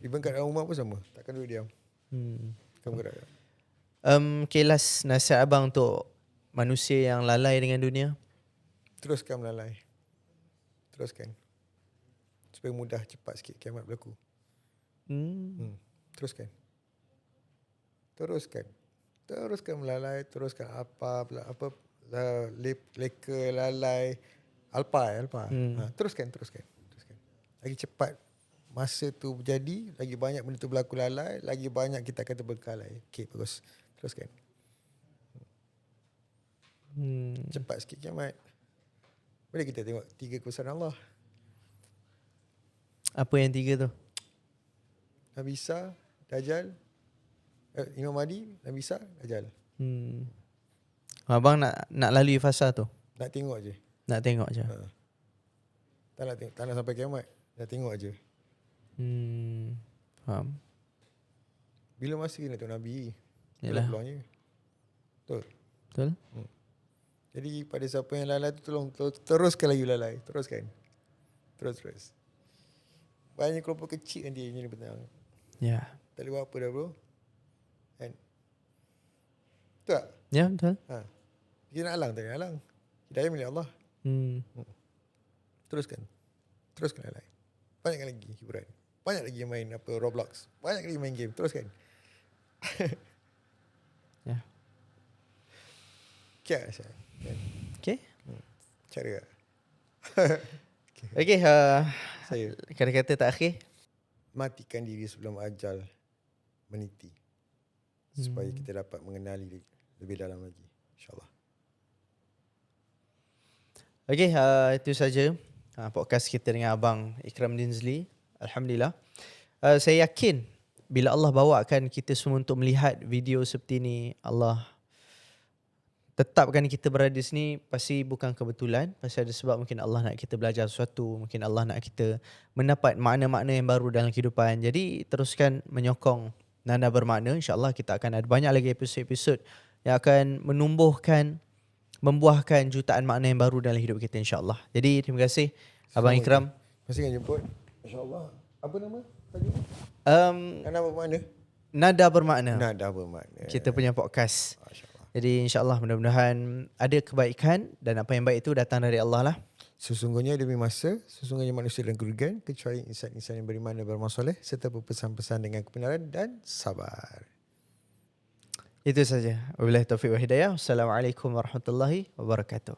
Even kat dalam rumah pun sama. Takkan duduk diam. Kamu gerak. Okay, last nasihat abang untuk manusia yang lalai dengan dunia. Teruskan melalai. Teruskan. Supaya mudah cepat sikit kiamat berlaku. Teruskan. Teruskan melalai, teruskan leka, lalai, alpa. Teruskan. Lagi cepat masa tu berjadi, lagi banyak benda tu berlaku lalai, lagi banyak kita akan terbengkalai. Okay, bagus. Teruskan. Cepat sikit kiamat. Boleh kita tengok 3 kebesaran Allah. Apa yang 3 tu? Nabi Isa, Dajjal, Imam Mahdi, Nabi Isa, Dajjal. Abang nak lalui fasa tu? Nak tengok je. Nak tengok je. Tak nak sampai kiamat. Nak tengok je. Faham. Bila masa kita nak tengok Nabi? Yalah. Peluangnya. Betul? Jadi pada siapa yang lalai tu tolong teruskan lagi lalai. Teruskan. Terus. Banyak kelompok kecil nanti yang ni petang. Ya. Tak boleh buat apa dah bro. Kan? Betul tak? Ya, betul. Kita nak halang tak nak halang. Hidayah milik Allah. Teruskan lalai. Banyakkan lagi hiburan. Banyak lagi yang main Roblox. Banyak lagi main game. Teruskan. Ya. Okay. Okay. Cara. Okay. Saya. Kata-kata terakhir. Matikan diri sebelum ajal meniti. Supaya kita dapat mengenali lebih dalam lagi. InsyaAllah. Okay, itu saja podcast kita dengan Abang Ikram Dinzli. Alhamdulillah. Saya yakin bila Allah bawakan kita semua untuk melihat video seperti ini, Allah tetapkan kita berada di sini, pasti bukan kebetulan. Pasti ada sebab. Mungkin Allah nak kita belajar sesuatu. Mungkin Allah nak kita mendapat makna-makna yang baru dalam kehidupan. Jadi teruskan menyokong Nanda Bermakna. InsyaAllah kita akan ada banyak lagi episod-episod yang akan membuahkan jutaan makna yang baru dalam hidup kita, insyaAllah. Jadi terima kasih Abang Ikram. Terima kasih jemput. InsyaAllah. Apa nama tadi? Nada Bermakna. Nada Bermakna. Kita punya podcast. InsyaAllah. Jadi insyaAllah mudah-mudahan ada kebaikan dan apa yang baik itu datang dari Allah lah. Sesungguhnya demi masa, sesungguhnya manusia dan kerugian kecuali insan-insan yang beriman dan beramal soleh serta berpesan-pesan dengan kebenaran dan sabar. Itu saja. Wabillahi taufiq wa hidayah. Wassalamualaikum warahmatullahi wabarakatuh.